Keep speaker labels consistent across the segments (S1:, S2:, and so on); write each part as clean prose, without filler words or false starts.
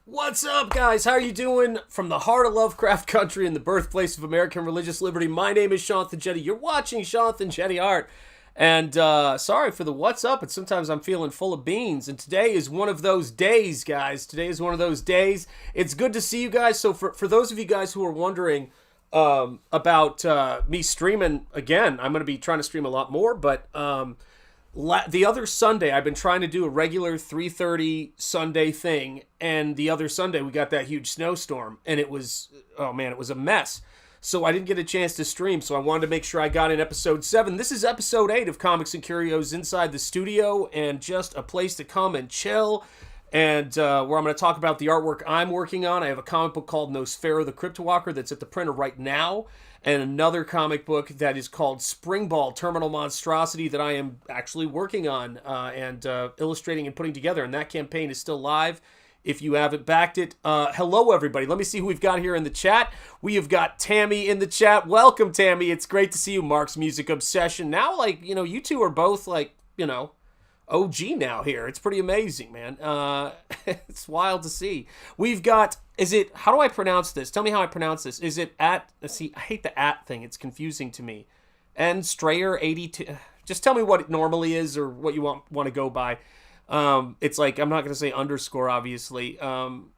S1: What's up, guys? How are you doing? From the heart of Lovecraft Country and the birthplace of American religious liberty, my name is Jonathan Jetty. You're watching Jonathan Jetty Art. And sorry for the what's up, but sometimes I'm feeling full of beans. And today is one of those days, guys. Today is one of those days. It's good to see you guys. So for those of you guys who are wondering about me streaming again, I'm going to be trying to stream a lot more, but the other Sunday, I've been trying to do a regular 3:30 Sunday thing, and the other Sunday we got that huge snowstorm, and it was, oh man, it was a mess. So I didn't get a chance to stream, so I wanted to make sure I got in episode 7. This is episode 8 of Comics and Curios inside the studio, and just a place to come and chill, and where I'm going to talk about the artwork I'm working on. I have a comic book called Nosfero the Cryptwalker that's at the printer right now, and another comic book that is called Springball Terminal Monstosity that I am actually working on and illustrating and putting together, and that campaign is still live if you haven't backed it. Hello, everybody. Let me see who we've got here in the chat. We have got Tammy in the chat. Welcome, Tammy. It's great to see you. Mark's Music Obsession. Now, like, you know, you two are both, like, you know, OG now here. It's pretty amazing, man. It's wild to see. We've got, how do I pronounce this? Tell me how I pronounce this. Is it see, I hate the at thing. It's confusing to me. And Strayer 82. Just tell me what it normally is or what you want to go by. It's like, I'm not going to say underscore, obviously.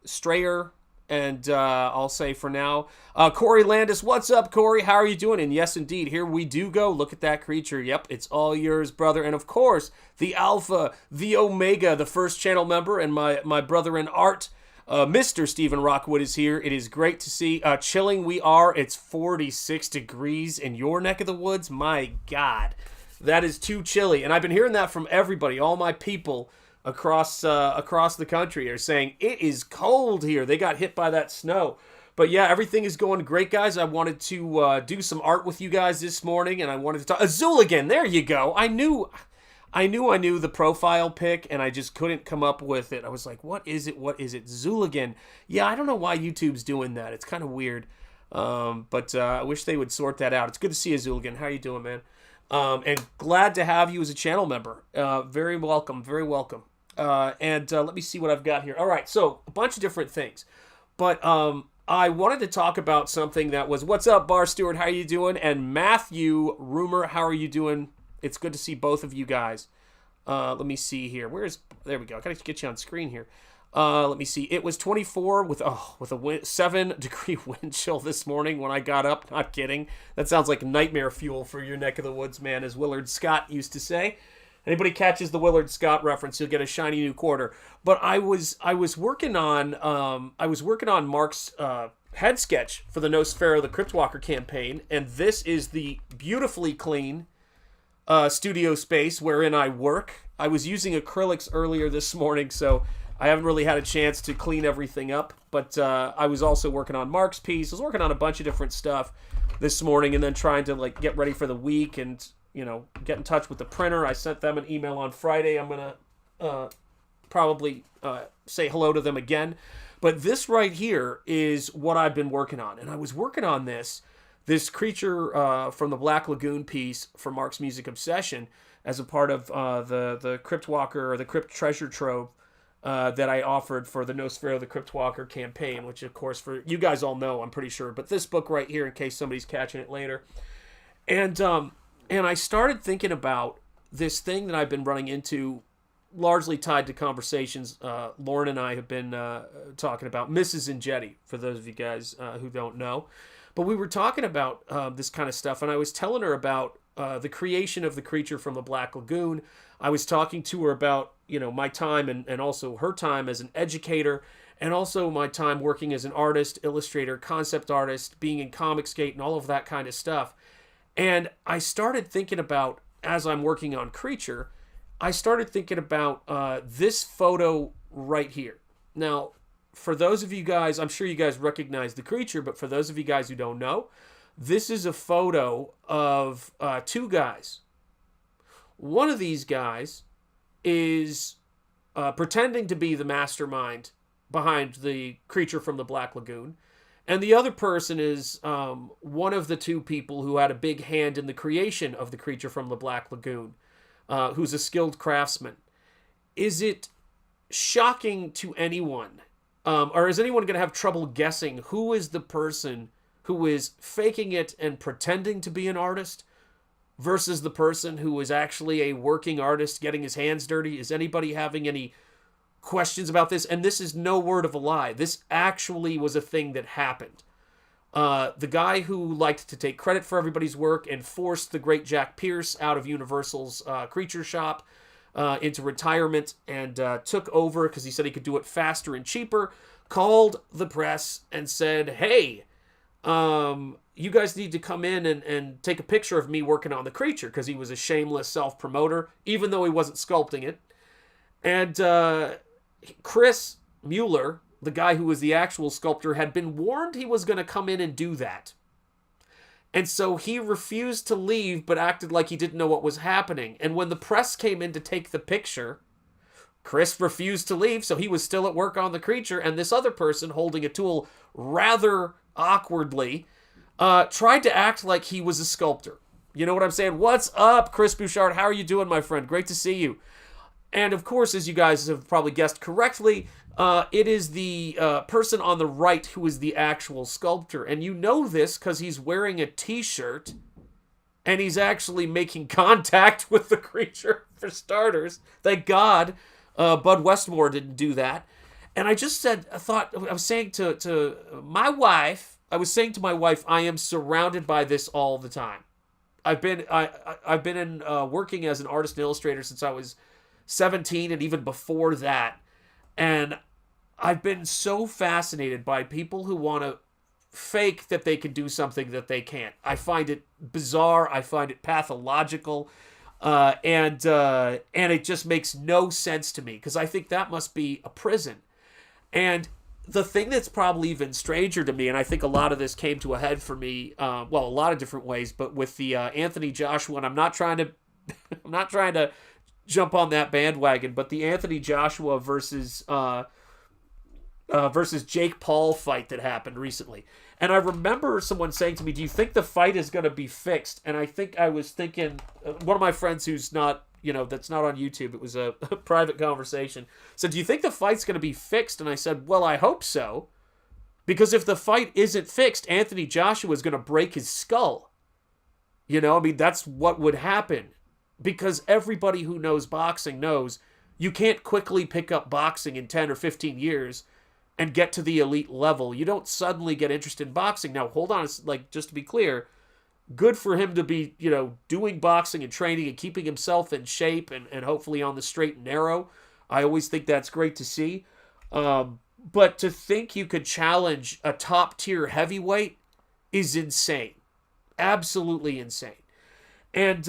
S1: Strayer, and I'll say for now, Corey Landis. What's up, Corey? How are you doing? And yes, indeed, here we do go. Look at that creature. Yep, it's all yours, brother. And of course, the Alpha, the Omega, the first channel member, and my brother in art, Mr. Stephen Rockwood is here. It is great to see. Chilling we are. It's 46 degrees in your neck of the woods. My God, that is too chilly. And I've been hearing that from everybody. All my people across the country are saying it is cold here. They got hit by that snow. But yeah, everything is going great, guys. I wanted to do some art with you guys this morning, and I wanted to talk Azul again. There you go. I knew the profile pic, and I just couldn't come up with it. I was like, what is it? Zooligan. Yeah, I don't know why YouTube's doing that. It's kind of weird. But I wish they would sort that out. It's good to see you, Zooligan. How you doing, man? And glad to have you as a channel member. Very welcome. Very welcome. And let me see what I've got here. All right, so a bunch of different things. But I wanted to talk about something that was, what's up, Bar Stewart? How are you doing? And Matthew Rumor, how are you doing? It's good to see both of you guys. Let me see here. There we go. I got to get you on screen here. Let me see. It was 24 with a 7-degree wind chill this morning when I got up. Not kidding. That sounds like nightmare fuel for your neck of the woods, man, as Willard Scott used to say. Anybody catches the Willard Scott reference, you'll get a shiny new quarter. But I was working on Mark's head sketch for the Nosfero the Cryptwalker campaign, and this is the beautifully clean studio space wherein I work. I was using acrylics earlier this morning, so I haven't really had a chance to clean everything up. But I was also working on Mark's piece. I was working on a bunch of different stuff this morning, and then trying to like get ready for the week and, you know, get in touch with the printer. I sent them an email on Friday. I'm going to probably say hello to them again. But this right here is what I've been working on. And I was working on this creature from the Black Lagoon piece for Mark's Music Obsession as a part of the Cryptwalker, or the Crypt Treasure Trove that I offered for the Nosfero the Cryptwalker campaign, which, of course, for you guys all know, I'm pretty sure. But this book right here, in case somebody's catching it later. And I started thinking about this thing that I've been running into, largely tied to conversations Lauren and I have been talking about. Mrs. Ingetti, for those of you guys who don't know. But we were talking about this kind of stuff, and I was telling her about the creation of the creature from the Black Lagoon. I was talking to her about, you know, my time and also her time as an educator, and also my time working as an artist, illustrator, concept artist, being in Comicsgate, and all of that kind of stuff. And I started thinking about, as I'm working on Creature, I started thinking about this photo right here. Now, for those of you guys, I'm sure you guys recognize the creature, but for those of you guys who don't know, this is a photo of two guys. One of these guys is pretending to be the mastermind behind the creature from the Black Lagoon. And the other person is one of the two people who had a big hand in the creation of the creature from the Black Lagoon, who's a skilled craftsman. Is it shocking to anyone or is anyone going to have trouble guessing who is the person who is faking it and pretending to be an artist versus the person who is actually a working artist getting his hands dirty? Is anybody having any questions about this? And this is no word of a lie. This actually was a thing that happened. The guy who liked to take credit for everybody's work and forced the great Jack Pierce out of Universal's Creature Shop into retirement and took over because he said he could do it faster and cheaper, called the press and said, hey, you guys need to come in and take a picture of me working on the creature, because he was a shameless self-promoter, even though he wasn't sculpting it. And Chris Mueller, the guy who was the actual sculptor, had been warned he was going to come in and do that. And so he refused to leave, but acted like he didn't know what was happening. And when the press came in to take the picture, Chris refused to leave, so he was still at work on the creature, and this other person, holding a tool rather awkwardly, tried to act like he was a sculptor. You know what I'm saying? What's up, Chris Bouchard? How are you doing, my friend? Great to see you. And of course, as you guys have probably guessed correctly, it is the person on the right who is the actual sculptor. And you know this because he's wearing a t-shirt and he's actually making contact with the creature, for starters. Thank God Bud Westmore didn't do that. And I just said, I was saying to my wife, I am surrounded by this all the time. I've been working as an artist and illustrator since I was 17, and even before that. And I've been so fascinated by people who want to fake that they can do something that they can't. I find it bizarre. I find it pathological. And it just makes no sense to me, because I think that must be a prison. And the thing that's probably even stranger to me, and I think a lot of this came to a head for me, a lot of different ways, but with the Anthony Joshua, and I'm not trying to jump on that bandwagon, but the Anthony Joshua versus Jake Paul fight that happened recently. And I remember someone saying to me, do you think the fight is going to be fixed? And I think I was thinking, one of my friends who's not, that's not on YouTube, it was a private conversation, said, do you think the fight's going to be fixed? And I said, well, I hope so. Because if the fight isn't fixed, Anthony Joshua is going to break his skull. That's what would happen. Because everybody who knows boxing knows you can't quickly pick up boxing in 10 or 15 years and get to the elite level. You don't suddenly get interested in boxing. Now, hold on, just to be clear, good for him to be, doing boxing and training and keeping himself in shape and hopefully on the straight and narrow. I always think that's great to see. But to think you could challenge a top-tier heavyweight is insane. Absolutely insane. And,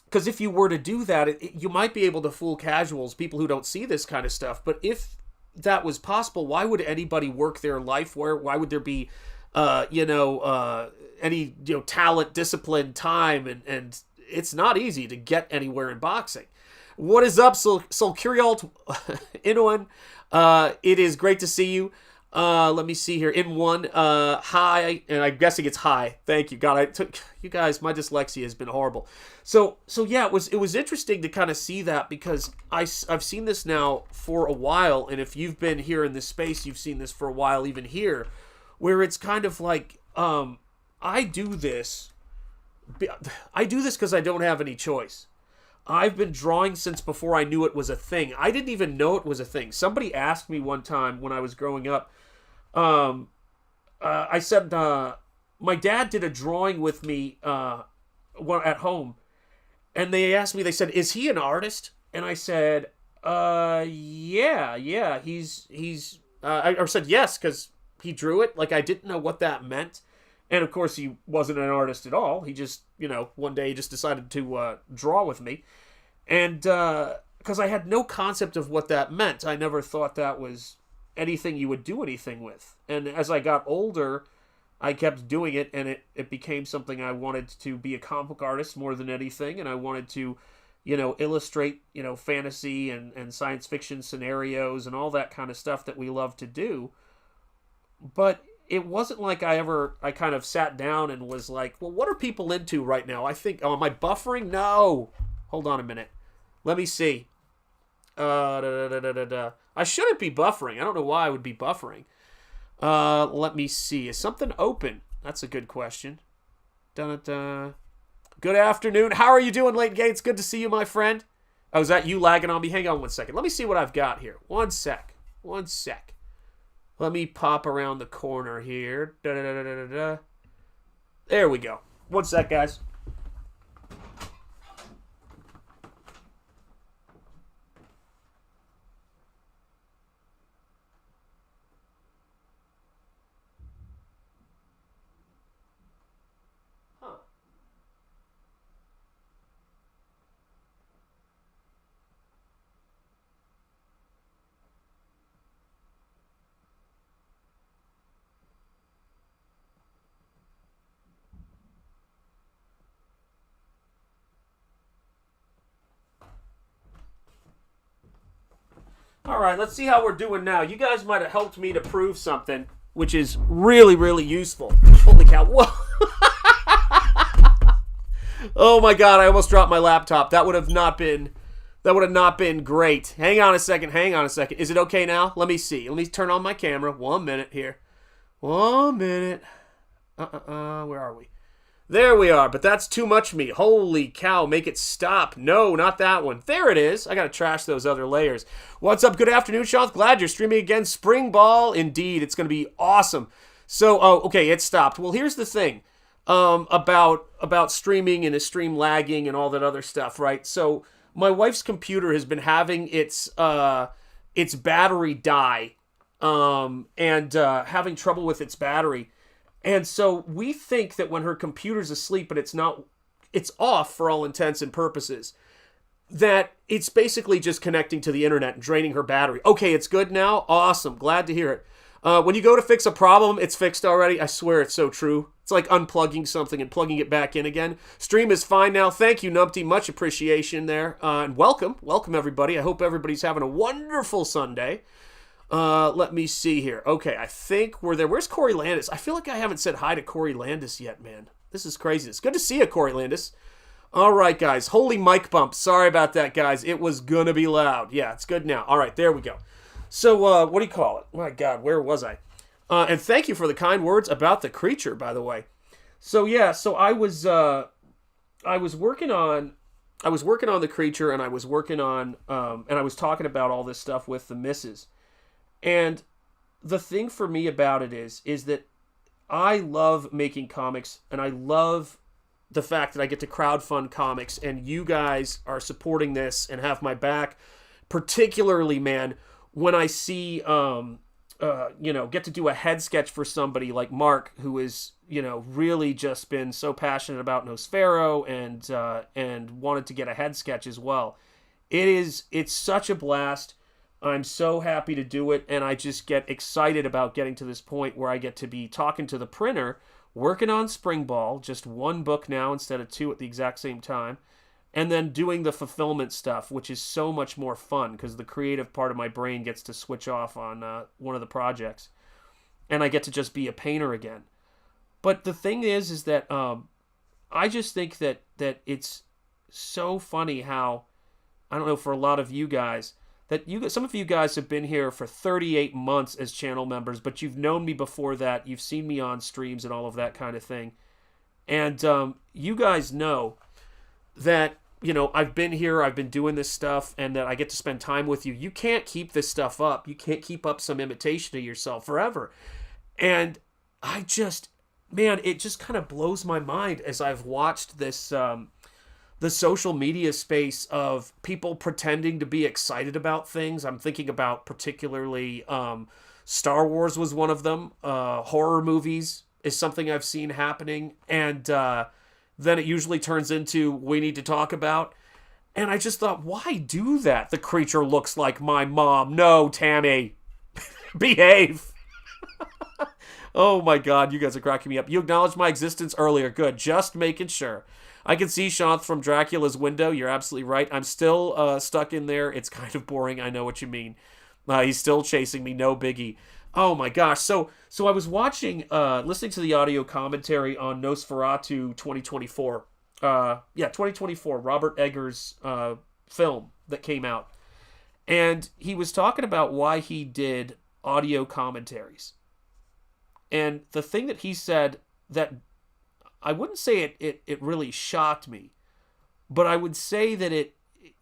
S1: because if you were to do that, you might be able to fool casuals, people who don't see this kind of stuff. But if that was possible, why would anybody work their life? Why would there be, any talent, discipline, time, and it's not easy to get anywhere in boxing. What is up, Sulcurialt Inuan? It is great to see you. Let me see here. In one, hi, and I'm guessing it's hi. Thank you, God. You guys. My dyslexia has been horrible. So yeah, it was interesting to kind of see that, because I've seen this now for a while, and if you've been here in this space, you've seen this for a while, even here, where it's kind of like, I do this because I don't have any choice. I've been drawing since before I knew it was a thing. I didn't even know it was a thing. Somebody asked me one time when I was growing up, I said, my dad did a drawing with me at home, and they asked me, they said, is he an artist? And I said, yeah, he's I said yes, because he drew it. Like, I didn't know what that meant. And of course, he wasn't an artist at all. He just, one day he just decided to draw with me. And because I had no concept of what that meant. I never thought that was anything you would do anything with. And as I got older, I kept doing it, and it became something I wanted to be a comic book artist more than anything. And I wanted to, illustrate, fantasy and science fiction scenarios and all that kind of stuff that we love to do. But it wasn't like I kind of sat down and was like, well, what are people into right now? I think, am I buffering? No. Hold on a minute. Let me see. I shouldn't be buffering. I don't know why I would be buffering. Let me see. Is something open? That's a good question. Dun-dun-dun. Good afternoon. How are you doing, Late Gates? Good to see you, my friend. Oh, is that you lagging on me? Hang on one second. Let me see what I've got here. One sec. Let me pop around the corner here. Da-da-da-da-da-da. There we go. One sec, guys. All right, let's see how we're doing now. You guys might have helped me to prove something, which is really, really useful. Holy cow. Whoa. Oh my god, I almost dropped my laptop. That would have not been great. Hang on a second. Is it okay now? Let me see. Let me turn on my camera. 1 minute here. 1 minute. Where are we? There we are, but that's too much me. Holy cow, make it stop. No, not that one. There it is. I gotta trash those other layers. What's up? Good afternoon, Sean. Glad you're streaming again. Springball, indeed. It's gonna be awesome. So, okay, it stopped. Well, here's the thing about streaming and a stream lagging and all that other stuff, right? So, my wife's computer has been having its battery die and having trouble with its battery. And so we think that when her computer's asleep and it's off for all intents and purposes, that it's basically just connecting to the internet and draining her battery. Okay, it's good now? Awesome. Glad to hear it. When you go to fix a problem, it's fixed already. I swear it's so true. It's like unplugging something and plugging it back in again. Stream is fine now. Thank you, Numpty. Much appreciation there. And welcome everybody. I hope everybody's having a wonderful Sunday. Let me see here. Okay, I think we're there. Where's Corey Landis? I feel like I haven't said hi to Corey Landis yet, man. This is crazy. It's good to see you, Corey Landis. All right, guys. Holy mic bump. Sorry about that, guys. It was gonna be loud. Yeah, it's good now. All right, there we go. So, what do you call it? My God, where was I? And thank you for the kind words about the creature, by the way. So yeah, so I was working on the creature, and I was working on, and I was talking about all this stuff with the missus. And the thing for me about it is that I love making comics, and I love the fact that I get to crowdfund comics, and you guys are supporting this and have my back. Particularly, man, when I see, get to do a head sketch for somebody like Mark, who is, really just been so passionate about Nosfero and wanted to get a head sketch as well. It's such a blast. I'm so happy to do it, and I just get excited about getting to this point where I get to be talking to the printer, working on Springball, just one book now instead of two at the exact same time, and then doing the fulfillment stuff, which is so much more fun because the creative part of my brain gets to switch off on one of the projects, and I get to just be a painter again. But the thing is that I just think that it's so funny how, I don't know, for a lot of you guys, some of you guys have been here for 38 months as channel members, but you've known me before that. You've seen me on streams and all of that kind of thing. And you guys know that, I've been here, I've been doing this stuff, and that I get to spend time with you. You can't keep this stuff up. You can't keep up some imitation of yourself forever. And I just, man, it just kind of blows my mind as I've watched this, the social media space of people pretending to be excited about things. I'm thinking about particularly Star Wars was one of them. Horror movies is something I've seen happening. And then it usually turns into, we need to talk about. And I just thought, why do that? The creature looks like my mom. No, Tammy. Behave. Oh my God, you guys are cracking me up. You acknowledged my existence earlier. Good. Just making sure. I can see Sean from Dracula's window. You're absolutely right. I'm still stuck in there. It's kind of boring. I know what you mean. He's still chasing me. No biggie. Oh my gosh. So I was listening to the audio commentary on Nosferatu 2024. 2024, Robert Eggers' film that came out. And he was talking about why he did audio commentaries. And the thing that he said that I wouldn't say it really shocked me, but I would say that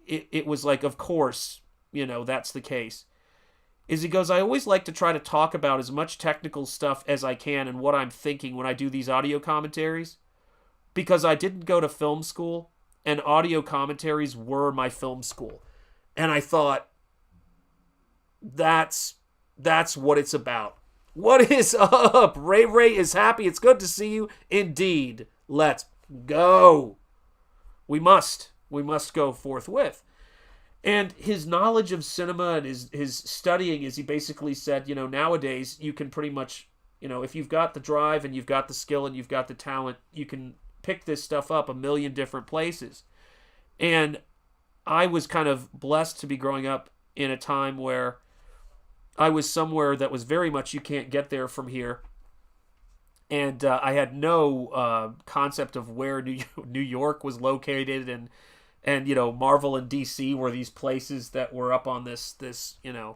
S1: it was like, of course, that's the case. Is he goes, I always like to try to talk about as much technical stuff as I can and what I'm thinking when I do these audio commentaries. Because I didn't go to film school, and audio commentaries were my film school. And I thought, that's what it's about. What is up? Ray is happy. It's good to see you. Indeed. Let's go. We must go forthwith. And his knowledge of cinema and his studying is, he basically said, nowadays you can pretty much, if you've got the drive and you've got the skill and you've got the talent, you can pick this stuff up a million different places. And I was kind of blessed to be growing up in a time where I was somewhere that was very much, you can't get there from here. And I had no concept of where New York was located, and Marvel and DC were these places that were up on this in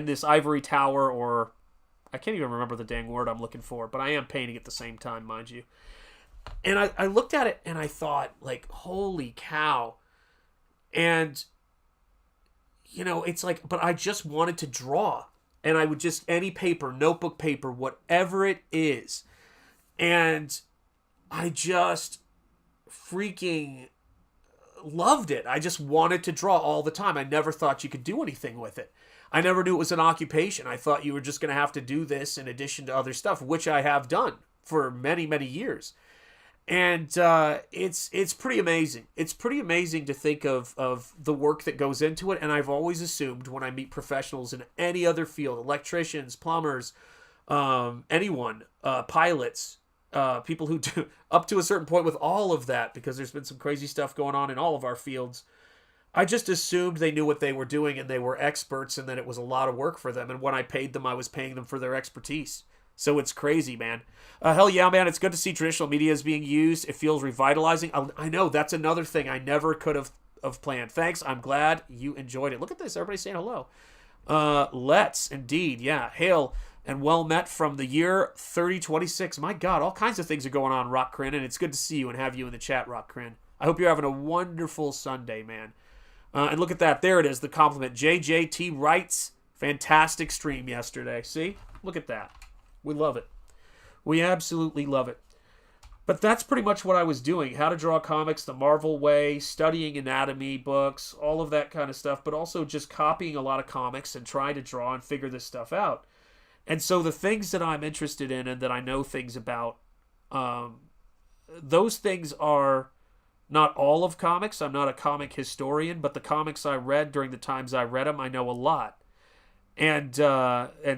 S1: this ivory tower, or I can't even remember the dang word I'm looking for, but I am painting at the same time, mind you. And I looked at it and I thought, like, holy cow. And it's like, but I just wanted to draw, and I would just, any paper, notebook paper, whatever it is. And I just freaking loved it. I just wanted to draw all the time. I never thought you could do anything with it. I never knew it was an occupation. I thought you were just going to have to do this in addition to other stuff, which I have done for many, many years. And it's pretty amazing. It's pretty amazing to think of the work that goes into it. And I've always assumed when I meet professionals in any other field, electricians, plumbers, anyone, pilots, people who do up to a certain point with all of that, because there's been some crazy stuff going on in all of our fields. I just assumed they knew what they were doing and they were experts, and that it was a lot of work for them. And when I paid them, I was paying them for their expertise. So it's crazy, man. Hell yeah, man. It's good to see traditional media is being used. It feels revitalizing. I know, that's another thing I never could have planned. Thanks. I'm glad you enjoyed it. Look at this. Everybody's saying hello. Let's, indeed. Yeah. Hail and well met from the year 3026. My God, all kinds of things are going on, Rock Crin, and it's good to see you and have you in the chat, Rock Crin. I hope you're having a wonderful Sunday, man. And look at that. There it is, the compliment. JJT writes, fantastic stream yesterday. See? Look at that. We love it. We absolutely love it. But that's pretty much what I was doing. How to draw comics the Marvel way, studying anatomy books, all of that kind of stuff, but also just copying a lot of comics and trying to draw and figure this stuff out. And so the things that I'm interested in and that I know things about, those things are not all of comics. I'm not a comic historian, but the comics I read during the times I read them, I know a lot. And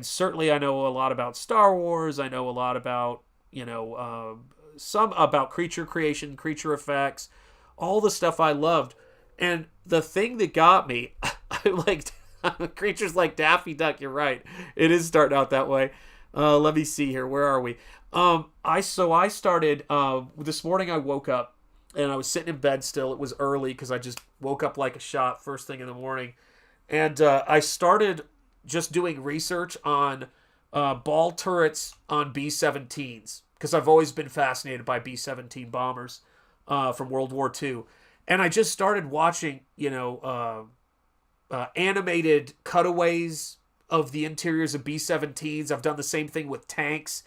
S1: certainly I know a lot about Star Wars. I know a lot about, some about creature creation, creature effects, all the stuff I loved. And the thing that got me, I liked creatures like Daffy Duck. You're right. It is starting out that way. Let me see here. Where are we? I started, this morning I woke up and I was sitting in bed still. It was early because I just woke up like a shot first thing in the morning. And I started just doing research on ball turrets on B-17s, because I've always been fascinated by B-17 bombers from World War II. And I just started watching, animated cutaways of the interiors of B-17s. I've done the same thing with tanks.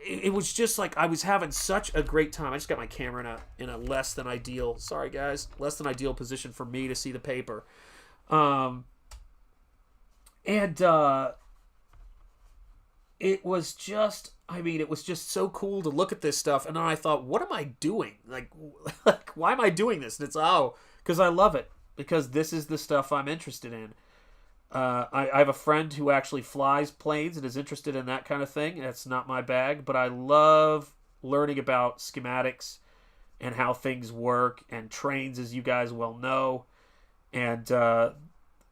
S1: It was just like I was having such a great time. I just got my camera in a less than ideal, sorry guys, less than ideal position for me to see the paper. It was just, it was just so cool to look at this stuff. And then I thought, what am I doing? Like why am I doing this? And it's, because I love it. Because this is the stuff I'm interested in. I have a friend who actually flies planes and is interested in that kind of thing. That's not my bag, but I love learning about schematics and how things work, and trains, as you guys well know. And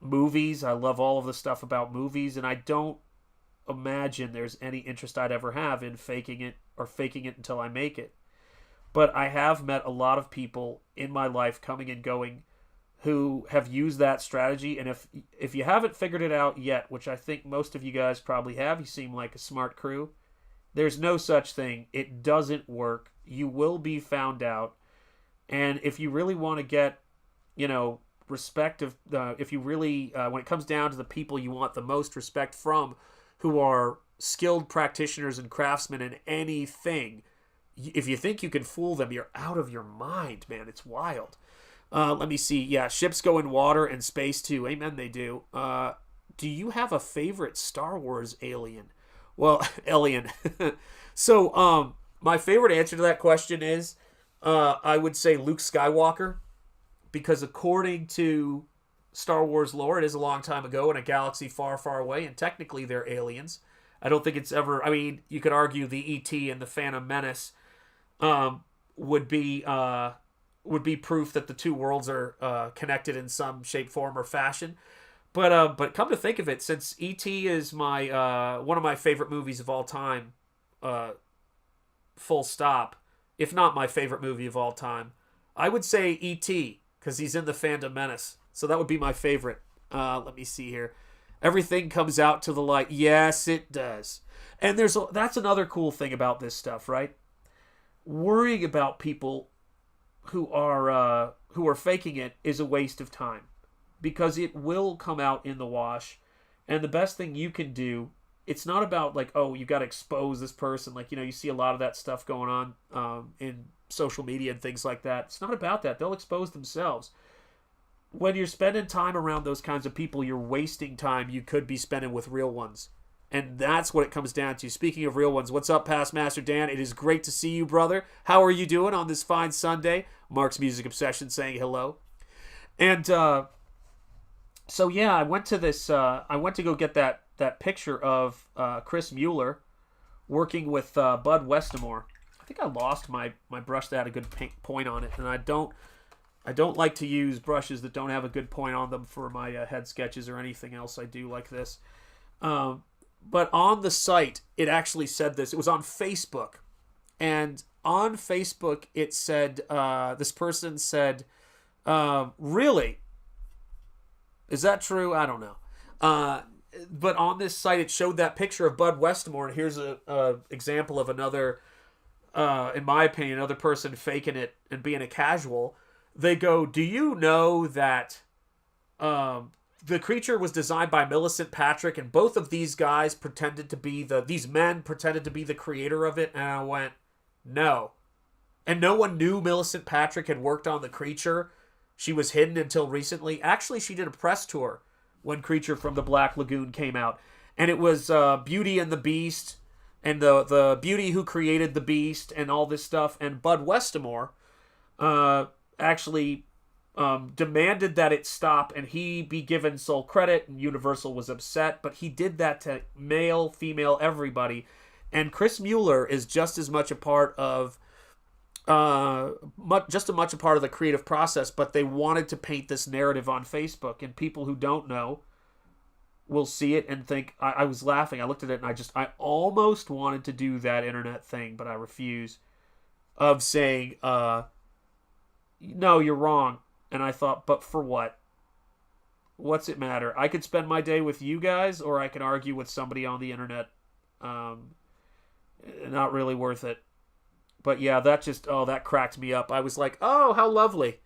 S1: movies, I love all of the stuff about movies, and I don't imagine there's any interest I'd ever have in faking it until I make it. But I have met a lot of people in my life coming and going who have used that strategy. And if you haven't figured it out yet, which I think most of you guys probably have, you seem like a smart crew, there's no such thing. It doesn't work. You will be found out. And if you really want to get, respect of, if you really, when it comes down to the people you want the most respect from, who are skilled practitioners and craftsmen in anything, if you think you can fool them, you're out of your mind, man. It's wild. Let me see. Yeah, ships go in water and space too. Amen, they do. Do you have a favorite Star Wars alien? Well, alien. So, my favorite answer to that question is, I would say Luke Skywalker, because according to Star Wars lore, it is a long time ago in a galaxy far, far away, and technically they're aliens. I don't think it's ever... I mean, you could argue the E.T. and the Phantom Menace would be proof that the two worlds are connected in some shape, form, or fashion. But come to think of it, since E.T. is my one of my favorite movies of all time, full stop, if not my favorite movie of all time, I would say E.T., because he's in the Phantom Menace. So that would be my favorite. Let me see here. Everything comes out to the light. Yes, it does. And that's another cool thing about this stuff, right? Worrying about people who are faking it is a waste of time, because it will come out in the wash. And the best thing you can do, it's not about like, oh, you got to expose this person. Like, you see a lot of that stuff going on in social media and things like that. It's not about that. They'll expose themselves. When you're spending time around those kinds of people, you're wasting time you could be spending with real ones. And that's what it comes down to. Speaking of real ones, what's up, Past Master Dan? It is great to see you, brother. How are you doing on this fine Sunday? Mark's Music Obsession saying hello. And so yeah, I went to go get that picture of Chris Mueller working with Bud Westemore. I think I lost my brush that had a good point on it, and I don't like to use brushes that don't have a good point on them for my head sketches or anything else I do like this. But on the site, it actually said this. It was on Facebook. And on Facebook, it said, this person said, really? Is that true? I don't know. But on this site, it showed that picture of Bud Westemore. And here's a example of another, in my opinion, another person faking it and being a casual. They go, do you know that the creature was designed by Millicent Patrick, and both of these guys pretended to be these men pretended to be the creator of it? And I went, no. And no one knew Millicent Patrick had worked on the creature. She was hidden until recently. Actually, she did a press tour when Creature from the Black Lagoon came out. And it was Beauty and the Beast, and the Beauty who created the Beast, and all this stuff. And Bud Westemore actually demanded that it stop and he be given sole credit, and Universal was upset, but he did that to male, female, everybody. And Chris Mueller is just as much a part of just as much a part of the creative process, but they wanted to paint this narrative on Facebook, and people who don't know will see it and think, I was laughing. I looked at it and I almost wanted to do that internet thing, but I refuse, of saying, no, you're wrong. And I thought, but for what? What's it matter? I could spend my day with you guys, or I can argue with somebody on the internet. Not really worth it. But yeah, that cracked me up. I was like, oh, how lovely.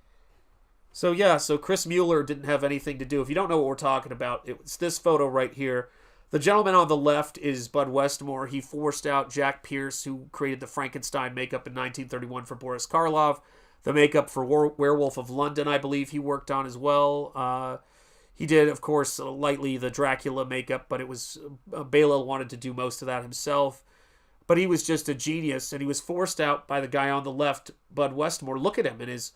S1: So yeah, so Chris Mueller didn't have anything to do. If you don't know what we're talking about, it's this photo right here. The gentleman on the left is Bud Westemore. He forced out Jack Pierce, who created the Frankenstein makeup in 1931 for Boris Karloff. The makeup for Werewolf of London, I believe he worked on as well. He did, of course, lightly the Dracula makeup, but it was Bela wanted to do most of that himself. But he was just a genius, and he was forced out by the guy on the left, Bud Westemore. Look at him in his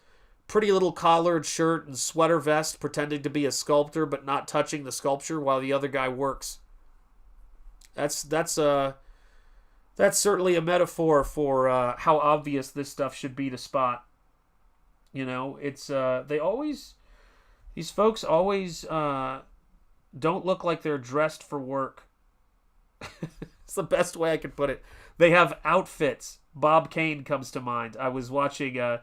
S1: pretty little collared shirt and sweater vest, pretending to be a sculptor, but not touching the sculpture while the other guy works. That's certainly a metaphor for how obvious this stuff should be to spot. It's these folks always don't look like they're dressed for work. It's the best way I could put it. They have outfits. Bob Kane comes to mind. I was watching Jim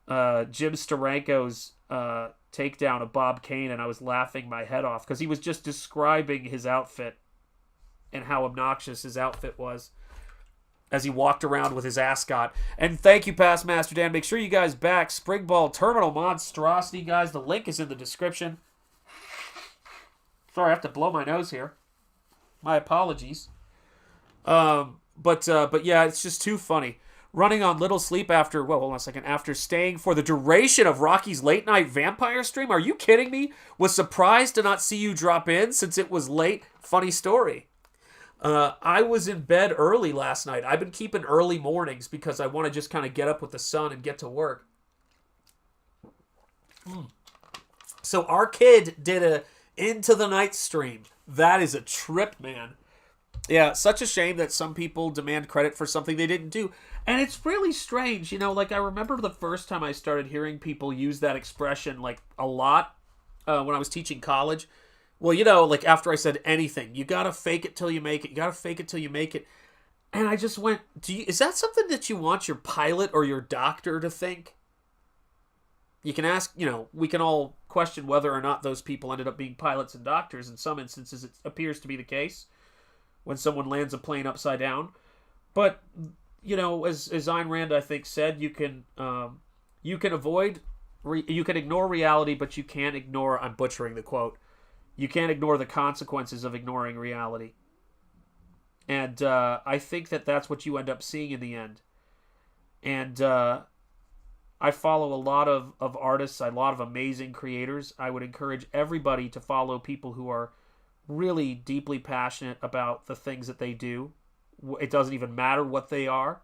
S1: Steranko's takedown of Bob Kane, and I was laughing my head off because he was just describing his outfit and how obnoxious his outfit was as he walked around with his ascot. And thank you, Past Master Dan. Make sure you guys back Springball Terminal Monstosity, guys. The link is in the description. Sorry, I have to blow my nose here. My apologies. But yeah, it's just too funny. Running on little sleep after, well, hold on a second, after staying for the duration of Rocky's late night vampire stream? Are you kidding me? Was surprised to not see you drop in since it was late. Funny story. I was in bed early last night. I've been keeping early mornings because I want to just kind of get up with the sun and get to work. So our kid did a Into the Night stream. That is a trip, man. Yeah, such a shame that some people demand credit for something they didn't do. And it's really strange, you know, like I remember the first time I started hearing people use that expression like a lot when I was teaching college. Well, you know, like after I said anything, you gotta fake it till you make it. You gotta fake it till you make it. And I just went, is that something that you want your pilot or your doctor to think? You can ask, you know, we can all question whether or not those people ended up being pilots and doctors. In some instances, it appears to be the case when someone lands a plane upside down. But, you know, as Ayn Rand, I think, said, you can ignore reality, but you can't ignore, I'm butchering the quote, you can't ignore the consequences of ignoring reality. And I think that that's what you end up seeing in the end. And I follow a lot of artists, a lot of amazing creators. I would encourage everybody to follow people who are really deeply passionate about the things that they do. It doesn't even matter what they are.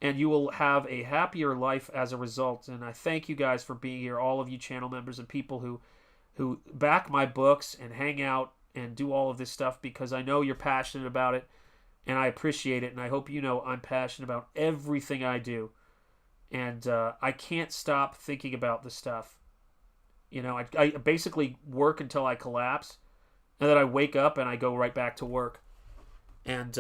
S1: And you will have a happier life as a result. And I thank you guys for being here, all of you channel members and people who back my books and hang out and do all of this stuff, because I know you're passionate about it and I appreciate it. And I hope you know I'm passionate about everything I do. And I can't stop thinking about this stuff. You know, I basically work until I collapse, and then I wake up and I go right back to work. And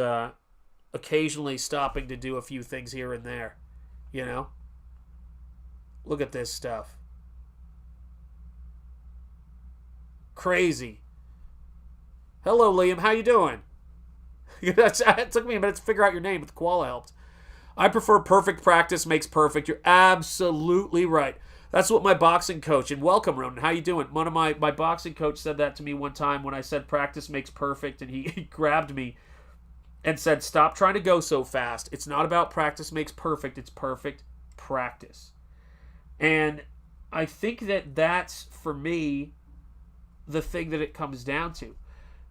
S1: occasionally stopping to do a few things here and there. You know? Look at this stuff. Crazy. Hello, Liam. How you doing? It took me a minute to figure out your name, but the koala helped. I prefer perfect practice makes perfect. You're absolutely right. That's what my boxing coach, and welcome, Ronan. How you doing? One of my boxing coach said that to me one time when I said practice makes perfect, and he grabbed me and said, stop trying to go so fast. It's not about practice makes perfect. It's perfect practice. And I think that that's, for me, the thing that it comes down to.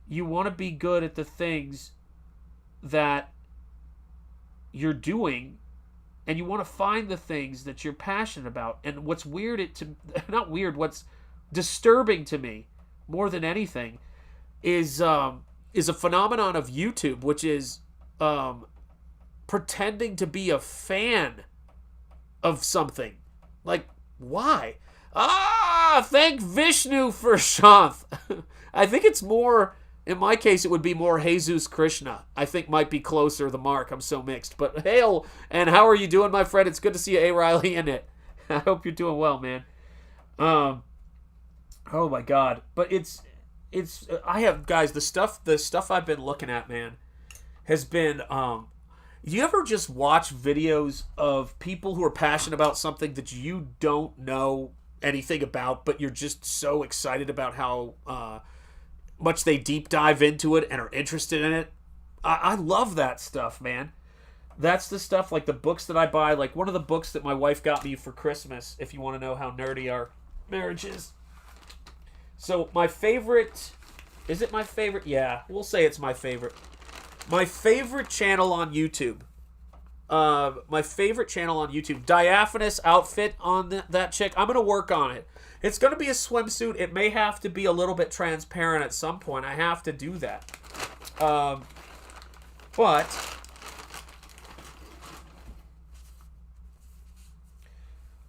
S1: You want to be good at the things that you're doing, and you want to find the things that you're passionate about. And what's what's disturbing to me more than anything is a phenomenon of YouTube, which is pretending to be a fan of something. Like, why? Thank Vishnu for Shanth. I think it's more, in my case, it would be more Jesus Krishna. I think might be closer the mark. I'm so mixed. But hail, and how are you doing, my friend? It's good to see you, A. Riley, in it. I hope you're doing well, man. Oh my God. But I have, guys, the stuff I've been looking at, man, has been, do you ever just watch videos of people who are passionate about something that you don't know anything about, but you're just so excited about how much they deep dive into it and are interested in it? I love that stuff, man. That's the stuff, like the books that I buy, like one of the books that my wife got me for Christmas, if you want to know how nerdy our marriage is. So my favorite, is it my favorite? Yeah, we'll say it's my favorite. My favorite channel on YouTube. Diaphanous outfit on that chick. I'm going to work on it. It's going to be a swimsuit. It may have to be a little bit transparent at some point. I have to do that. But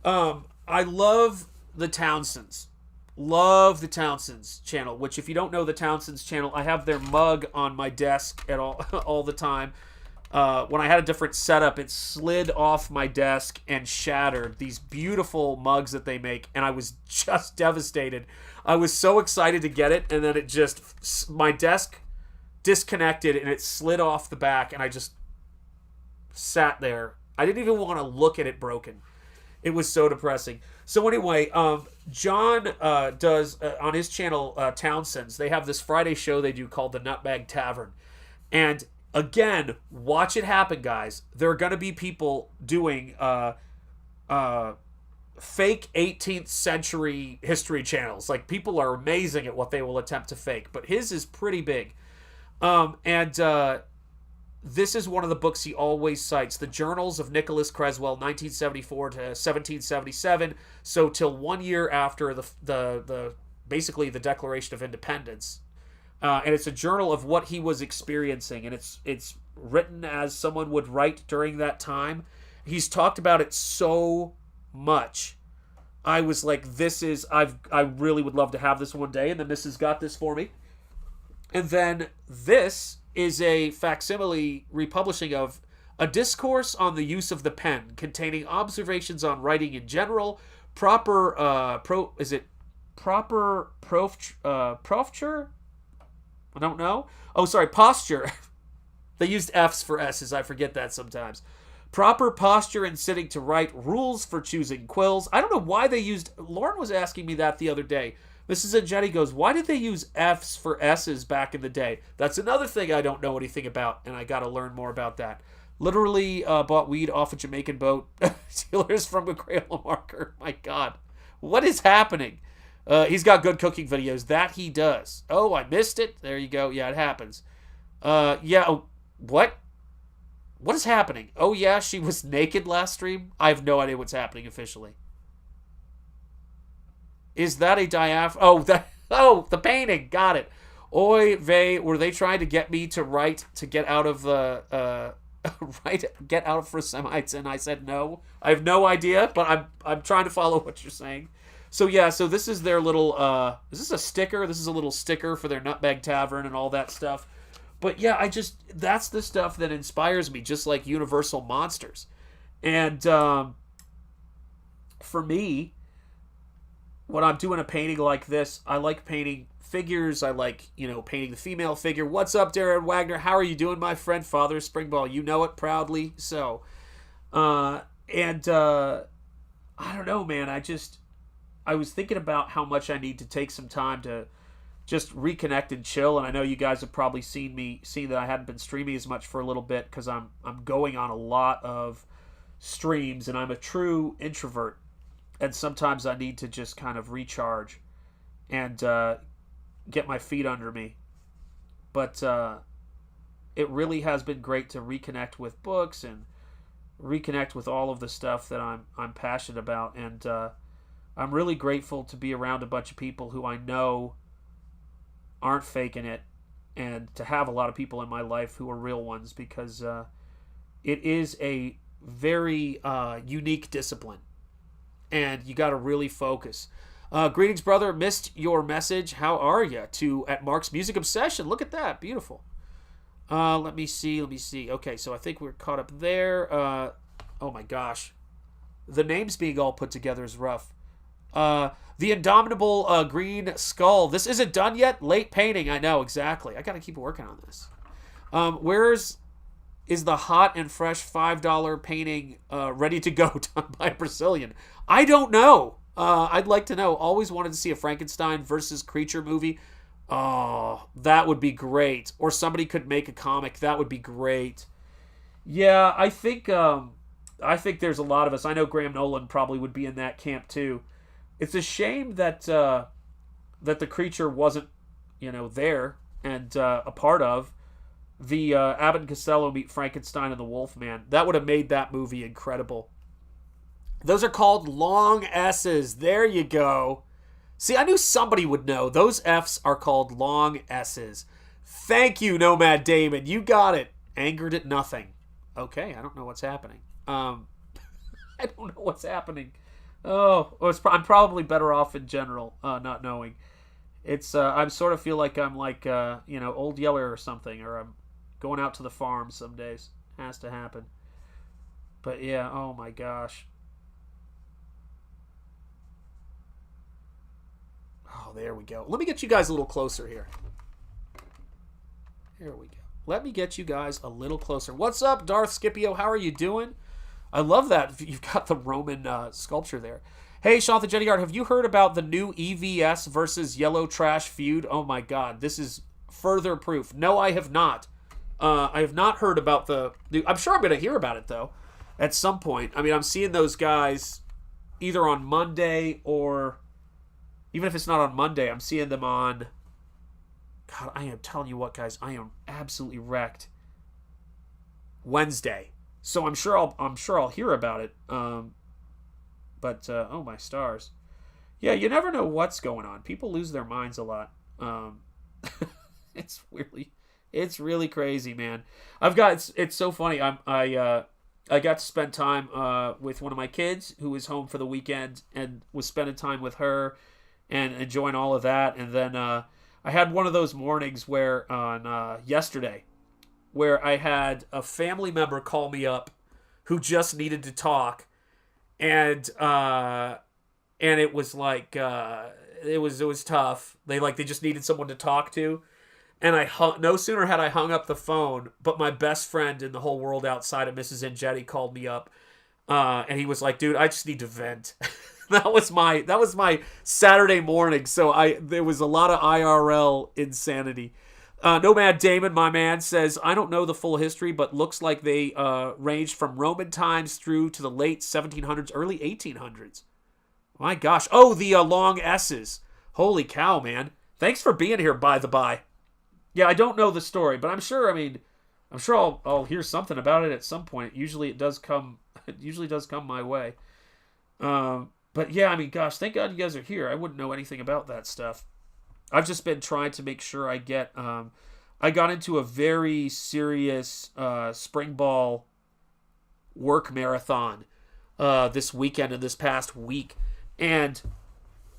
S1: I love the Townsends. Love the Townsends channel, which if you don't know the Townsends channel, I have their mug on my desk at all the time. when I had a different setup, it slid off my desk and shattered these beautiful mugs that they make, and I was just devastated. I was so excited to get it, and then it just, my desk disconnected and it slid off the back, and I just sat there. I didn't even want to look at it broken. It was so depressing. So anyway, John does on his channel, Townsend's, they have this Friday show they do called the Nutmeg Tavern. And again, watch it happen, guys. There are going to be people doing fake 18th century history channels. Like, people are amazing at what they will attempt to fake. But his is pretty big. This is one of the books he always cites, the Journals of Nicholas Creswell, 1974 to 1777. So till 1 year after the basically the Declaration of Independence, and it's a journal of what he was experiencing, and it's written as someone would write during that time. He's talked about it so much. I was like, I really would love to have this one day, and the missus got this for me. And then this is a facsimile republishing of A Discourse on the Use of the Pen, containing observations on writing in general, profture? I don't know. Oh, sorry, posture. They used F's for S's. I forget that sometimes. Proper posture in sitting to write, rules for choosing quills. I don't know why they used... Lauren was asking me that the other day. Mrs. Angetti goes, why did they use F's for S's back in the day? That's another thing I don't know anything about, and I got to learn more about that. Literally bought weed off a Jamaican boat. Dealers from a Crayola marker. My God. What is happening? He's got good cooking videos. That he does. Oh, I missed it. There you go. Yeah, it happens. What? What is happening? Oh, yeah, she was naked last stream? I have no idea what's happening officially. Is that a diaphragm? Oh, the painting. Got it. Oy vey, were they trying to get me to write to get out of the get out for Semites? And I said no. I have no idea, but I'm trying to follow what you're saying. So yeah, so this is their little is this a sticker? This is a little sticker for their Nutmeg Tavern and all that stuff. But yeah, that's the stuff that inspires me, just like Universal Monsters. And for me, when I'm doing a painting like this, I like painting figures. I like, painting the female figure. What's up, Darren Wagner? How are you doing, my friend? Father Springball, you know it proudly. So, I don't know, man. I was thinking about how much I need to take some time to just reconnect and chill. And I know you guys have probably seen that I hadn't been streaming as much for a little bit because I'm going on a lot of streams, and I'm a true introvert. And sometimes I need to just kind of recharge and get my feet under me. But it really has been great to reconnect with books and reconnect with all of the stuff that I'm passionate about. And I'm really grateful to be around a bunch of people who I know aren't faking it, and to have a lot of people in my life who are real ones, because it is a very unique discipline. And you got to really focus. Greetings, brother. Missed your message. How are you? At Mark's Music Obsession. Look at that. Beautiful. Let me see. Okay, so I think we're caught up there. Oh, my gosh. The names being all put together is rough. The Indomitable Green Skull. This isn't done yet? Late painting. I know, exactly. I got to keep working on this. Is the hot and fresh $5 painting ready to go, done by a Brazilian? I don't know. I'd like to know. Always wanted to see a Frankenstein versus creature movie. Oh, that would be great. Or somebody could make a comic. That would be great. Yeah, I think there's a lot of us. I know Graham Nolan probably would be in that camp too. It's a shame that the creature wasn't, there and a part of the Abbott and Costello meet Frankenstein and the Wolfman. That would have made that movie incredible. Those are called long S's. There you go. See, I knew somebody would know. Those F's are called long S's. Thank you, Nomad Damon. You got it. Angered at nothing. Okay, I don't know what's happening. I don't know what's happening. I'm probably better off in general, not knowing. It's I sort of feel like I'm like Old Yeller or something, or I'm going out to the farm some days. Has to happen. But yeah, oh my gosh. Oh, there we go. Let me get you guys a little closer here. Here we go. Let me get you guys a little closer. What's up, Darth Scipio? How are you doing? I love that you've got the Roman sculpture there. Hey, Sean the Jetty Art, have you heard about the new EVS versus Yellow Trash feud? Oh my god, this is further proof. No, I have not. I have not heard about the... I'm sure I'm going to hear about it, though, at some point. I mean, I'm seeing those guys either on Monday or... Even if it's not on Monday, I'm seeing them on... God, I am telling you what, guys. I am absolutely wrecked. Wednesday. So I'm sure I'll hear about it. But oh my stars. Yeah, you never know what's going on. People lose their minds a lot. It's really crazy, man. It's so funny. I got to spend time with one of my kids who was home for the weekend and was spending time with her and enjoying all of that. And then I had one of those mornings where on yesterday where I had a family member call me up who just needed to talk. And it was like it was tough. They just needed someone to talk to, and no sooner had I hung up the phone, but my best friend in the whole world outside of Mrs. Andretti called me up, and he was like, "Dude, I just need to vent." That was my Saturday morning. So there was a lot of IRL insanity. Nomad Damon, my man, says, I don't know the full history, but looks like they ranged from Roman times through to the late 1700s, early 1800s. My gosh. Oh, the long S's. Holy cow, man. Thanks for being here, by the by. Yeah, I don't know the story, but I'm sure I'll hear something about it at some point. Usually it does come my way. But yeah, I mean, gosh, thank God you guys are here. I wouldn't know anything about that stuff. I've just been trying to make sure I get... I got into a very serious Springball work marathon this weekend and this past week. And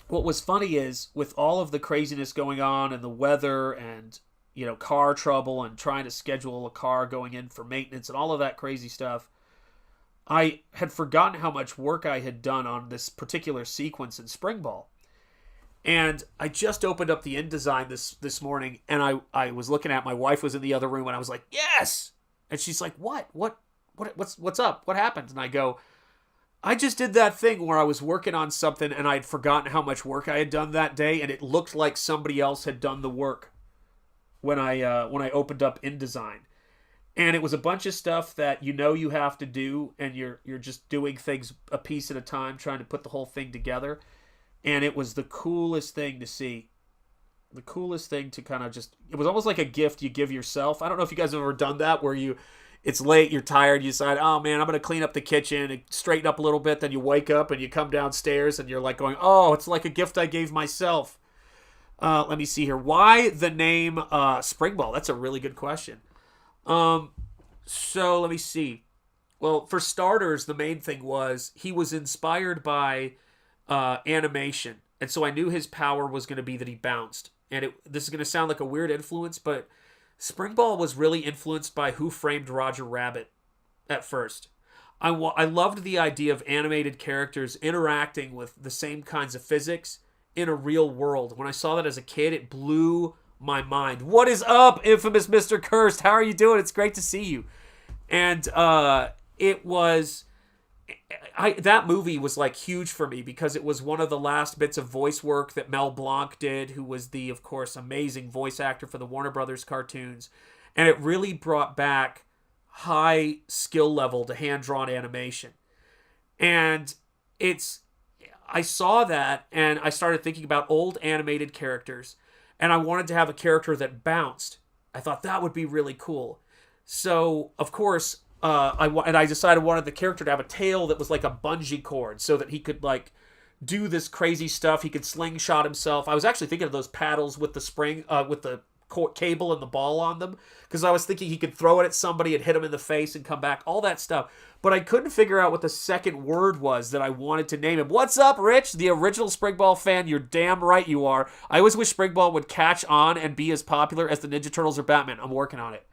S1: what was funny is, with all of the craziness going on and the weather and, car trouble and trying to schedule a car going in for maintenance and all of that crazy stuff, I had forgotten how much work I had done on this particular sequence in Springball. And I just opened up the InDesign this morning, and I was looking at, my wife was in the other room, and I was like, yes! And she's like, what's up? What happened? And I go, I just did that thing where I was working on something, and I had forgotten how much work I had done that day, and it looked like somebody else had done the work when I opened up InDesign. And it was a bunch of stuff that you have to do, and you're just doing things a piece at a time, trying to put the whole thing together. And it was the coolest thing to see. The coolest thing to kind of just... It was almost like a gift you give yourself. I don't know if you guys have ever done that, where it's late, you're tired, you decide, oh man, I'm going to clean up the kitchen and straighten up a little bit. Then you wake up and you come downstairs and you're like going, oh, it's like a gift I gave myself. Let me see here. Why the name Springball? That's a really good question. So let me see. Well, for starters, the main thing was he was inspired by... animation, and so I knew his power was going to be that he bounced. And this is going to sound like a weird influence, but Springball was really influenced by Who Framed Roger Rabbit at first. I loved the idea of animated characters interacting with the same kinds of physics in a real world. When I saw that as a kid, it blew my mind. What is up, infamous Mr. Cursed? How are you doing? It's great to see you. And it was... that movie was like huge for me because it was one of the last bits of voice work that Mel Blanc did, who was the, of course, amazing voice actor for the Warner Brothers cartoons. And it really brought back high skill level to hand-drawn animation. And I saw that and I started thinking about old animated characters, and I wanted to have a character that bounced. I thought that would be really cool. So, of course... I decided I wanted the character to have a tail that was like a bungee cord so that he could like do this crazy stuff. He could slingshot himself. I was actually thinking of those paddles with the spring, with the cable and the ball on them, because I was thinking he could throw it at somebody and hit him in the face and come back, all that stuff. But I couldn't figure out what the second word was that I wanted to name him. What's up, Rich? The original Springball fan. You're damn right you are. I always wish Springball would catch on and be as popular as the Ninja Turtles or Batman. I'm working on it.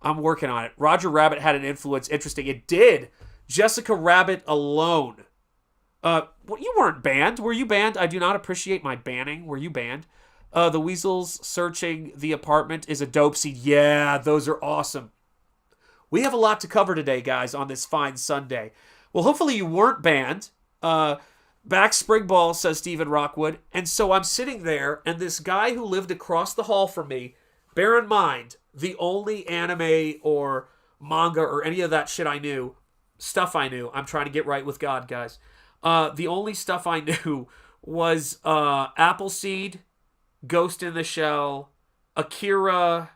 S1: I'm working on it. Roger Rabbit had an influence. Interesting. It did. Jessica Rabbit alone. Well, you weren't banned. Were you banned? I do not appreciate my banning. Were you banned? The Weasels Searching the Apartment is a dope seed. Yeah, those are awesome. We have a lot to cover today, guys, on this fine Sunday. Well, hopefully you weren't banned. Back Springball, says Stephen Rockwood. And so I'm sitting there, and this guy who lived across the hall from me, bear in mind, the only anime or manga or any of that shit I knew, stuff I knew, I'm trying to get right with God, guys. The only stuff I knew was Appleseed, Ghost in the Shell, Akira,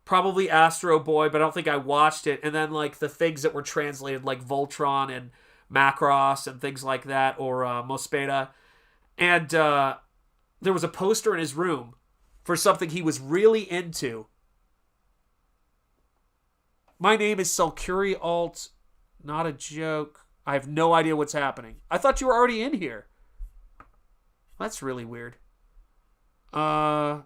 S1: probably Astro Boy, but I don't think I watched it. And then like the things that were translated, like Voltron and Macross and things like that, or Mospeda. And there was a poster in his room for something he was really into. My name is Selcuri Alt. Not a joke. I have no idea what's happening. I thought you were already in here. That's really weird. All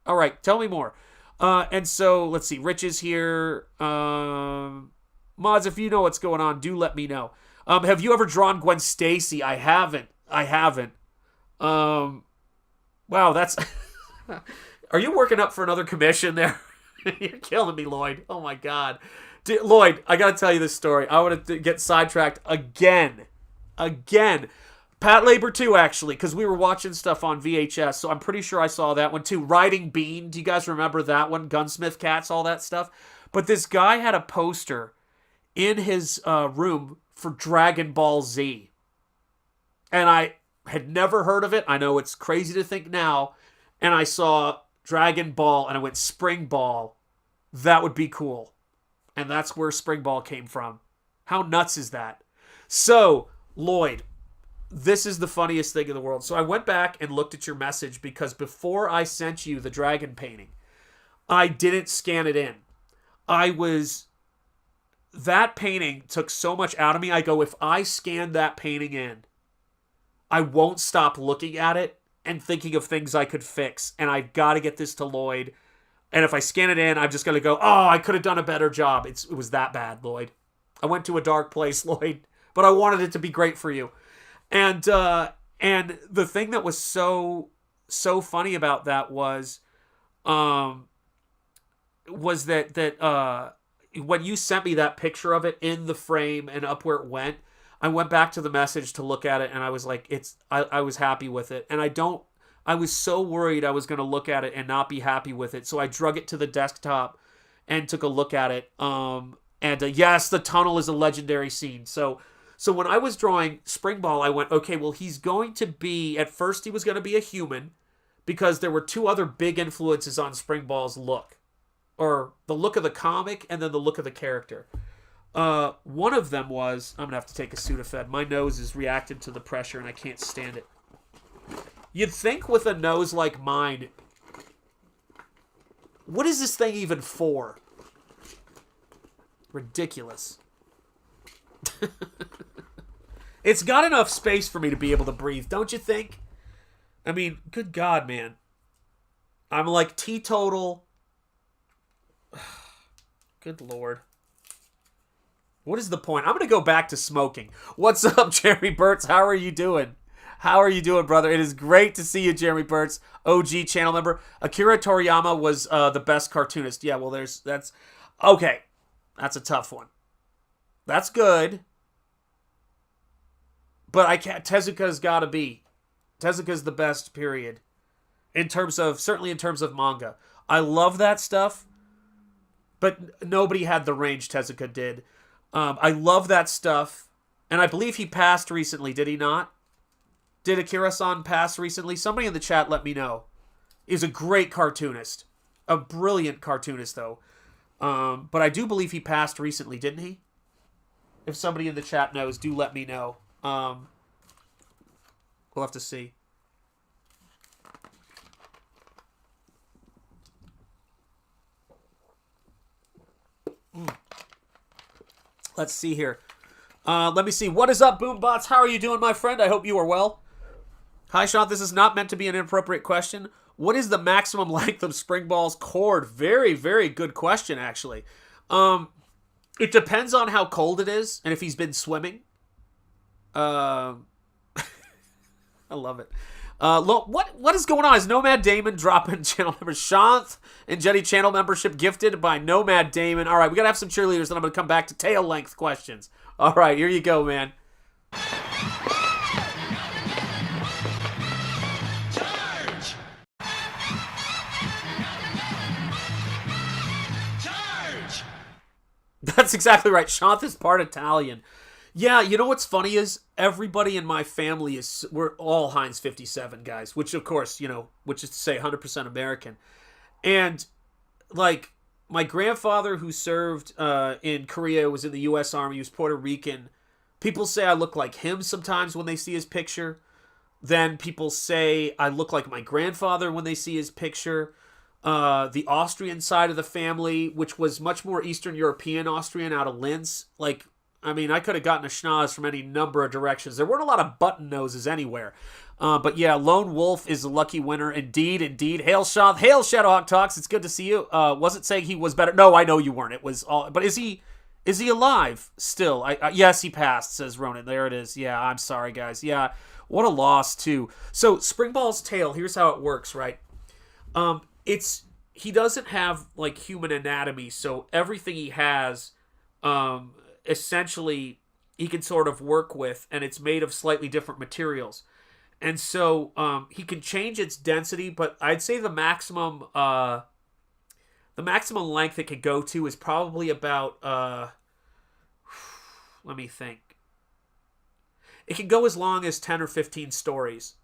S1: right, tell me more. And so, let's see. Rich is here. Mods, if you know what's going on, do let me know. Have you ever drawn Gwen Stacy? I haven't. Wow, that's... Are you working up for another commission there? You're killing me, Lloyd. Oh, my God. Lloyd, I got to tell you this story. I want to get sidetracked again. Pat Labor too, actually, because we were watching stuff on VHS, so I'm pretty sure I saw that one too. Riding Bean, do you guys remember that one? Gunsmith Cats, all that stuff. But this guy had a poster in his room for Dragon Ball Z. And I had never heard of it. I know it's crazy to think now. And I saw Dragon Ball, and I went, Springball. That would be cool. And that's where Springball came from. How nuts is that? So, Lloyd, this is the funniest thing in the world. So I went back and looked at your message because before I sent you the dragon painting, I didn't scan it in. That painting took so much out of me. I go, if I scan that painting in, I won't stop looking at it and thinking of things I could fix. And I've got to get this to Lloyd. And if I scan it in, I'm just going to go, oh, I could have done a better job. It was that bad, Lloyd. I went to a dark place, Lloyd, but I wanted it to be great for you. And the thing that was so funny about that was that when you sent me that picture of it in the frame and up where it went, I went back to the message to look at it, and I was like, I was happy with it. And I was so worried I was going to look at it and not be happy with it. So I drug it to the desktop and took a look at it. Yes, the tunnel is a legendary scene. So when I was drawing Springball, I went, okay, well, he's going to be, at first he was going to be a human because there were two other big influences on Springball's look. Or the look of the comic and then the look of the character. One of them was, I'm going to have to take a Sudafed. My nose is reacted to the pressure and I can't stand it. You'd think with a nose like mine, what is this thing even for? Ridiculous. It's got enough space for me to be able to breathe, don't you think? I mean, good God, man. I'm like teetotal. Good Lord. What is the point? I'm going to go back to smoking. What's up, Jeremy Burtz? How are you doing? How are you doing, brother? It is great to see you, Jeremy Burtz, OG channel member. Akira Toriyama was the best cartoonist. Yeah, well, that's... Okay, that's a tough one. That's good. But I can't... Tezuka's got to be. Tezuka's the best, period. Certainly in terms of manga. I love that stuff, but nobody had the range Tezuka did. I love that stuff, and I believe he passed recently, did he not? Did Akira-san pass recently? Somebody in the chat let me know. He's a great cartoonist. A brilliant cartoonist, though. But I do believe he passed recently, didn't he? If somebody in the chat knows, do let me know. We'll have to see. Let's see here. Let me see. What is up, Boombots? How are you doing, my friend? I hope you are well. Hi, Sean. This is not meant to be an inappropriate question. What is the maximum length of Springball's cord? Very, very good question, actually. It depends on how cold it is and if he's been swimming. I love it. What is going on? Is Nomad Damon dropping channel member? Shanth and Jetty channel membership gifted by Nomad Damon. All right, we got to have some cheerleaders, and I'm going to come back to tail length questions. All right, here you go, man. Charge! Charge! That's exactly right. Shanth is part Italian. Yeah, you know what's funny is everybody in my family we're all Heinz 57 guys, which of course, which is to say 100% American. And like my grandfather who served in Korea, was in the U.S. Army, he was Puerto Rican. People say I look like him sometimes when they see his picture. Then people say I look like my grandfather when they see his picture. The Austrian side of the family, which was much more Eastern European Austrian out of Linz, I could have gotten a schnoz from any number of directions. There weren't a lot of button noses anywhere. But yeah, Lone Wolf is a lucky winner. Indeed. Hail, Sean. Hail, Shadowhawk Talks. It's good to see you. Wasn't saying he was better. No, I know you weren't. It was all. But is he alive still? Yes, he passed, says Ronan. There it is. Yeah, I'm sorry, guys. Yeah, what a loss, too. So, Springball's tail, here's how it works, right? He doesn't have, like, human anatomy, so everything he has, essentially he can sort of work with, and it's made of slightly different materials. And so he can change its density, but I'd say the maximum length it could go to is probably about let me think. It can go as long as 10 or 15 stories.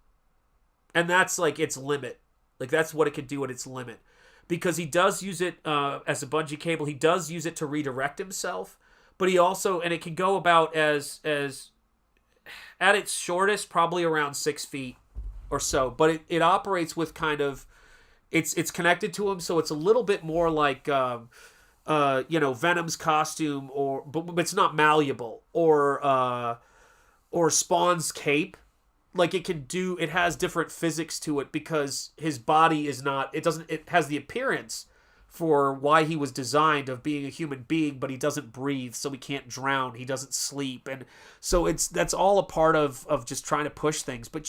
S1: And that's like its limit. Like that's what it could do at its limit. Because he does use it as a bungee cable. He does use it to redirect himself. But he also, and it can go about as at its shortest, probably around 6 feet or so. But it operates with kind of, it's connected to him, so it's a little bit more like, Venom's costume, but it's not malleable, or Spawn's cape. Like it has different physics to it because his body is not, it has the appearance for why he was designed of being a human being, but he doesn't breathe, so he can't drown, he doesn't sleep, and so that's all a part of just trying to push things. But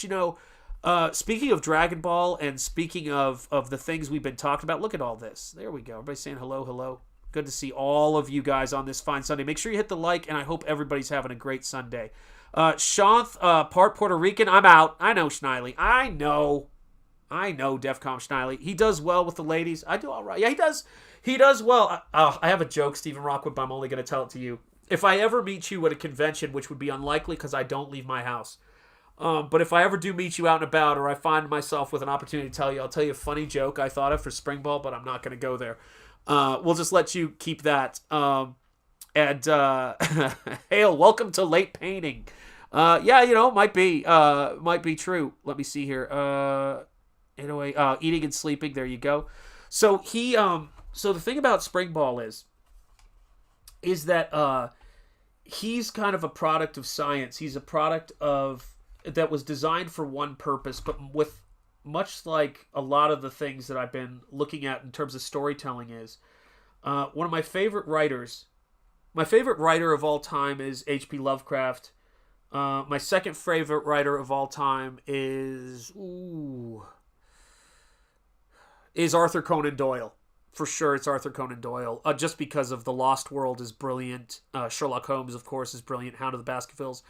S1: speaking of Dragon Ball and speaking of the things we've been talking about, look at all this. There we go. Everybody's saying hello. Good to see all of you guys on this fine Sunday. Make sure you hit the like, and I hope everybody's having a great Sunday. Shanth, part Puerto Rican. I'm out. I know Schneily. I know Defcom Schneily. He does well with the ladies. I do all right. Yeah, he does. He does well. I have a joke, Stephen Rockwood, but I'm only going to tell it to you. If I ever meet you at a convention, which would be unlikely because I don't leave my house, but if I ever do meet you out and about, or I find myself with an opportunity to tell you, I'll tell you a funny joke I thought of for Springball, but I'm not going to go there. We'll just let you keep that. Hail, welcome to late painting. Might be true. Let me see here. Anyway, eating and sleeping. There you go. So so the thing about Springball is that he's kind of a product of science. He's a product that was designed for one purpose, but with much like a lot of the things that I've been looking at in terms of storytelling is one of my favorite writers. My favorite writer of all time is H.P. Lovecraft. My second favorite writer of all time is Arthur Conan Doyle. For sure, it's Arthur Conan Doyle. Just because of The Lost World is brilliant. Sherlock Holmes, of course, is brilliant. Hound of the Baskervilles.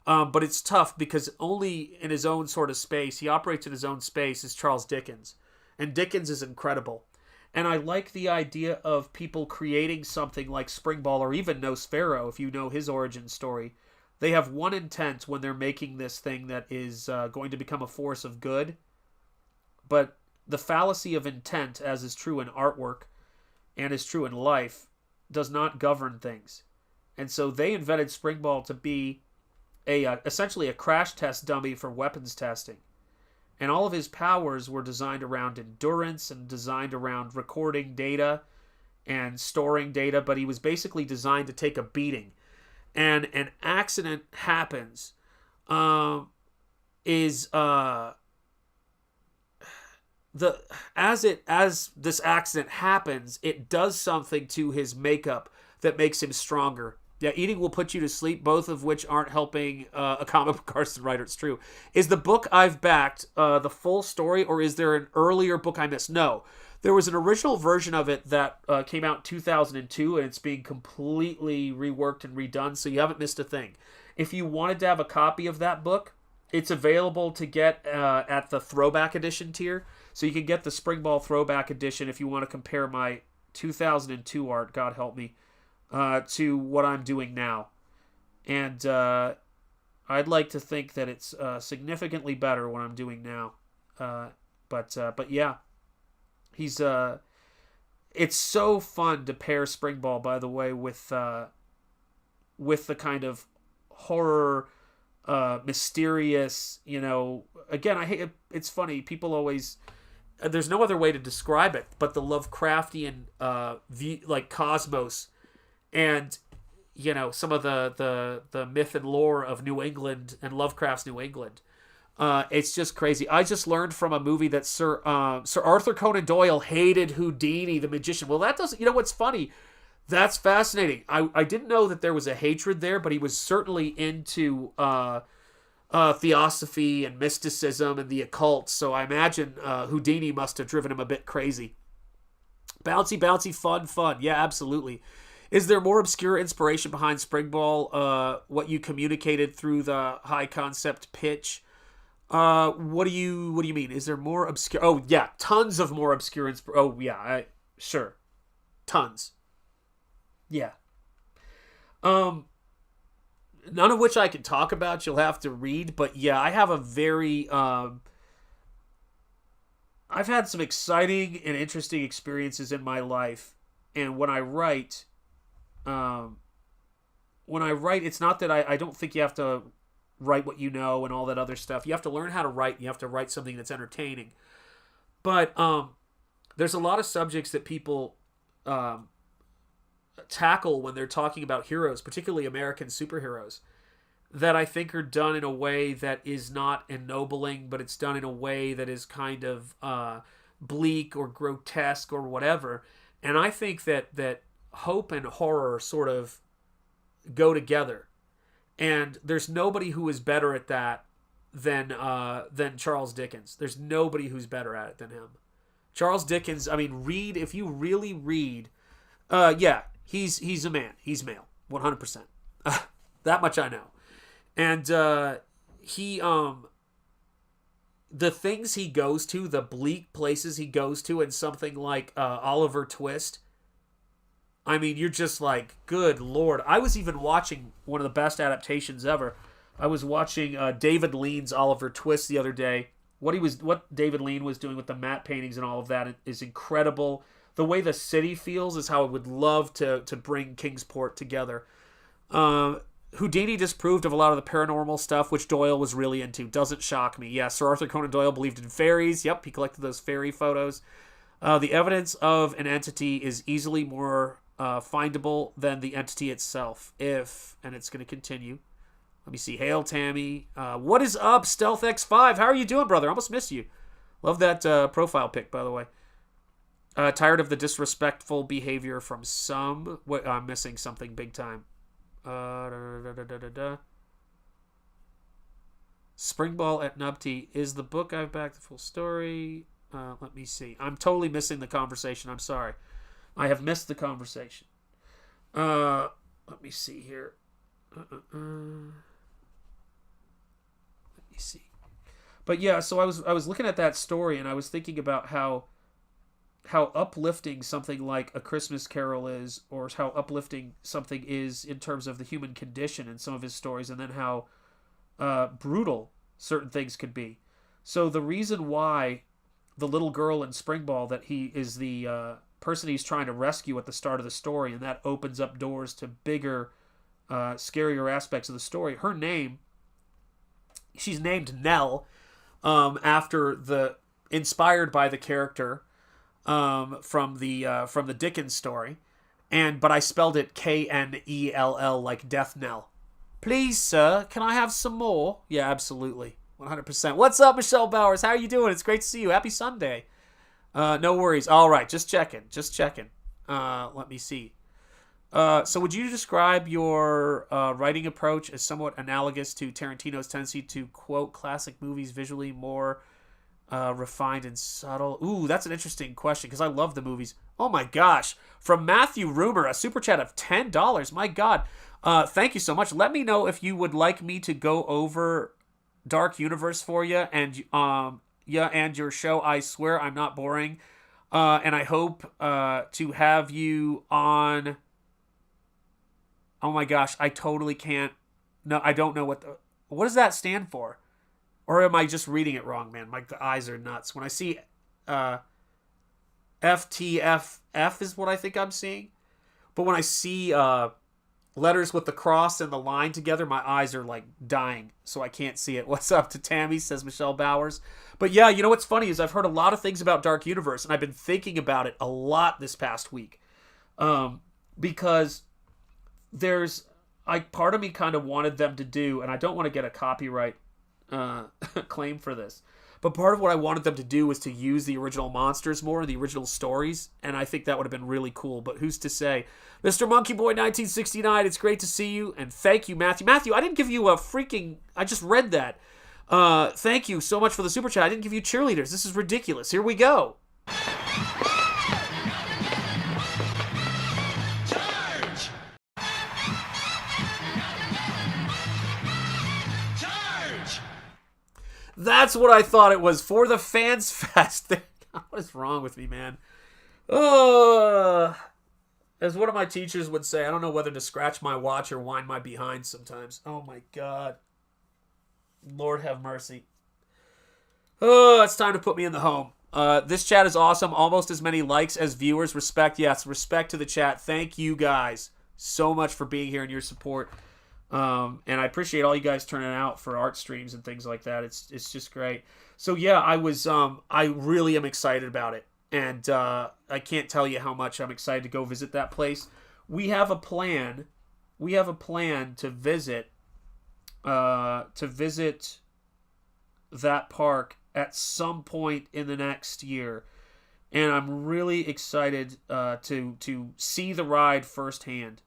S1: But it's tough because only in his own sort of space, he operates in his own space, is Charles Dickens. And Dickens is incredible. And I like the idea of people creating something like Springball or even Nosfero, if you know his origin story. They have one intent when they're making this thing that is going to become a force of good. But the fallacy of intent, as is true in artwork and is true in life, does not govern things. And so they invented Springball to be essentially a crash test dummy for weapons testing. And all of his powers were designed around endurance and designed around recording data and storing data, but he was basically designed to take a beating. And an accident happens. is the as this accident happens, it does something to his makeup that makes him stronger. Yeah, eating will put you to sleep, both of which aren't helping a comic book artist writer. It's true. Is the book I've backed the full story, or is there an earlier book I missed? No. There was an original version of it that came out in 2002, and it's being completely reworked and redone, so you haven't missed a thing. If you wanted to have a copy of that book, it's available to get at the Throwback Edition tier. So you can get the Springball Throwback Edition if you want to compare my 2002 art, God help me, to what I'm doing now. And I'd like to think that it's significantly better what I'm doing now. But yeah, he's it's so fun to pair Springball, by the way, with the kind of horror, mysterious, again, I hate it. It's funny, people always, there's no other way to describe it but the Lovecraftian like cosmos, and some of the myth and lore of New England and Lovecraft's New England. It's just crazy. I just learned from a movie that Sir Arthur Conan Doyle hated Houdini the magician. Well, that doesn't, what's funny, that's fascinating. I didn't know that there was a hatred there, but he was certainly into theosophy and mysticism and the occult, so I imagine Houdini must have driven him a bit crazy. Bouncy, fun. Yeah, absolutely. Is there more obscure inspiration behind Springball, what you communicated through the high concept pitch? What do you mean? Is there more obscure? Oh, yeah, tons of more obscure oh, yeah, sure. Tons. Yeah. None of which I can talk about. You'll have to read. But yeah, I have a very... I've had some exciting and interesting experiences in my life. And when I write... it's not that I don't think you have to write what you know and all that other stuff. You have to learn how to write. You have to write something that's entertaining. But there's a lot of subjects that people... tackle when they're talking about heroes, particularly American superheroes, that I think are done in a way that is not ennobling, but it's done in a way that is kind of bleak or grotesque or whatever. And I think that hope and horror sort of go together. And there's nobody who is better at that than Charles Dickens. There's nobody who's better at it than him. Charles Dickens, I mean, if you really read, yeah, he's a man. He's male, 100%. That much I know. And he, the things he goes to, the bleak places he goes to, in something like Oliver Twist, I mean, you're just like, good Lord. I was even watching one of the best adaptations ever. I was watching David Lean's Oliver Twist the other day. What David Lean was doing with the matte paintings and all of that is incredible. The way the city feels is how I would love to bring Kingsport together. Houdini disproved of a lot of the paranormal stuff, which Doyle was really into. Doesn't shock me. Yeah, Sir Arthur Conan Doyle believed in fairies. Yep, he collected those fairy photos. The evidence of an entity is easily more findable than the entity itself. And it's going to continue. Let me see. Hail, Tammy. What is up, Stealth X5? How are you doing, brother? I almost missed you. Love that profile pic, by the way. Tired of the disrespectful behavior from some. I'm missing something big time. Springball at Nubty. Is the book I've backed the full story? Let me see. I'm totally missing the conversation. I'm sorry. I have missed the conversation. Let me see here. Let me see. But yeah, so I was looking at that story and I was thinking about how uplifting something like A Christmas Carol is, or how uplifting something is in terms of the human condition in some of his stories, and then how brutal certain things could be. So the reason why the little girl in Springball, that he is the person he's trying to rescue at the start of the story, and that opens up doors to bigger, scarier aspects of the story. Her name, she's named Nell, inspired by the character from the Dickens story, but I spelled it Knell like Death Knell. Please, sir, can I have some more? Yeah, absolutely. 100%. What's up, Michelle Bowers? How are you doing? It's great to see you. Happy Sunday. No worries. All right, just checking. Let me see. So would you describe your writing approach as somewhat analogous to Tarantino's tendency to quote classic movies visually more refined and subtle? Ooh, that's an interesting question because I love the movies. Oh my gosh. From Matthew Rumor, a super chat of $10. My God. Thank you so much. Let me know if you would like me to go over Dark Universe for you and and your show. I swear I'm not boring. And I hope to have you on. Oh my gosh, I totally can't. No, I don't know what does that stand for? Or am I just reading it wrong, man? My eyes are nuts. When I see FTFF is what I think I'm seeing. But when I see letters with the cross and the line together, my eyes are like dying, so I can't see it. What's up to Tammy, says Michelle Bowers. But yeah, you know what's funny is I've heard a lot of things about Dark Universe, and I've been thinking about it a lot this past week. Because there's, part of me kind of wanted them to do, and I don't want to get a copyright claim for this, but part of what I wanted them to do was to use the original monsters more, the original stories, and I think that would have been really cool, but who's to say? Mr. Monkey Boy 1969, it's great to see you, and thank you, Matthew. Matthew, I didn't give you I just read that. Thank you so much for the super chat. I didn't give you cheerleaders. This is ridiculous. Here we go. That's what I thought it was for the Fans Fest. What is wrong with me, man? As one of my teachers would say, I don't know whether to scratch my watch or wind my behind sometimes. Oh my God. Lord have mercy. Oh, it's time to put me in the home. This chat is awesome. Almost as many likes as viewers. Respect. Yes, respect to the chat. Thank you guys so much for being here and your support. And I appreciate all you guys turning out for art streams and things like that. It's just great. So yeah, I really am excited about it. And I can't tell you how much I'm excited to go visit that place. We have a plan to visit that park at some point in the next year. And I'm really excited to see the ride firsthand.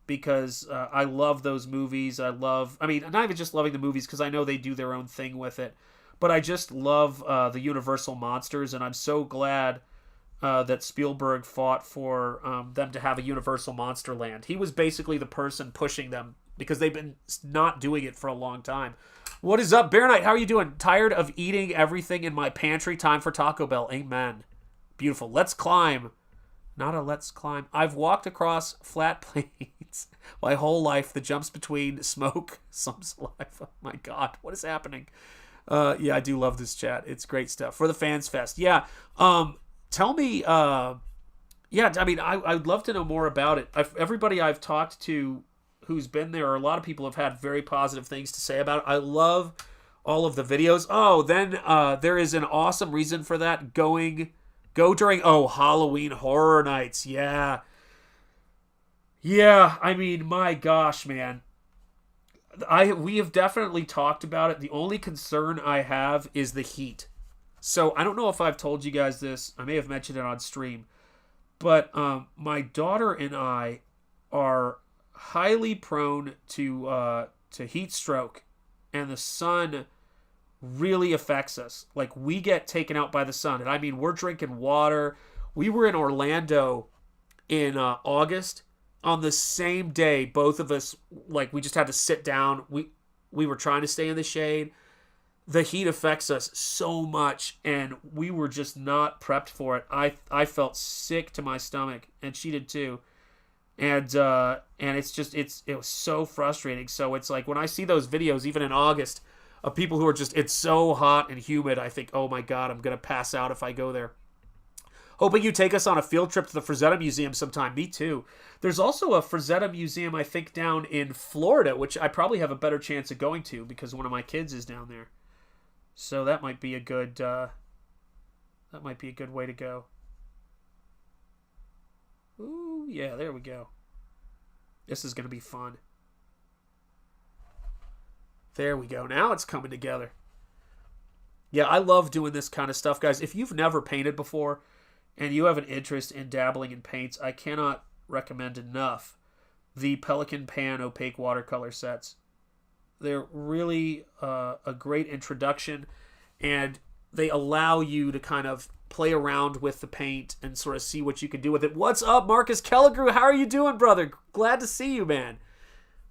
S1: Because I love those movies. Not even just loving the movies, because I know they do their own thing with it. But I just love the Universal monsters, and I'm so glad that Spielberg fought for them to have a Universal Monster Land. He was basically the person pushing them, because they've been not doing it for a long time. What is up, Bear Knight? How are you doing? Tired of eating everything in my pantry? Time for Taco Bell. Amen. Beautiful. Let's climb. Not a let's climb. I've walked across flat plains my whole life. The jumps between smoke, some saliva. Oh my God, what is happening? Yeah, I do love this chat. It's great stuff. For the Fans Fest. Yeah. Tell me, I'd love to know more about it. Everybody I've talked to who's been there, or a lot of people have had very positive things to say about it. I love all of the videos. Oh, then there is an awesome reason for that. Go during, Halloween Horror Nights. Yeah. Yeah, I mean, my gosh, man. We have definitely talked about it. The only concern I have is the heat. So, I don't know if I've told you guys this. I may have mentioned it on stream. But my daughter and I are highly prone to heat stroke. And the sun really affects us. Like, we get taken out by the sun. And I mean, we're drinking water. We were in Orlando in August. On the same day, both of us, like, we just had to sit down. We were trying to stay in the shade. The heat affects us so much, and we were just not prepped for it. I felt sick to my stomach, and she did too. And it was so frustrating. So it's like, when I see those videos, even in August, of people who are just, it's so hot and humid, I think, oh my God, I'm going to pass out if I go there. Hoping you take us on a field trip to the Frazetta Museum sometime. Me too. There's also a Frazetta Museum, I think, down in Florida, which I probably have a better chance of going to because one of my kids is down there. So that might be a good way to go. Ooh, yeah, there we go. This is going to be fun. There we go. Now it's coming together. Yeah, I love doing this kind of stuff, guys. If you've never painted before and you have an interest in dabbling in paints, I cannot recommend enough the Pelican Pan opaque watercolor sets. They're really a great introduction, and they allow you to kind of play around with the paint and sort of see what you can do with it. What's up, Marcus Kelligrew? How are you doing, brother? Glad to see you, man.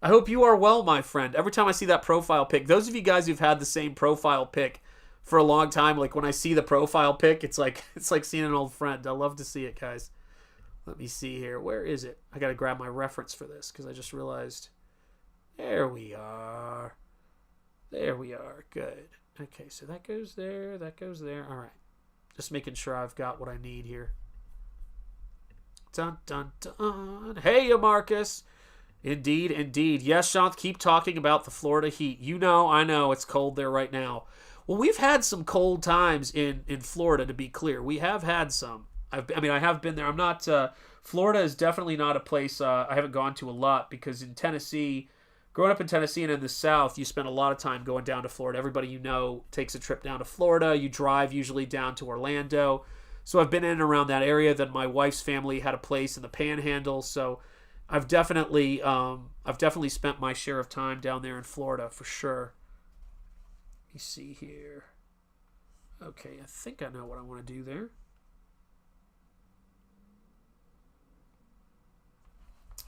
S1: I hope you are well, my friend. Every time I see that profile pic, those of you guys who've had the same profile pic for a long time, like when I see the profile pic, it's like seeing an old friend. I love to see it, guys. Let me see here. Where is it? I got to grab my reference for this because I just realized. There we are. There we are. Good. Okay, so that goes there. That goes there. All right. Just making sure I've got what I need here. Dun, dun, dun. Hey, Marcus. Indeed, indeed. Yes, Sean, keep talking about the Florida heat. You know, I know, it's cold there right now. Well, we've had some cold times in Florida, to be clear. We have had some. I have been there. I'm not... Florida is definitely not a place I haven't gone to a lot, because in Tennessee, growing up in Tennessee and in the South, you spend a lot of time going down to Florida. Everybody you know takes a trip down to Florida. You drive usually down to Orlando. So I've been in and around that area. Then my wife's family had a place in the Panhandle. So I've definitely spent my share of time down there in Florida for sure. Let me see here. Okay, I think I know what I want to do there.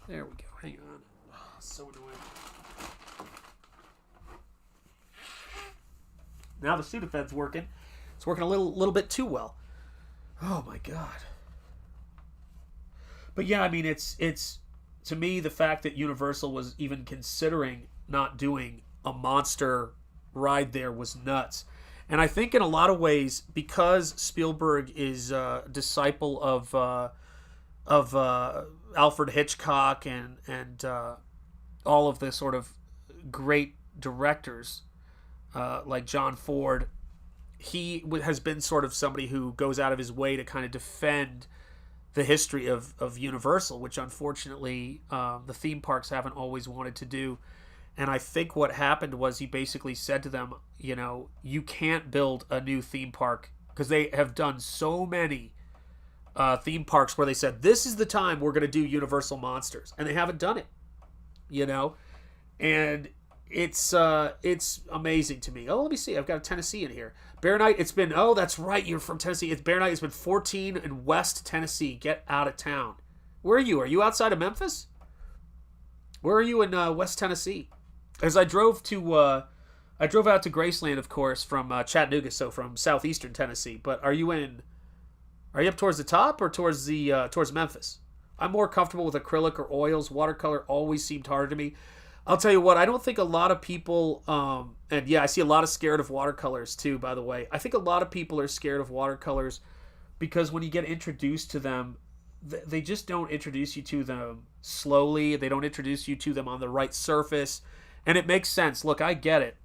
S1: There we go. Hang on. Oh, so annoying. Now the Sudafed's working. It's working a little bit too well. Oh my god. But yeah, I mean, it's to me, the fact that Universal was even considering not doing a monster ride there was nuts. And I think in a lot of ways, because Spielberg is a disciple of Alfred Hitchcock and all of the sort of great directors like John Ford, he has been sort of somebody who goes out of his way to kind of defend the history of Universal, which unfortunately the theme parks haven't always wanted to do. And I think what happened was he basically said to them, you know, you can't build a new theme park, because they have done so many theme parks where they said, this is the time we're going to do Universal Monsters. And they haven't done it, you know. And it's amazing to me. Oh, let me see. I've got a Tennessee in here. Bear Night, it's been, oh, that's right, you're from Tennessee. It's Bear Night, it's been 14 in West Tennessee. Get out of town. Where are you? Are you outside of Memphis? Where are you in West Tennessee? As I drove out to Graceland, of course, from Chattanooga, so from southeastern Tennessee. But are you up towards the top or towards Memphis? I'm more comfortable with acrylic or oils. Watercolor always seemed harder to me. I'll tell you what, I don't think a lot of people, and yeah, I see a lot of scared of watercolors too, by the way. I think a lot of people are scared of watercolors because when you get introduced to them, they just don't introduce you to them slowly. They don't introduce you to them on the right surface. And it makes sense. Look, I get it.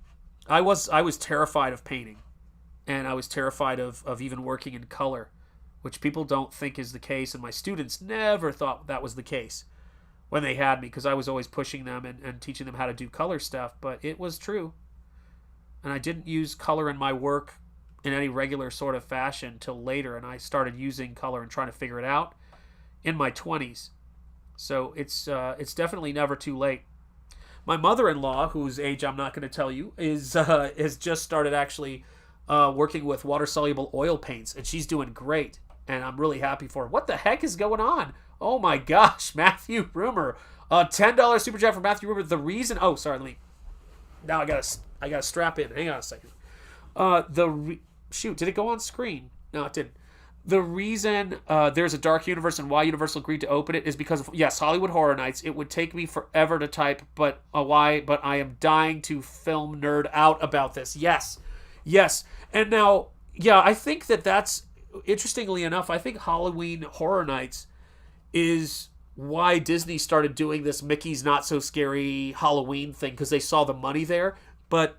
S1: I was terrified of painting, and I was terrified of even working in color, which people don't think is the case, and my students never thought that was the case when they had me, because I was always pushing them and teaching them how to do color stuff, but it was true. And I didn't use color in my work in any regular sort of fashion till later, and I started using color and trying to figure it out in my 20s. So it's definitely never too late. My mother-in-law, whose age I'm not going to tell you, has just started actually working with water-soluble oil paints, and she's doing great, and I'm really happy for her. What the heck is going on? Oh my gosh, Matthew Rumor. $10 super chat for Matthew Rumor. The reason... Oh, sorry, now I gotta strap in. Hang on a second. Shoot, did it go on screen? No, it didn't. The reason there's a Dark Universe and why Universal agreed to open it is because of, yes, Hollywood Horror Nights. It would take me forever to type, but why? But I am dying to film nerd out about this. Yes. And now, yeah, I think that's, interestingly enough, I think Halloween Horror Nights is why Disney started doing this Mickey's Not So Scary Halloween thing, because they saw the money there. But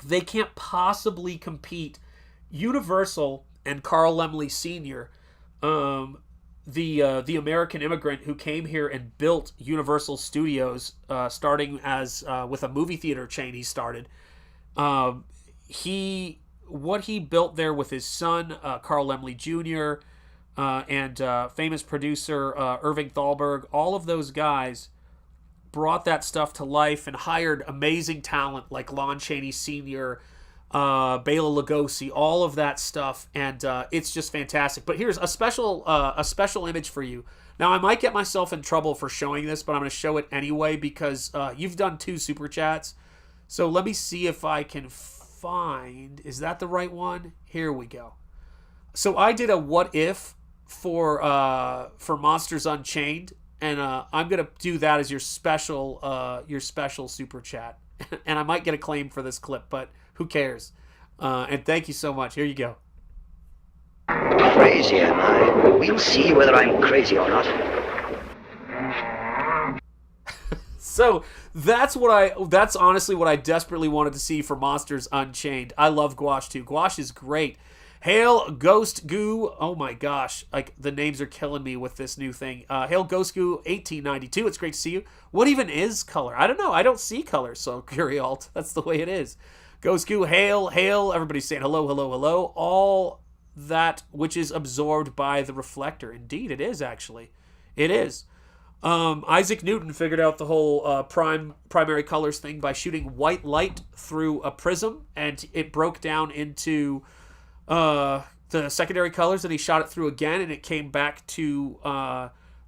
S1: they can't possibly compete. Universal and Carl Laemmle Sr., the American immigrant who came here and built Universal Studios, starting as with a movie theater chain he started. He what he built there with his son, Carl Laemmle Jr., and famous producer Irving Thalberg, all of those guys brought that stuff to life and hired amazing talent like Lon Chaney Sr., Bela Lugosi, all of that stuff, and it's just fantastic. But here's a special image for you. Now, I might get myself in trouble for showing this, but I'm going to show it anyway because you've done 2 super chats. So let me see if I can find... Is that the right one? Here we go. So I did a what if for Monsters Unchained, and I'm going to do that as your special super chat. And I might get a claim for this clip, but who cares? And thank you so much. Here you go.
S2: Crazy, am I? We'll see whether I'm crazy or not.
S1: So that's honestly what I desperately wanted to see for Monsters Unchained. I love Gouache too. Gouache is great. Hail Ghost Goo. Oh my gosh. Like, the names are killing me with this new thing. Hail Ghost Goo 1892. It's great to see you. What even is color? I don't know. I don't see color, so Curialt. That's the way it is. Ghost Goo, hail, hail. Everybody's saying hello, hello, hello. All that which is absorbed by the reflector. Indeed, it is, actually. It is. Isaac Newton figured out the whole primary colors thing by shooting white light through a prism, and it broke down into the secondary colors, and he shot it through again, and it came back to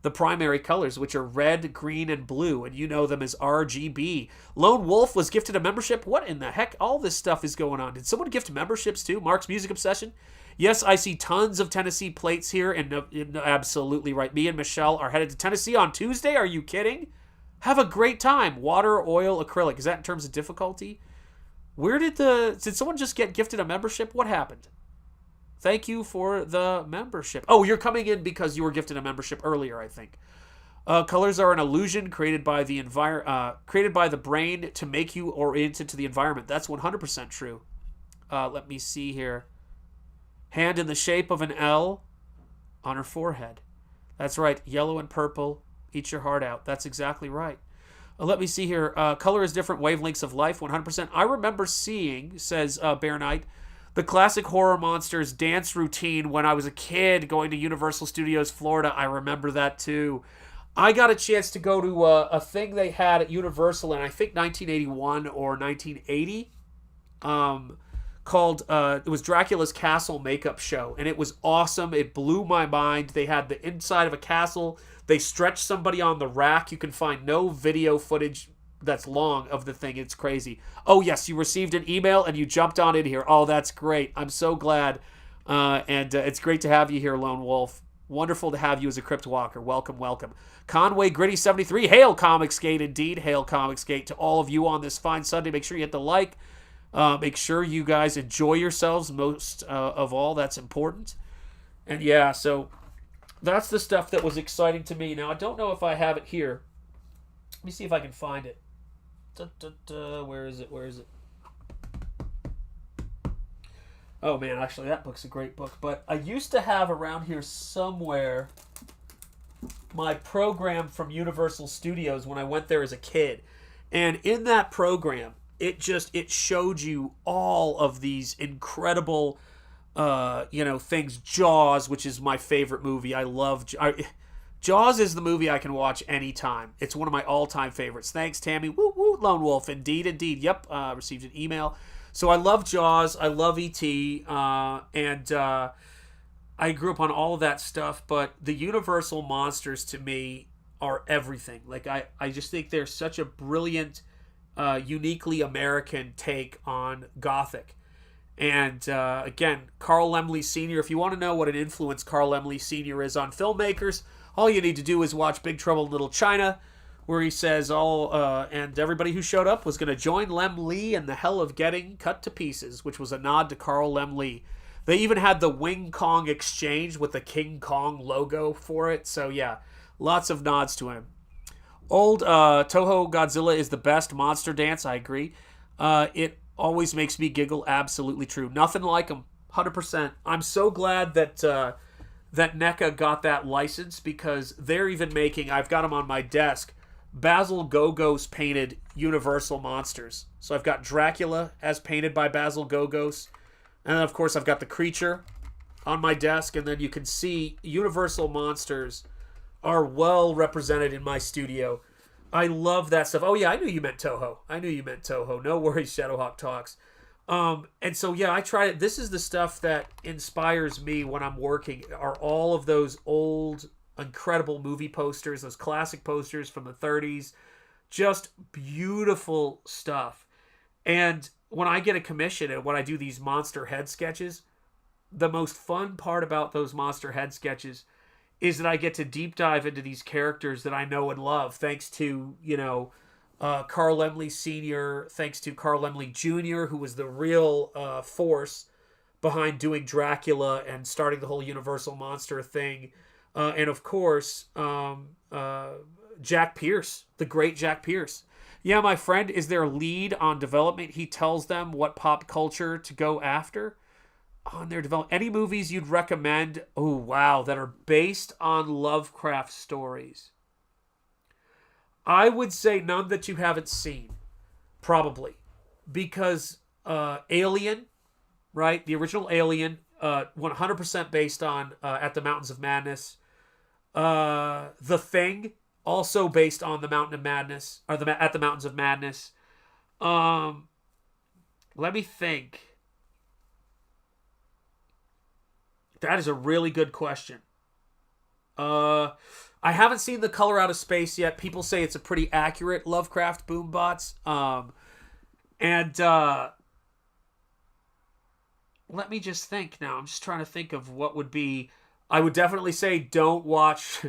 S1: the primary colors, which are red, green, and blue, and you know them as RGB. Lone Wolf was gifted a membership. What in the heck? All this stuff is going on. Did someone gift memberships too? Mark's Music Obsession? Yes, I see tons of Tennessee plates here, and absolutely right. Me and Michelle are headed to Tennessee on Tuesday. Are you kidding? Have a great time. Water, oil, acrylic. Is that in terms of difficulty? Did someone just get gifted a membership? What happened? Thank you for the membership. Oh, you're coming in because you were gifted a membership earlier, I think. Colors are an illusion created by the brain to make you oriented to the environment. That's 100% true. Let me see here. Hand in the shape of an L on her forehead. That's right. Yellow and purple. Eat your heart out. That's exactly right. Let me see here. Color is different wavelengths of life. 100%. I remember seeing, says Bear Knight, the classic horror monsters dance routine when I was a kid going to Universal Studios Florida. I remember that too. I got a chance to go to a thing they had at Universal in, I think, 1981 or 1980. Called it was Dracula's Castle Makeup Show, and it was awesome. It blew my mind. They had the inside of a castle. They stretched somebody on the rack. You can find no video footage that's long of the thing. It's crazy. Oh yes, you received an email and you jumped on in here. Oh, that's great. I'm so glad, and it's great to have you here, Lone Wolf. Wonderful to have you as a Crypt Walker. Welcome, welcome. Conway Gritty 73. Hail Comicsgate, indeed. Hail Comicsgate to all of you on this fine Sunday. Make sure you hit the like. Make sure you guys enjoy yourselves most of all. That's important. And yeah, so that's the stuff that was exciting to me. Now, I don't know if I have it here. Let me see if I can find it. Where is it? Where is it? Oh, man, actually, that book's a great book. But I used to have around here somewhere my program from Universal Studios when I went there as a kid. And in that program, it showed you all of these incredible, things. Jaws, which is my favorite movie. I love Jaws is the movie I can watch anytime. It's one of my all-time favorites. Thanks, Tammy. Woo, woo, Lone Wolf. Indeed, indeed. Yep, received an email. So I love Jaws. I love E.T. And I grew up on all of that stuff. But the Universal monsters, to me, are everything. Like, I just think they're such a brilliant, uniquely American take on Gothic. And again, Carl Laemmle Sr., if you want to know what an influence Carl Laemmle Sr. is on filmmakers, all you need to do is watch Big Trouble in Little China, where he says and everybody who showed up was going to join Laemmle in the hell of getting cut to pieces, which was a nod to Carl Laemmle. They even had the Wing Kong exchange with the King Kong logo for it. So yeah, lots of nods to him. Old Toho Godzilla is the best monster dance. I agree. It always makes me giggle. Absolutely true. Nothing like him. 100%. I'm so glad that that NECA got that license, because they're even making, I've got them on my desk, Basil Gogos painted Universal monsters. So I've got Dracula as painted by Basil Gogos. And then, of course, I've got the creature on my desk, and then you can see Universal monsters are well represented in my studio. I love that stuff. Oh, yeah, I knew you meant Toho. No worries, Shadowhawk Talks. And so, yeah, I try it. This is the stuff that inspires me when I'm working, are all of those old, incredible movie posters, those classic posters from the 30s. Just beautiful stuff. And when I get a commission and when I do these monster head sketches, the most fun part about those monster head sketches is that I get to deep dive into these characters that I know and love, thanks to, Carl Laemmle Sr., thanks to Carl Laemmle Jr., who was the real force behind doing Dracula and starting the whole Universal monster thing. And, of course, Jack Pierce, the great Jack Pierce. Yeah, my friend is their lead on development. He tells them what pop culture to go after on their development. Any movies you'd recommend, oh wow, that are based on Lovecraft stories? I would say none that you haven't seen, probably, because Alien, right? The original Alien, 100% based on At the Mountains of Madness. The Thing, also based on the Mountain of Madness, or At the Mountains of Madness. Let me think. That is a really good question. I haven't seen The Color Out of Space yet. People say it's a pretty accurate Lovecraft boombots. Let me just think now. I'm just trying to think of what would be... I would definitely say don't watch...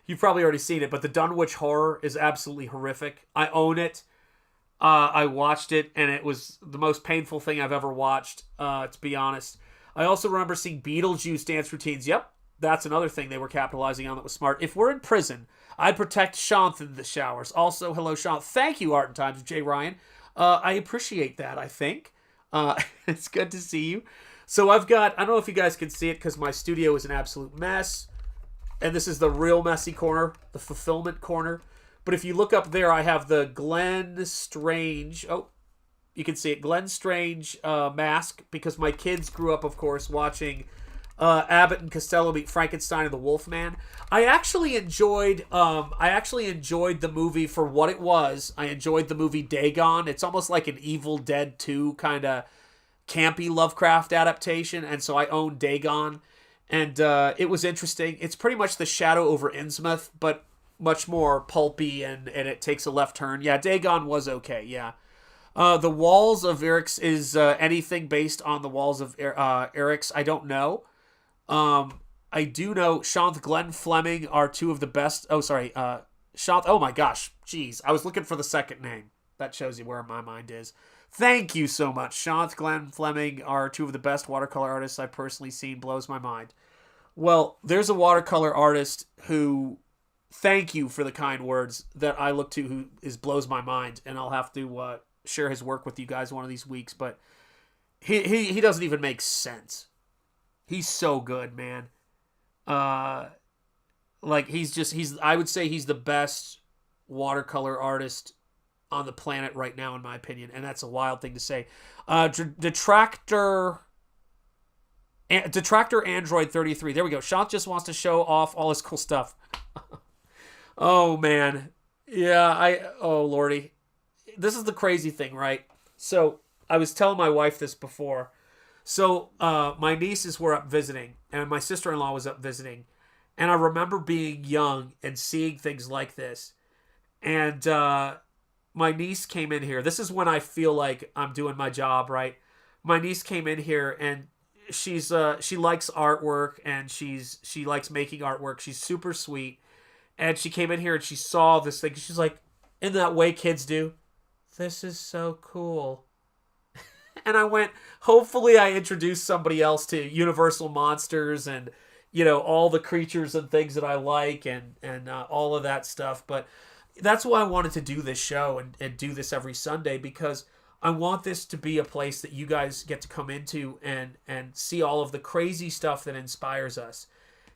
S1: You've probably already seen it, but the Dunwich Horror is absolutely horrific. I own it. I watched it, and it was the most painful thing I've ever watched, to be honest. I also remember seeing Beetlejuice dance routines. Yep, that's another thing they were capitalizing on that was smart. If we're in prison, I'd protect Shanth in the showers. Also, hello, Shanth. Thank you, Art and Times, Jay Ryan. I appreciate that, I think. It's good to see you. So I've got, I don't know if you guys can see it because my studio is an absolute mess. And this is the real messy corner, the fulfillment corner. But if you look up there, I have the Glenn Strange. Oh, you can see it. Glenn Strange mask, because my kids grew up, of course, watching Abbott and Costello meet Frankenstein and the Wolfman. I actually enjoyed the movie for what it was. I enjoyed the movie Dagon. It's almost like an Evil Dead 2 kind of campy Lovecraft adaptation, and so I own Dagon. And it was interesting. It's pretty much the Shadow over Innsmouth, but much more pulpy, and it takes a left turn. Yeah, Dagon was okay, yeah. The Walls of Eryx is anything based on the Walls of Eryx. I don't know. I do know Shanth, Glenn Fleming are two of the best. Oh, sorry. Shanth. Oh my gosh. Jeez. I was looking for the second name. That shows you where my mind is. Thank you so much. Shanth, Glenn Fleming are two of the best watercolor artists I've personally seen. Blows my mind. Well, there's a watercolor artist who, thank you for the kind words, that I look to who blows my mind, and I'll have to share his work with you guys one of these weeks, but he doesn't even make sense. He's so good, man. I would say he's the best watercolor artist on the planet right now, in my opinion, and that's a wild thing to say. Detractor Android 33. There we go. Shanth just wants to show off all his cool stuff. Oh, man. Yeah, oh, Lordy. This is the crazy thing, right? So, I was telling my wife this before. So, my nieces were up visiting, and my sister-in-law was up visiting. And I remember being young and seeing things like this. And my niece came in here. This is when I feel like I'm doing my job, right? My niece came in here, and she likes artwork, and she likes making artwork. She's super sweet. And she came in here, and she saw this thing. She's like, in that way kids do, this is so cool. And I went, hopefully I introduced somebody else to Universal monsters and, all the creatures and things that I like and all of that stuff. But that's why I wanted to do this show and do this every Sunday, because I want this to be a place that you guys get to come into and see all of the crazy stuff that inspires us.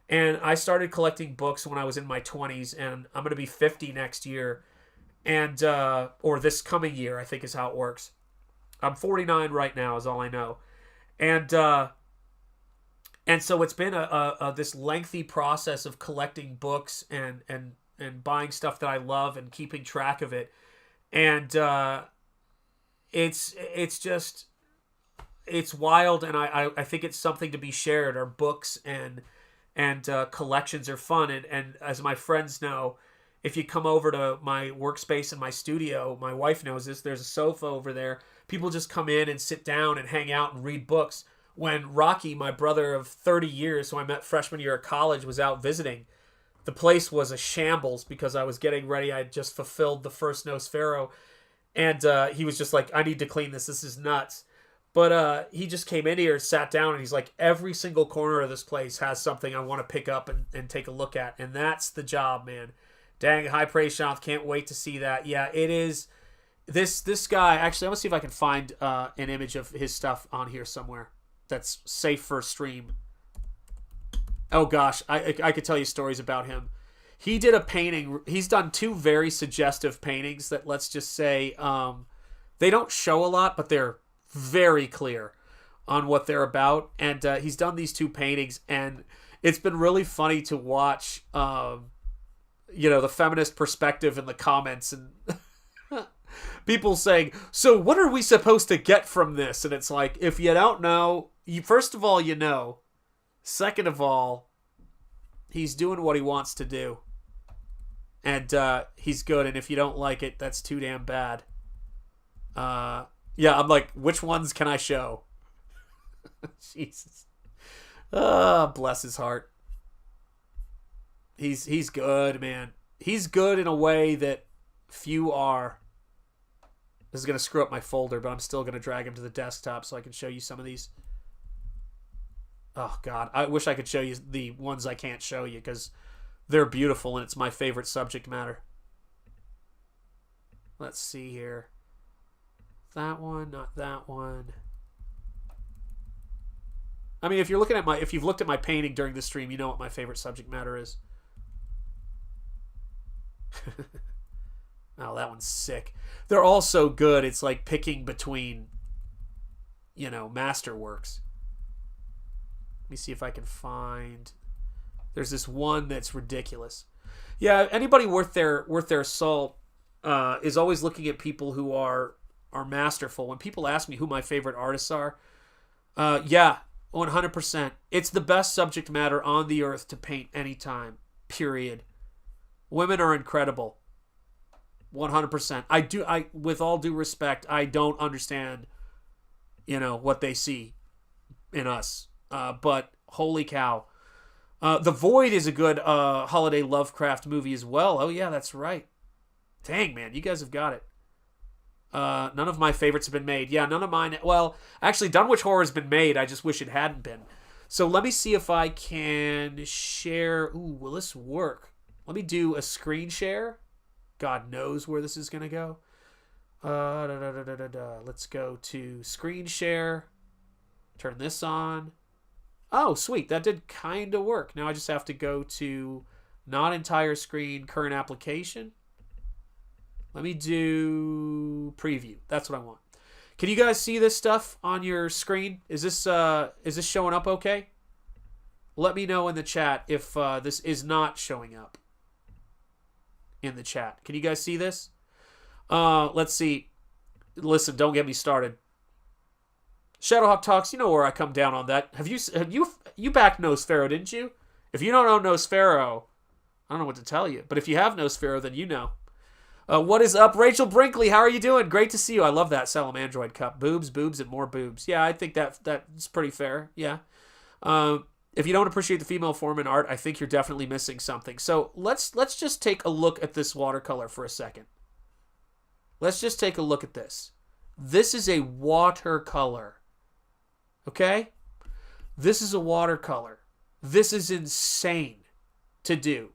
S1: And I started collecting books when I was in my 20s, and I'm going to be 50 next year, and or this coming year, I think is how it works. I'm 49 right now, is all I know. And so it's been a this lengthy process of collecting books and buying stuff that I love and keeping track of it. And it's just, it's wild, and I think it's something to be shared. Our books and collections are fun, and as my friends know, if you come over to my workspace in my studio, my wife knows this, there's a sofa over there. People just come in and sit down and hang out and read books. When Rocky, my brother of 30 years, who I met freshman year at college, was out visiting, the place was a shambles because I was getting ready. I had just fulfilled the first Nosfero, and he was just like, I need to clean this. This is nuts. But he just came in here, sat down, and he's like, every single corner of this place has something I want to pick up and take a look at. And that's the job, man. Dang, high praise, Sean. Can't wait to see that. Yeah, it is. This guy, actually, I'm going to see if I can find an image of his stuff on here somewhere that's safe for stream. Oh gosh, I could tell you stories about him. He did a painting. He's done two very suggestive paintings that, let's just say, they don't show a lot, but they're very clear on what they're about. And he's done these two paintings, and it's been really funny to watch, the feminist perspective in the comments, and people saying, so what are we supposed to get from this? And it's like, if you don't know, first of all, you know. Second of all, he's doing what he wants to do. And he's good, and if you don't like it, that's too damn bad. Yeah, I'm like, which ones can I show? Jesus. Bless his heart. He's good, man. He's good in a way that few are. This is going to screw up my folder, but I'm still going to drag him to the desktop so I can show you some of these. Oh, God. I wish I could show you the ones I can't show you because they're beautiful and it's my favorite subject matter. Let's see here. That one, not that one. I mean, if you've looked at my painting during the stream, you know what my favorite subject matter is. Oh, that one's sick. They're all so good. It's like picking between, masterworks. Let me see if I can find. There's this one that's ridiculous. Yeah, anybody worth their salt is always looking at people who are masterful. When people ask me who my favorite artists are, yeah, 100%. It's the best subject matter on the earth to paint anytime. Period. Women are incredible. 100%. I with all due respect, I don't understand, what they see in us. But holy cow. The Void is a good holiday Lovecraft movie as well. Oh yeah, that's right. Dang, man, you guys have got it. None of my favorites have been made. Yeah, none of mine. Well, actually, Dunwich Horror has been made. I just wish it hadn't been. So let me see if I can share. Ooh, will this work? Let me do a screen share. God knows where this is going to go. Let's go to screen share. Turn this on. Oh, sweet. That did kind of work. Now I just have to go to not entire screen, current application. Let me do preview. That's what I want. Can you guys see this stuff on your screen? Is this showing up okay? Let me know in the chat if this is not showing up in the chat. Can you guys see this? Let's see. Listen, don't get me started. Shadowhawk Talks, you know where I come down on that. Have you backed Nosfero, didn't you? If you don't know Nosfero, I don't know what to tell you. But if you have Nosfero, then you know. What is up, Rachel Brinkley? How are you doing? Great to see you. I love that Salamandroid cup. Boobs, boobs, and more boobs. Yeah, I think that's pretty fair. Yeah. If you don't appreciate the female form in art, I think you're definitely missing something. So let's just take a look at this watercolor for a second. Let's just take a look at this. This is a watercolor. Okay? This is a watercolor. This is insane to do.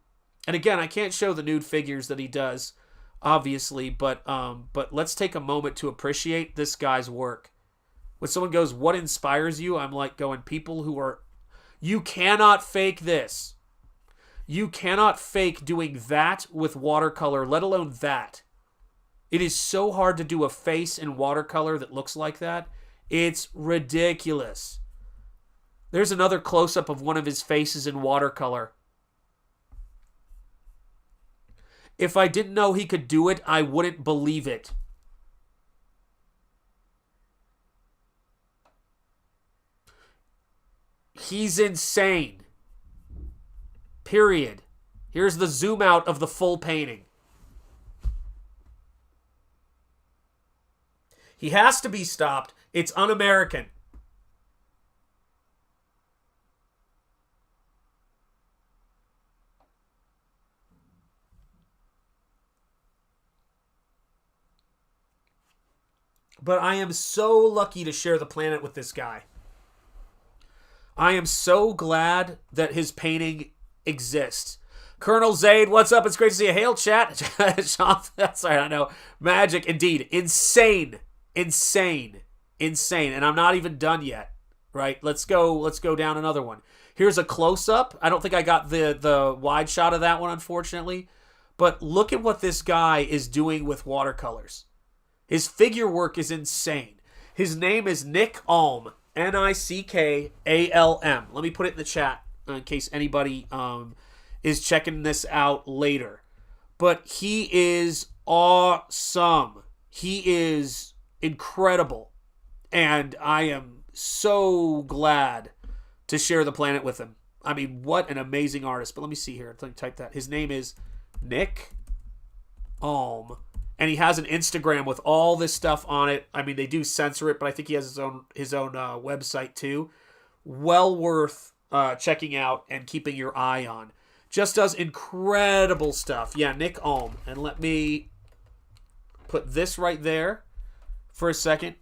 S1: And again, I can't show the nude figures that he does, obviously, but let's take a moment to appreciate this guy's work. When someone goes, what inspires you? I'm like going, people who are... You cannot fake this. You cannot fake doing that with watercolor, let alone that. It is so hard to do a face in watercolor that looks like that. It's ridiculous. There's another close-up of one of his faces in watercolor. If I didn't know he could do it, I wouldn't believe it. He's insane. Period. Here's the zoom out of the full painting. He has to be stopped. It's un-American. But I am so lucky to share the planet with this guy. I am so glad that his painting exists. Colonel Zaid, what's up? It's great to see you. Hail, chat. Sean, that's right, I know. Magic, indeed. Insane. Insane. Insane. And I'm not even done yet. Right? Let's go down another one. Here's a close-up. I don't think I got the wide shot of that one, unfortunately. But look at what this guy is doing with watercolors. His figure work is insane. His name is Nick Alm. Nickalm. Let me put it in the chat in case anybody is checking this out later. But he is awesome. He is incredible. And I am so glad to share the planet with him. I mean, what an amazing artist. But let me see here. Let me type that. His name is Nick Alm. And he has an Instagram with all this stuff on it. I mean, they do censor it, but I think he has his own website too. Well worth checking out and keeping your eye on. Just does incredible stuff. Yeah, Nick Alm. And let me put this right there for a second.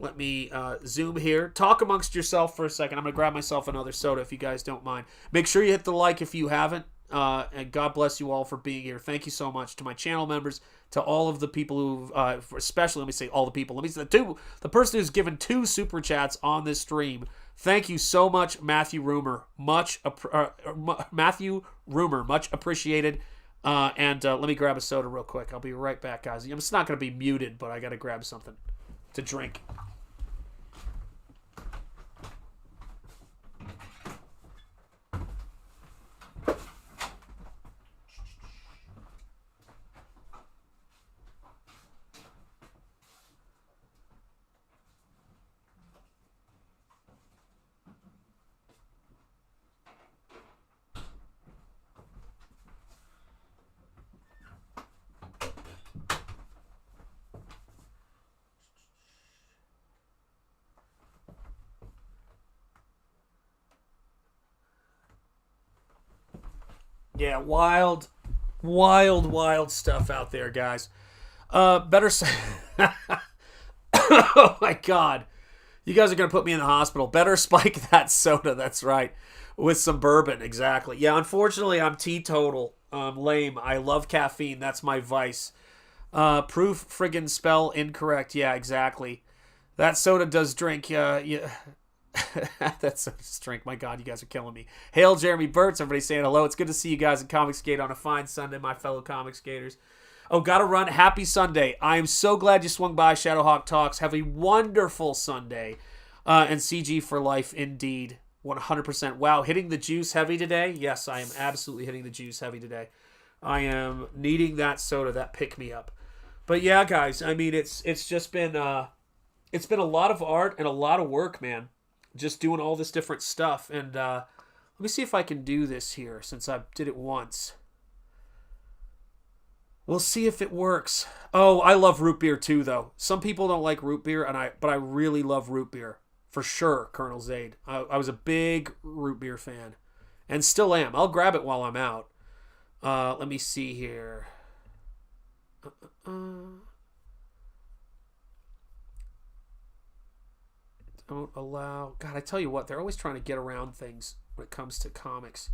S1: Let me zoom here. Talk amongst yourself for a second. I'm going to grab myself another soda if you guys don't mind. Make sure you hit the like if you haven't. And God bless you all for being here. Thank you so much to my channel members, to all of the people who, especially, let me say all the people. Let me say the person who's given 2 super chats on this stream. Thank you so much, Matthew Rumor. Matthew Rumor, much appreciated. And let me grab a soda real quick. I'll be right back, guys. It's not going to be muted, but I got to grab something to drink. Yeah, wild stuff out there, guys. Better say... Oh, my God. You guys are going to put me in the hospital. Better spike that soda, that's right. With some bourbon, exactly. Yeah, unfortunately, I'm teetotal. Lame. I love caffeine. That's my vice. Proof friggin' spell incorrect. Yeah, exactly. That soda does drink. Yeah. That's a drink. My God, you guys are killing me. Hail, Jeremy Burtz. Everybody saying hello. It's good to see you guys in Comic Skate on a fine Sunday, my fellow comic skaters. Oh, gotta run. Happy Sunday. I am so glad you swung by Shadowhawk Talks. Have a wonderful Sunday. And CG for life, indeed. 100%. Wow, hitting the juice heavy today? Yes, I am absolutely hitting the juice heavy today. I am needing that soda, that pick-me-up. But yeah, guys, I mean, it's just been a lot of art and a lot of work, man. Just doing all this different stuff. And let me see if I can do this here since I did it once. We'll see if it works. Oh, I love root beer too, though. Some people don't like root beer, but I really love root beer. For sure, Colonel Zaid. I was a big root beer fan. And still am. I'll grab it while I'm out. Let me see here. Don't allow... God, I tell you what, they're always trying to get around things when it comes to comics.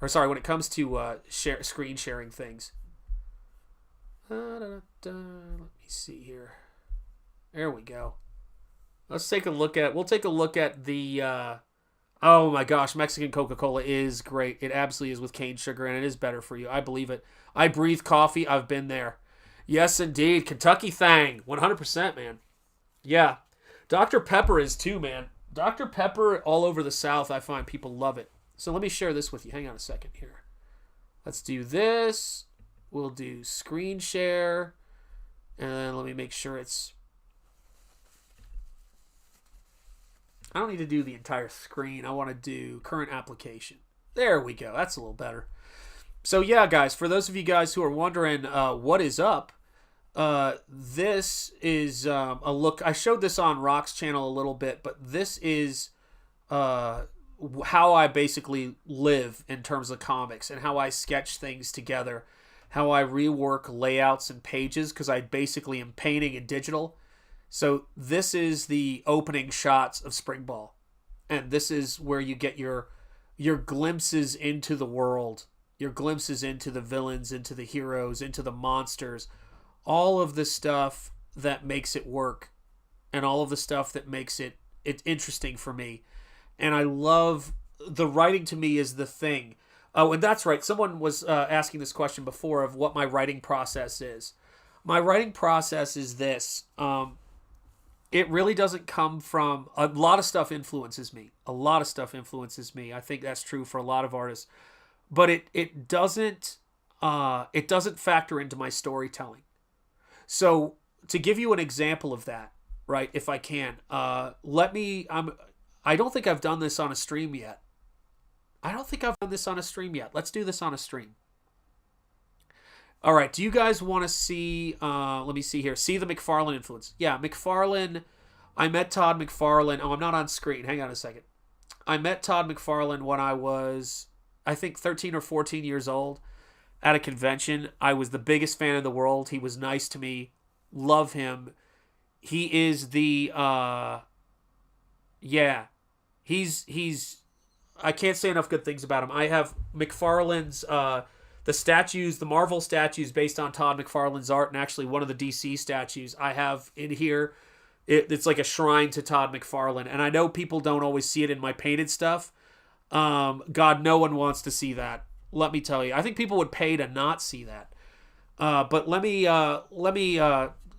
S1: Or sorry, when it comes to screen sharing things. Let me see here. There we go. We'll take a look at the... oh my gosh, Mexican Coca-Cola is great. It absolutely is with cane sugar, and it is better for you. I believe it. I breathe coffee. I've been there. Yes, indeed. Kentucky Thang. 100%, man. Yeah. Dr. Pepper is too, man. Dr. Pepper all over the South, I find people love it. So let me share this with you. Hang on a second here. Let's do this. We'll do screen share. And let me make sure it's... I don't need to do the entire screen. I want to do current application. There we go. That's a little better. So yeah, guys, for those of you guys who are wondering what is up, this is a look. I showed this on Rock's channel a little bit, but this is how I basically live in terms of comics and how I sketch things together, how I rework layouts and pages, because I basically am painting in digital. So this is the opening shots of Springball, and this is where you get your glimpses into the world, your glimpses into the villains, into the heroes, into the monsters, all of the stuff that makes it work, and all of the stuff that makes it interesting for me. And I love the writing. To me is the thing. Oh, and that's right. Someone was asking this question before of what my writing process is. My writing process is this. It really doesn't come from... A lot of stuff influences me. A lot of stuff influences me. I think that's true for a lot of artists. But it doesn't factor into my storytelling. So to give you an example of that, right, if I can, I don't think I've done this on a stream yet. Let's do this on a stream. All right, do you guys want to see, let me see here, see the McFarlane influence? Yeah, McFarlane, I met Todd McFarlane. Oh, I'm not on screen. Hang on a second. I met Todd McFarlane when I was, I think, 13 or 14 years old at a convention. I was the biggest fan in the world. He was nice to me. Love him. He is the, he's, I can't say enough good things about him. I have McFarlane's, the statues, the Marvel statues based on Todd McFarlane's art, and actually one of the DC statues I have in here. It's like a shrine to Todd McFarlane. And I know people don't always see it in my painted stuff. God, no one wants to see that. Let me tell you. I think people would pay to not see that. But let me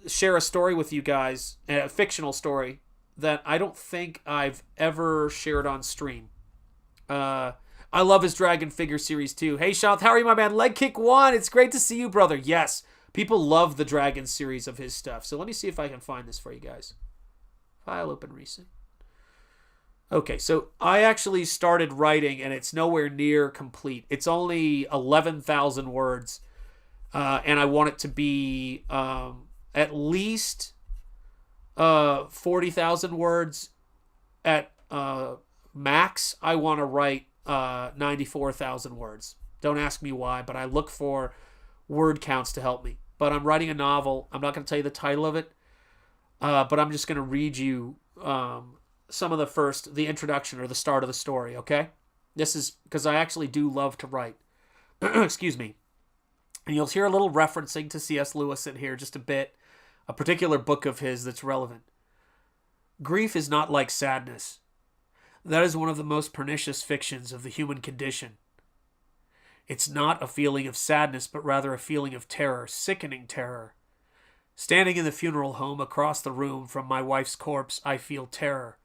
S1: share a story with you guys, a fictional story that I don't think I've ever shared on stream. I love his Dragon figure series too. Hey, Shouth, how are you, my man? Leg Kick 1. It's great to see you, brother. Yes, people love the Dragon series of his stuff. So let me see if I can find this for you guys. File open recent. Okay, so I actually started writing, and it's nowhere near complete. It's only 11,000 words, and I want it to be at least 40,000 words. At max, I want to write 94,000 words. Don't ask me why, but I look for word counts to help me. But I'm writing a novel. I'm not going to tell you the title of it, but I'm just going to read you some of the introduction or the start of the story, okay? This is because I actually do love to write. Excuse me. And you'll hear a little referencing to C.S. Lewis in here, just a bit, a particular book of his that's relevant. Grief is not like sadness. That is one of the most pernicious fictions of the human condition. It's not a feeling of sadness, but rather a feeling of terror, sickening terror. Standing in the funeral home across the room from my wife's corpse, I feel terror.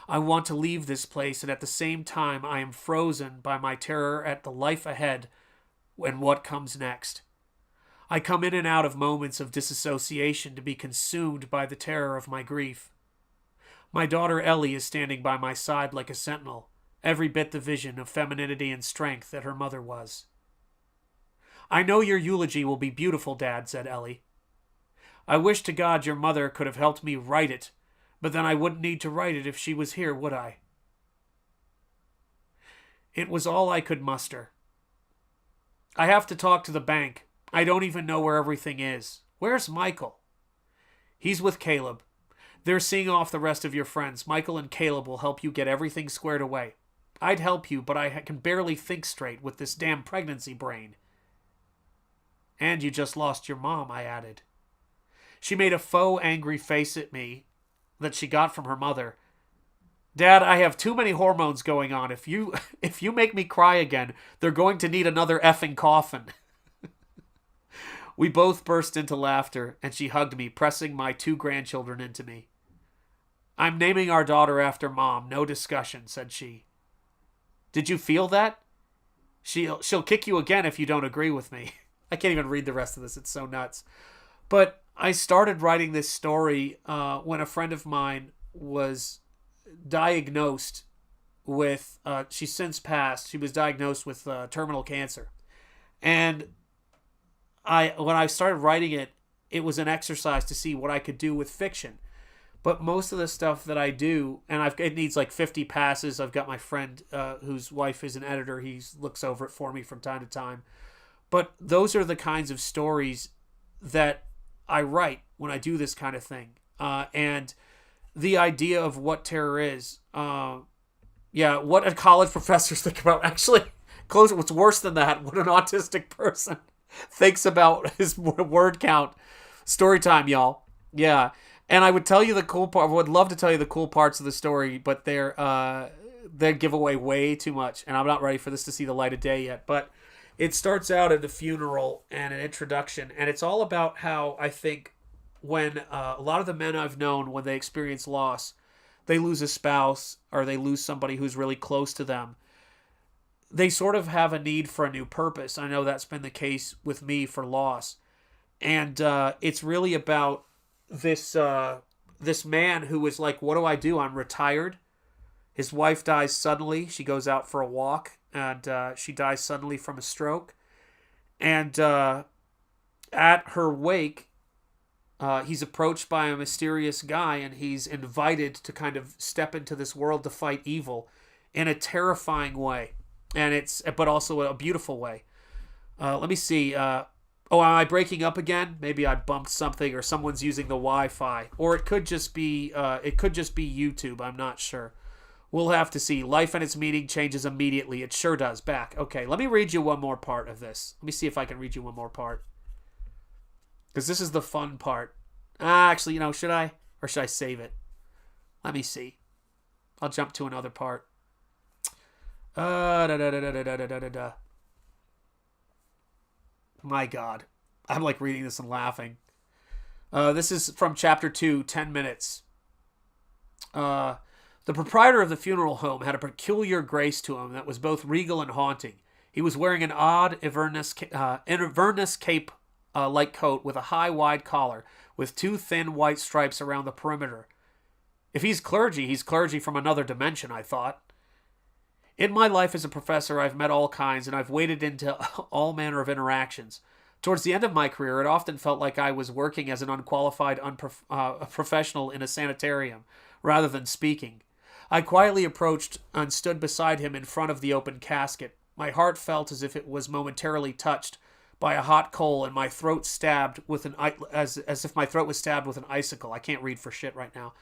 S1: I want to leave this place, and at the same time I am frozen by my terror at the life ahead and what comes next. I come in and out of moments of disassociation to be consumed by the terror of my grief. My daughter Ellie is standing by my side like a sentinel, every bit the vision of femininity and strength that her mother was. I know your eulogy will be beautiful, Dad, said Ellie. I wish to God your mother could have helped me write it, but then I wouldn't need to write it if she was here, would I? It was all I could muster. I have to talk to the bank. I don't even know where everything is. Where's Michael? He's with Caleb. They're seeing off the rest of your friends. Michael and Caleb will help you get everything squared away. I'd help you, but I can barely think straight with this damn pregnancy brain. And you just lost your mom, I added. She made a faux angry face at me that she got from her mother. Dad, I have too many hormones going on. If you make me cry again, they're going to need another effing coffin. We both burst into laughter, and she hugged me, pressing my 2 grandchildren into me. I'm naming our daughter after Mom. No discussion, said she. Did you feel that? She'll kick you again if you don't agree with me. I can't even read the rest of this. It's so nuts. But I started writing this story when a friend of mine was diagnosed with, she's since passed, she was diagnosed with terminal cancer. And when I started writing it, it was an exercise to see what I could do with fiction. But most of the stuff that I do, and it needs like 50 passes. I've got my friend whose wife is an editor. He looks over it for me from time to time. But those are the kinds of stories that I write when I do this kind of thing. And the idea of what terror is, what college professors think about. Actually, what's worse than that, what an autistic person thinks about his word count. Story time, y'all. Yeah. And I would tell you the cool part. I would love to tell you the cool parts of the story, but they give away way too much, and I'm not ready for this to see the light of day yet. But it starts out at the funeral and an introduction, and it's all about how I think when a lot of the men I've known, when they experience loss, they lose a spouse or they lose somebody who's really close to them, they sort of have a need for a new purpose. I know that's been the case with me for loss, and it's really about this man who was like, what do I do? I'm retired. His wife dies suddenly. She goes out for a walk, and she dies suddenly from a stroke. And at her wake, he's approached by a mysterious guy, and he's invited to kind of step into this world to fight evil in a terrifying way, but also a beautiful way. Let me see. Oh, am I breaking up again? Maybe I bumped something, or someone's using the Wi-Fi, or it could just be YouTube. I'm not sure. We'll have to see. Life and its meaning changes immediately. It sure does. Back. Okay, let me read you one more part of this. Let me see if I can read you one more part, because this is the fun part. Actually, should I, or should I save it? Let me see. I'll jump to another part. My God. I'm like reading this and laughing. This is from chapter 2, 10 minutes. The proprietor of the funeral home had a peculiar grace to him that was both regal and haunting. He was wearing an odd Inverness cape-like coat with a high, wide collar, with 2 thin white stripes around the perimeter. If he's clergy from another dimension, I thought. In my life as a professor, I've met all kinds, and I've waded into all manner of interactions. Towards the end of my career, it often felt like I was working as an unqualified professional in a sanitarium, rather than speaking. I quietly approached and stood beside him in front of the open casket. My heart felt as if it was momentarily touched by a hot coal, and my throat stabbed with as if my throat was stabbed with an icicle. I can't read for shit right now.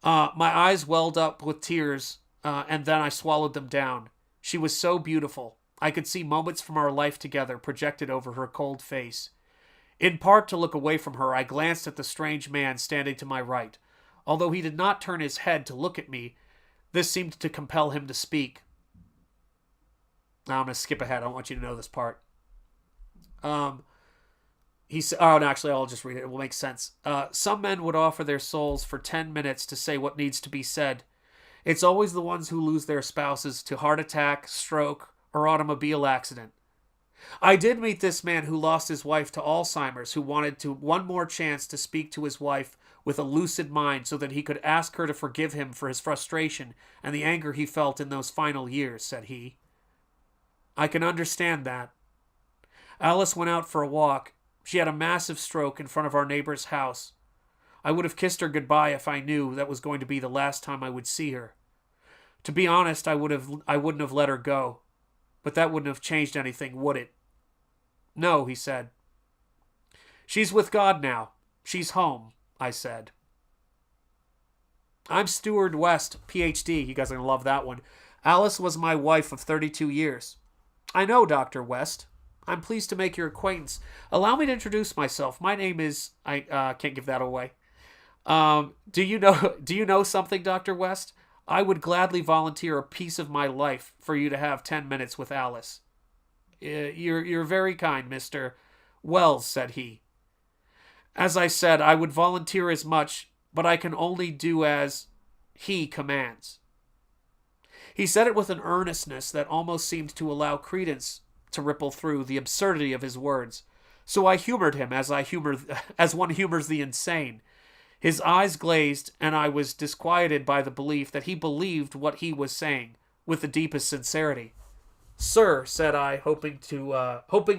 S1: My eyes welled up with tears. And then I swallowed them down. She was so beautiful. I could see moments from our life together projected over her cold face. In part to look away from her, I glanced at the strange man standing to my right. Although he did not turn his head to look at me, this seemed to compel him to speak. Now I'm going to skip ahead. I don't want you to know this part. He said, oh, no, actually, I'll just read it. It will make sense. Some men would offer their souls for 10 minutes to say what needs to be said. It's always the ones who lose their spouses to heart attack, stroke, or automobile accident. I did meet this man who lost his wife to Alzheimer's, who wanted one more chance to speak to his wife with a lucid mind so that he could ask her to forgive him for his frustration and the anger he felt in those final years, said he. I can understand that. Alice went out for a walk. She had a massive stroke in front of our neighbor's house. I would have kissed her goodbye if I knew that was going to be the last time I would see her. To be honest, I wouldn't have let her go. But that wouldn't have changed anything, would it? No, he said. She's with God now. She's home, I said. I'm Stuart West, PhD. You guys are going to love that one. Alice was my wife of 32 years. I know, Dr. West. I'm pleased to make your acquaintance. Allow me to introduce myself. My name is... I can't give that away. Do you know something, Dr. West? I would gladly volunteer a piece of my life for you to have 10 minutes with Alice. You're very kind, Mr. Wells, said he. As I said, I would volunteer as much, but I can only do as... He commands. He said it with an earnestness that almost seemed to allow credence to ripple through the absurdity of his words. So I humored him as one humors the insane. His eyes glazed, and I was disquieted by the belief that he believed what he was saying with the deepest sincerity. "Sir," said I, hoping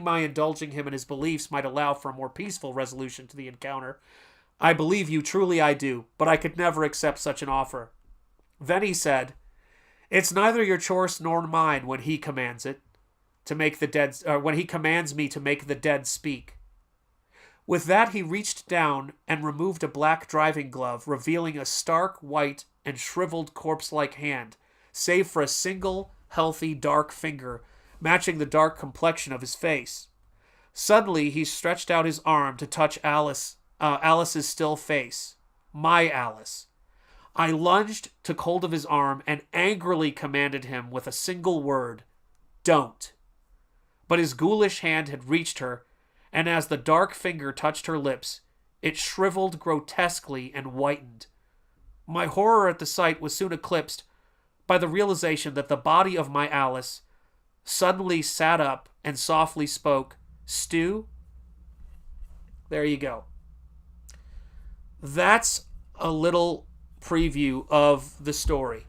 S1: my indulging him in his beliefs might allow for a more peaceful resolution to the encounter, "I believe you, truly I do, but I could never accept such an offer." Then he said, "It's neither your choice nor mine when he commands it to make the dead, when he commands me to make the dead speak." With that, he reached down and removed a black driving glove, revealing a stark, white, and shriveled corpse-like hand, save for a single, healthy, dark finger, matching the dark complexion of his face. Suddenly, he stretched out his arm to touch Alice's still face. My Alice. I lunged, took hold of his arm, and angrily commanded him with a single word, "Don't." But his ghoulish hand had reached her, and as the dark finger touched her lips, it shriveled grotesquely and whitened. My horror at the sight was soon eclipsed by the realization that the body of my Alice suddenly sat up and softly spoke, "Stu?" There you go. That's a little preview of the story.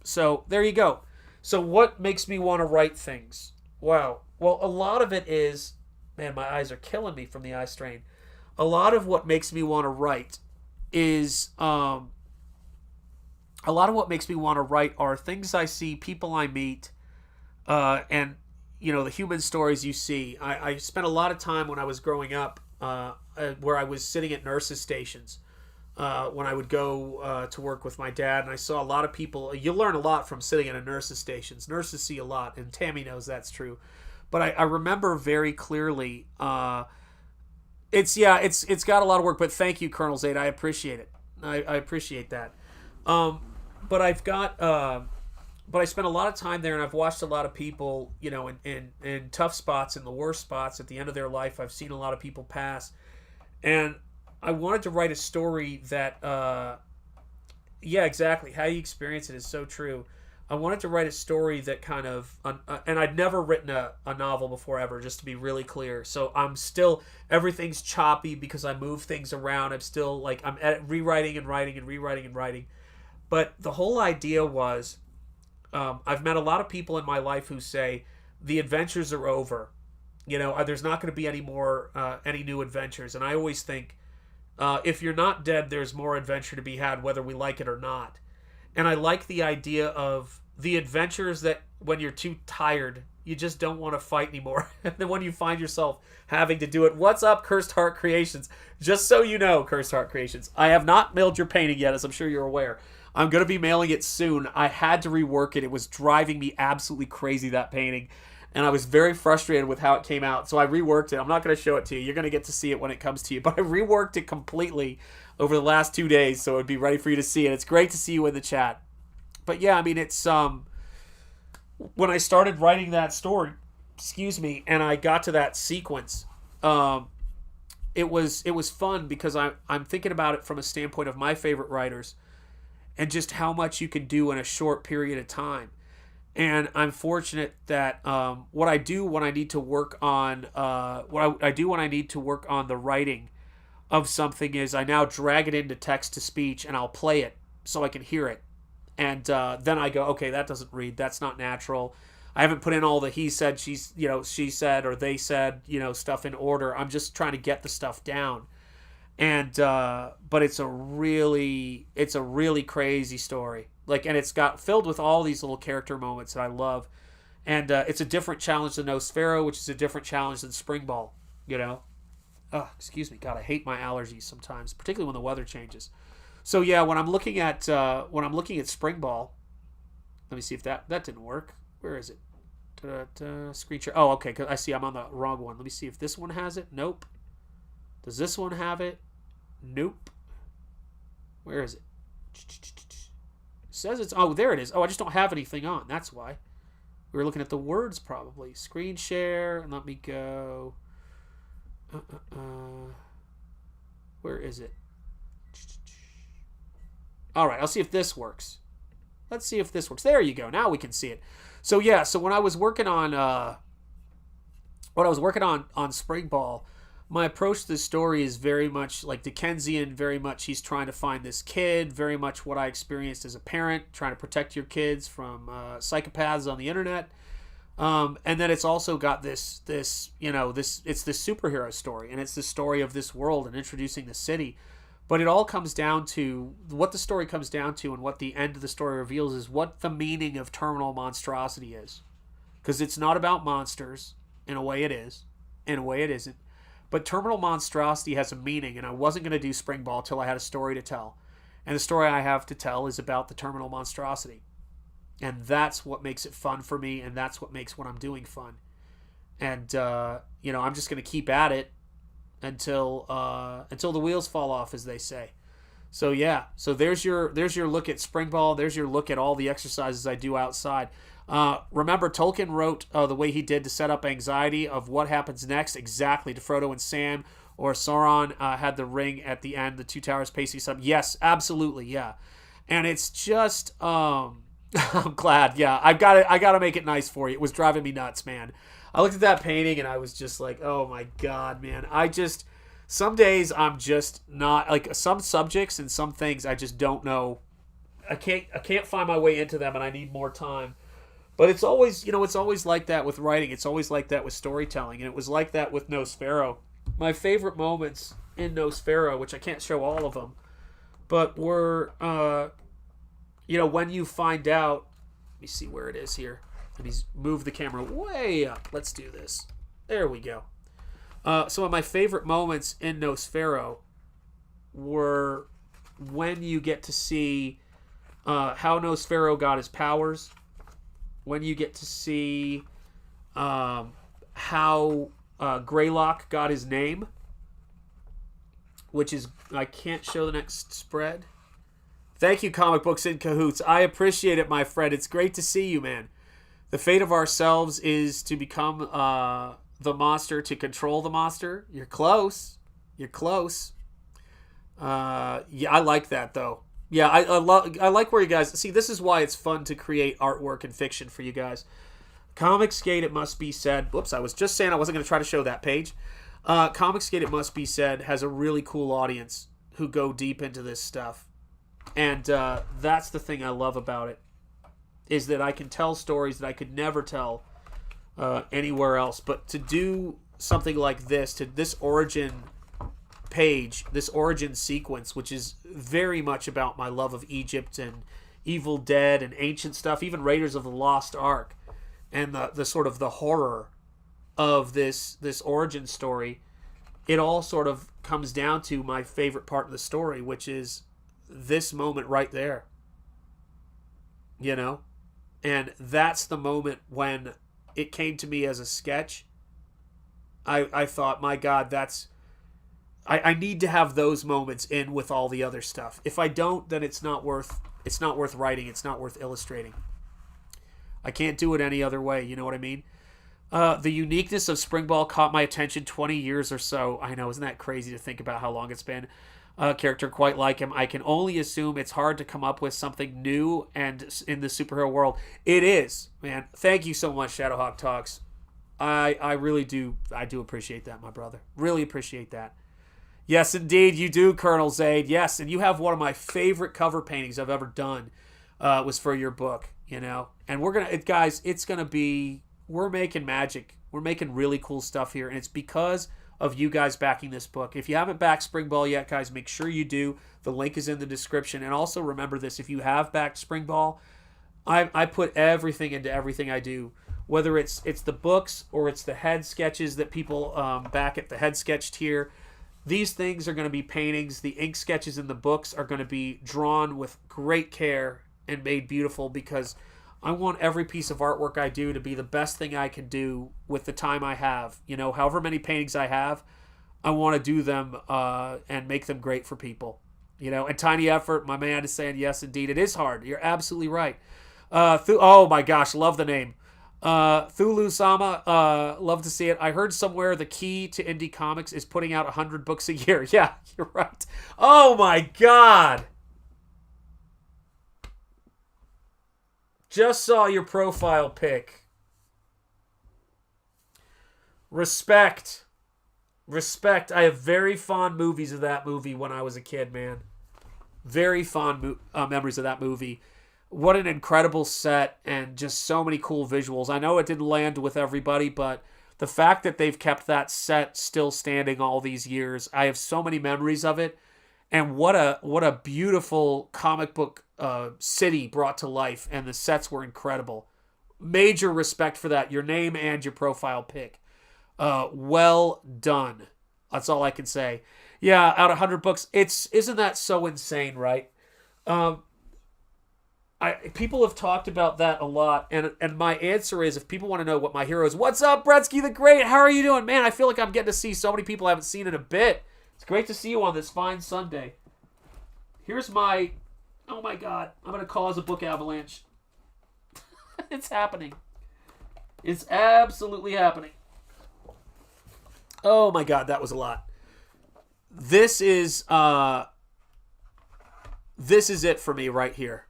S1: So there you go. So what makes me want to write things? Wow. Well, a lot of it is, man, my eyes are killing me from the eye strain. A lot of what makes me want to write is, a lot of what makes me want to write are things I see, people I meet, and, you know, the human stories you see. I spent a lot of time when I was growing up, where I was sitting at nurses' stations, when I would go to work with my dad, and I saw a lot of people. You learn a lot from sitting at a nurses' stations. Nurses see a lot, and Tammy knows that's true. But I remember very clearly. It's got a lot of work, but thank you, Colonel Zaid. I appreciate it. I appreciate that. But I spent a lot of time there, and I've watched a lot of people, you know, in tough spots, in the worst spots, at the end of their life. I've seen a lot of people pass, and I wanted to write a story that, yeah, exactly. How you experience it is so true. I wanted to write a story that kind of, and I'd never written a novel before ever, just to be really clear. So I'm still, everything's choppy because I move things around. I'm still like, I'm rewriting and writing and rewriting and writing. But the whole idea was, I've met a lot of people in my life who say the adventures are over. You know, there's not going to be any more, any new adventures. And I always think, if you're not dead, there's more adventure to be had, whether we like it or not. And I like the idea of the adventures that when you're too tired, you just don't want to fight anymore. And then when you find yourself having to do it. What's up, Cursed Heart Creations? Just so you know, Cursed Heart Creations, I have not mailed your painting yet, as I'm sure you're aware. I'm going to be mailing it soon. I had to rework it. It was driving me absolutely crazy, that painting. And I was very frustrated with how it came out. So I reworked it. I'm not going to show it to you. You're going to get to see it when it comes to you. But I reworked it completely over the last 2 days, so it would be ready for you to see it. It's great to see you in the chat. But yeah, I mean, it's when I started writing that story, and I got to that sequence, it was fun because I'm thinking about it from a standpoint of my favorite writers and just how much you can do in a short period of time. And I'm fortunate that what I do when I need to work on I do when I need to work on the writing of something is I now drag it into text to speech and I'll play it so I can hear it. And then I go, okay, that doesn't read. That's not natural. I haven't put in all the he said, she said, or they said, stuff in order. I'm just trying to get the stuff down. And but it's a really crazy story. And it's got filled with all these little character moments that I love. And it's a different challenge than Nosfero, which is a different challenge than Springball. Oh, excuse me. God, I hate my allergies sometimes, particularly when the weather changes. So yeah, when I'm looking at Springball, let me see if that didn't work. Where is it? Screen share. Oh, okay. 'Cause I see I'm on the wrong one. Let me see if this one has it. Nope. Does this one have it? Nope. Where is it? It says it's. Oh, there it is. Oh, I just don't have anything on. That's why. We were looking at the words probably. Screen share, and let me go. Where is it? All right, I'll see if this works. Let's see if this works. There you go. Now we can see it. So yeah, so when I was working on Springball, my approach to the story is very much like Dickensian, very much he's trying to find this kid, very much what I experienced as a parent, trying to protect your kids from psychopaths on the internet. And then it's also got it's this superhero story, and it's the story of this world and introducing the city. But it all comes down to what the story comes down to, and what the end of the story reveals is what the meaning of terminal monstrosity is. Because it's not about monsters. In a way it is. In a way it isn't. But terminal monstrosity has a meaning, and I wasn't going to do Springball till I had a story to tell. And the story I have to tell is about the terminal monstrosity. And that's what makes it fun for me, and that's what makes what I'm doing fun. And, I'm just going to keep at it until the wheels fall off, as they say. So, yeah. So there's your look at Springball. There's your look at all the exercises I do outside. Remember, Tolkien wrote the way he did to set up anxiety of what happens next exactly to Frodo and Sam, or Sauron had the ring at the end, the two towers pacing something. Yes, absolutely, yeah. And it's just, I'm glad, yeah. I got to make it nice for you. It was driving me nuts, man. I looked at that painting and I was just like, oh my God, man. Some days I'm just not, like some subjects and some things I just don't know. I can't find my way into them, and I need more time. But it's always, it's always like that with writing. It's always like that with storytelling. And it was like that with Nosfero. My favorite moments in Nosfero, which I can't show all of them, but were, when you find out, let me see where it is here. Let me move the camera way up. Let's do this. There we go. Some of my favorite moments in Nosfero were when you get to see how Nosfero got his powers, when you get to see how Greylock got his name, which is, I can't show the next spread. Thank you, Comic Books in Cahoots. I appreciate it, my friend. It's great to see you, man. The fate of ourselves is to become the monster, to control the monster. You're close. You're close. Yeah, I like that, though. Yeah, I like where you guys... See, this is why it's fun to create artwork and fiction for you guys. Comicsgate, it must be said... Whoops, I was just saying I wasn't going to try to show that page. Comicsgate, it must be said, has a really cool audience who go deep into this stuff. And that's the thing I love about it, is that I can tell stories that I could never tell anywhere else. But to do something like this, to this origin page, this origin sequence, which is very much about my love of Egypt and Evil Dead and ancient stuff, even Raiders of the Lost Ark, and the sort of the horror of this origin story, it all sort of comes down to my favorite part of the story, which is this moment right there. And that's the moment when it came to me as a sketch. I thought, my God, I need to have those moments in with all the other stuff. If I don't, then it's not worth writing. It's not worth illustrating. I can't do it any other way. You know what I mean? The uniqueness of Springball caught my attention 20 years or so. I know, isn't that crazy to think about how long it's been? Character quite like him. I can only assume it's hard to come up with something new and in the superhero world. It is, man. Thank you so much, Shadowhawk Talks. I really do. I do appreciate that, my brother. Really appreciate that. Yes, indeed, you do, Colonel Zaid. Yes, and you have one of my favorite cover paintings I've ever done. Was for your book, And we're we're making magic. We're making really cool stuff here, and it's because of you guys backing this book. If you haven't backed Springball yet, guys, make sure you do. The link is in the description. And also remember this, if you have backed Springball, I put everything into everything I do. Whether it's the books or it's the head sketches that people back at the head sketch tier. These things are going to be paintings. The ink sketches in the books are going to be drawn with great care and made beautiful, because I want every piece of artwork I do to be the best thing I can do with the time I have. However many paintings I have, I want to do them and make them great for people. And Tiny Effort, my man, is saying, yes, indeed, it is hard. You're absolutely right. Oh, my gosh, love the name. Thulu-sama, love to see it. I heard somewhere the key to indie comics is putting out 100 books a year. Yeah, you're right. Oh, my God. Just saw your profile pic. Respect. Respect. I have very fond movies of that movie when I was a kid, man. Very fond memories of that movie. What an incredible set and just so many cool visuals. I know it didn't land with everybody, but the fact that they've kept that set still standing all these years, I have so many memories of it. And what a beautiful comic book city brought to life, and the sets were incredible. Major respect for that. Your name and your profile pic. Well done. That's all I can say. Yeah, out of 100 books, isn't that so insane, right? People have talked about that a lot, and my answer is, if people want to know what my hero is, what's up, Bretsky the Great? How are you doing? Man, I feel like I'm getting to see so many people I haven't seen in a bit. It's great to see you on this fine Sunday. Here's my... Oh my god, I'm going to cause a book avalanche. It's happening. It's absolutely happening. Oh my god, that was a lot. This is it for me right here.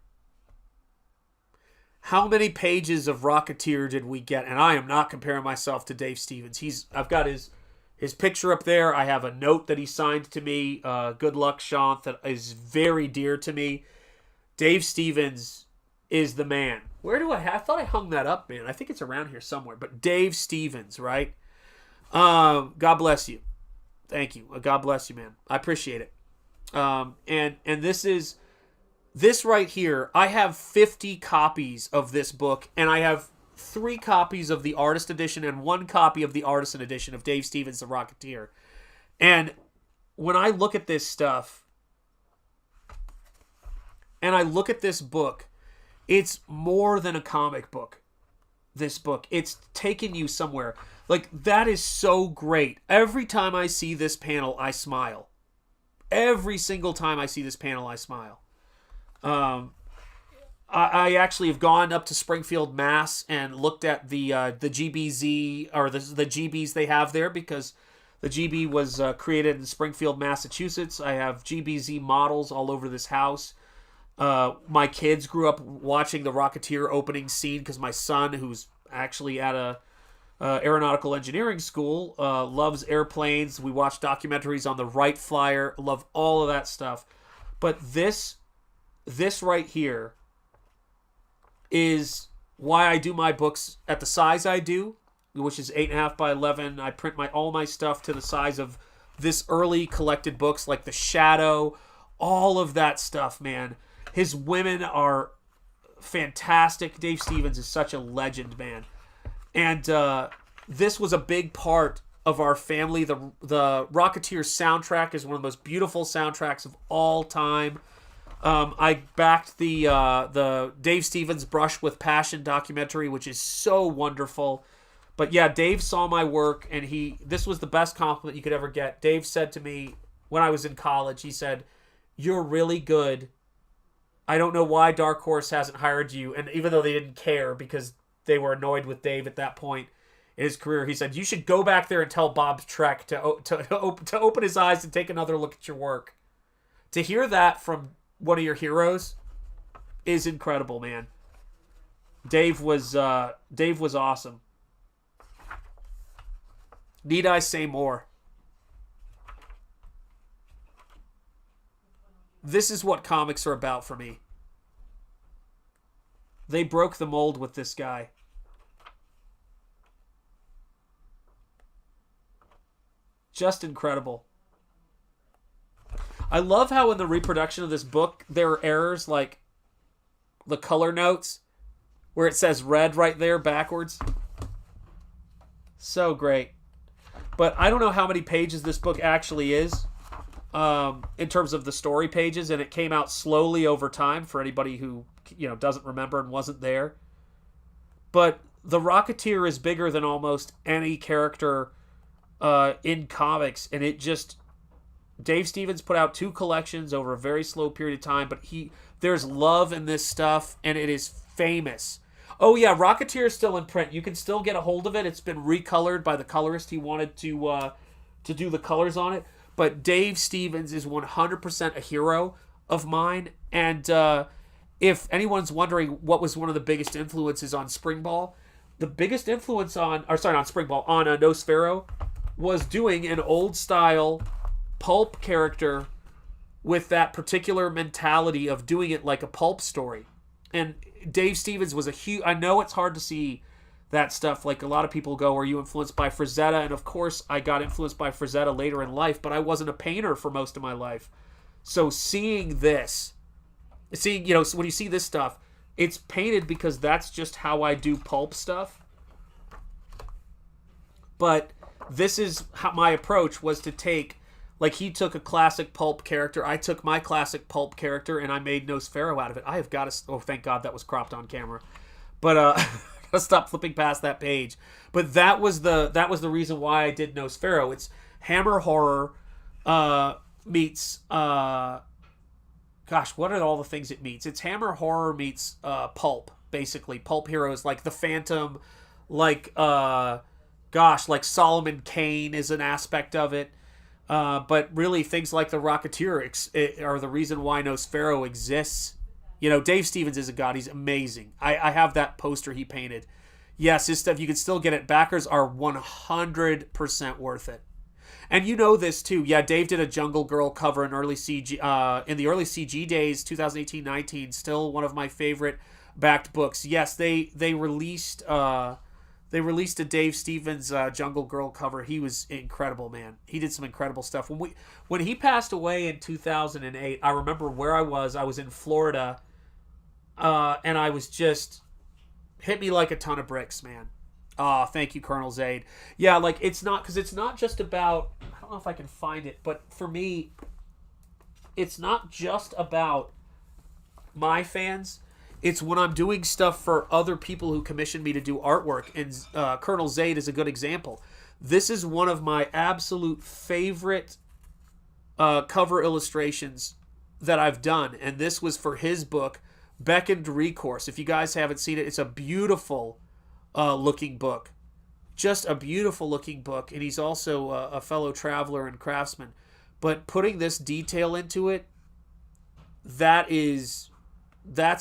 S1: How many pages of Rocketeer did we get? And I am not comparing myself to Dave Stevens. I've got his picture up there. I have a note that he signed to me. Good luck, Sean. That is very dear to me. Dave Stevens is the man. I thought I hung that up, man. I think it's around here somewhere. But Dave Stevens, right? God bless you. Thank you. God bless you, man. I appreciate it. And this right here, I have 50 copies of this book, and I have 3 copies of the artist edition and 1 copy of the artisan edition of Dave Stevens' The Rocketeer. And when I look at this stuff, and I look at this book, it's more than a comic book. This book, it's taken you somewhere. Like, that is so great. Every time I see this panel, I smile. Every single time I see this panel, I smile. I actually have gone up to Springfield, Mass, and looked at the GBZ, or the GBs they have there, because the GB was created in Springfield, Massachusetts. I have GBZ models all over this house. My kids grew up watching the Rocketeer opening scene, because my son, who's actually at a aeronautical engineering school, loves airplanes. We watch documentaries on the Wright Flyer, love all of that stuff. But this right here is why I do my books at the size I do, which is 8.5 by 11. I print all my stuff to the size of this early collected books, like The Shadow, all of that stuff, man. His women are fantastic. Dave Stevens is such a legend, man. And this was a big part of our family. The Rocketeer soundtrack is one of the most beautiful soundtracks of all time. I backed the Dave Stevens Brush with Passion documentary, which is so wonderful. But yeah, Dave saw my work, and this was the best compliment you could ever get. Dave said to me when I was in college, he said, "You're really good. I don't know why Dark Horse hasn't hired you." And even though they didn't care, because they were annoyed with Dave at that point in his career, he said, "You should go back there and tell Bob Trek to open his eyes and take another look at your work." To hear that from one of your heroes is incredible, man. Dave was awesome. Need I say more? This is what comics are about for me. They broke the mold with this guy. Just incredible. I love how in the reproduction of this book, there are errors like the color notes, where it says red right there backwards. So great. But I don't know how many pages this book actually is in terms of the story pages, and it came out slowly over time for anybody who doesn't remember and wasn't there. But the Rocketeer is bigger than almost any character in comics, and Dave Stevens put out 2 collections over a very slow period of time, but there's love in this stuff, and it is famous. Oh yeah, Rocketeer is still in print. You can still get a hold of it. It's been recolored by the colorist. He wanted to do the colors on it. But Dave Stevens is 100% a hero of mine, and if anyone's wondering what was one of the biggest influences on Springball, the biggest influence on Springball, on Nosfero, was doing an old style pulp character with that particular mentality of doing it like a pulp story. And Dave Stevens was a huge... I know it's hard to see that stuff. Like, a lot of people go, are you influenced by Frazetta? And of course, I got influenced by Frazetta later in life, but I wasn't a painter for most of my life. So seeing this... you know, when you see this stuff, it's painted because that's just how I do pulp stuff. But this is how my approach was to take... Like, he took a classic pulp character. I took my classic pulp character, and I made Nosfero out of it. I have got to... Oh, thank God that was cropped on camera. But, gotta stop flipping past that page. But that was the reason why I did Nosfero. It's Hammer horror meets... gosh, what are all the things it meets? It's Hammer horror meets pulp, basically. Pulp heroes like the Phantom, like, like Solomon Kane is an aspect of it. But really, things like the Rocketeer are the reason why Nosfero exists. You know, Dave Stevens is a god. He's amazing. I have that poster he painted. Yes, his stuff, you can still get it. Backers are 100% worth it. And you know this too. Yeah, Dave did a Jungle Girl cover in early CG, in the early CG days, 2018-19. Still one of my favorite backed books. Yes, they released a Dave Stevens Jungle Girl cover. He was incredible, man. He did some incredible stuff. When he passed away in 2008, I remember where I was. I was in Florida, and I was just hit me like a ton of bricks, man. Thank you, Colonel Zaid. Yeah, like, it's not just about, I don't know if I can find it, but for me, it's not just about my fans. It's when I'm doing stuff for other people who commission me to do artwork, and Colonel Zaid is a good example. This is one of my absolute favorite cover illustrations that I've done, and this was for his book, Beckoned Recourse. If you guys haven't seen it, it's a beautiful looking book. Just a beautiful looking book, and he's also a fellow traveler and craftsman. But putting this detail into it, that's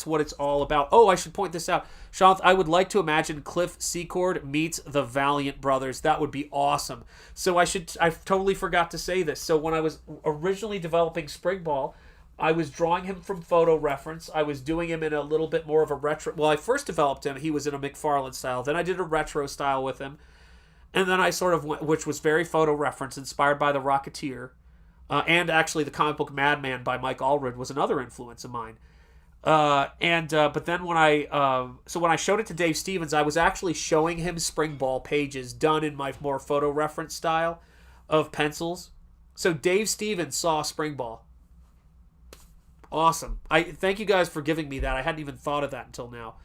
S1: what it's all about. Oh, I should point this out. Sean, I would like to imagine Cliff Secord meets the Valiant Brothers. That would be awesome. So I totally forgot to say this. So when I was originally developing Springball, I was drawing him from photo reference. I was doing him in a little bit more of a retro... Well, I first developed him. He was in a McFarlane style. Then I did a retro style with him. And then I sort of went... Which was very photo reference, inspired by The Rocketeer. And actually, the comic book Madman by Mike Allred was another influence of mine. But then when I showed it to Dave Stevens, I was actually showing him Springball pages done in my more photo reference style of pencils. So Dave Stevens saw Springball. Awesome. I thank you guys for giving me that. I hadn't even thought of that until now.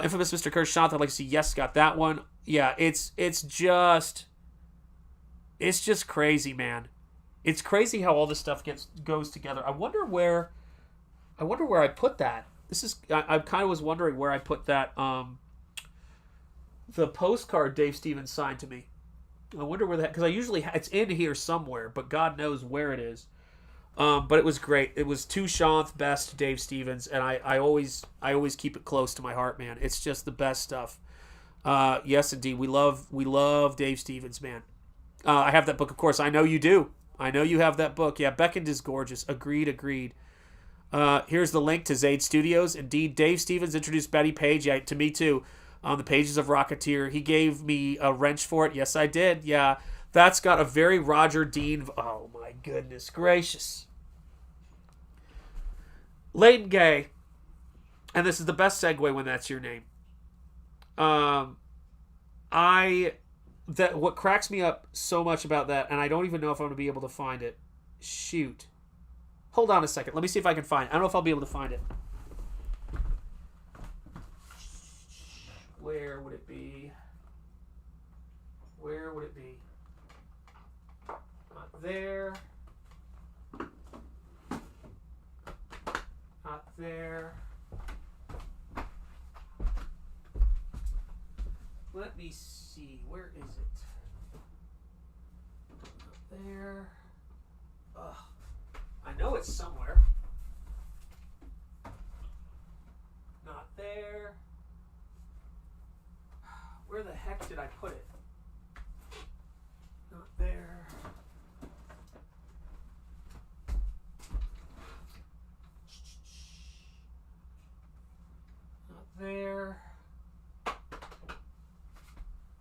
S1: Infamous Mr. Kershaw, I'd like to see. Yes, got that one. Yeah, it's just crazy, man. It's crazy how all this stuff goes together. I wonder where I put that. I kind of was wondering where I put that. The postcard Dave Stevens signed to me. I wonder where that, because I usually it's in here somewhere, but God knows where it is. But it was great. It was to Shanth, best Dave Stevens, and I always keep it close to my heart, man. It's just the best stuff. Yes, indeed, we love Dave Stevens, man. I have that book, of course. I know you do. I know you have that book. Yeah, Beckoned is gorgeous. Agreed. Here's the link to Zaid Studios. Indeed, Dave Stevens introduced Betty Page, yeah, to me too, on the pages of Rocketeer. He gave me a wrench for it. Yes, I did. Yeah, that's got a very Roger Dean... Oh, my goodness gracious. Leighton Gay, and this is the best segue when that's your name. What cracks me up so much about that, and I don't even know if I'm going to be able to find it. Shoot. Hold on a second. Let me see if I can find it. I don't know if I'll be able to find it. Where would it be? Not there. Not there. Let me see. Where is it? Not there. Ugh. I know it's somewhere. I put it? Not there. Not there.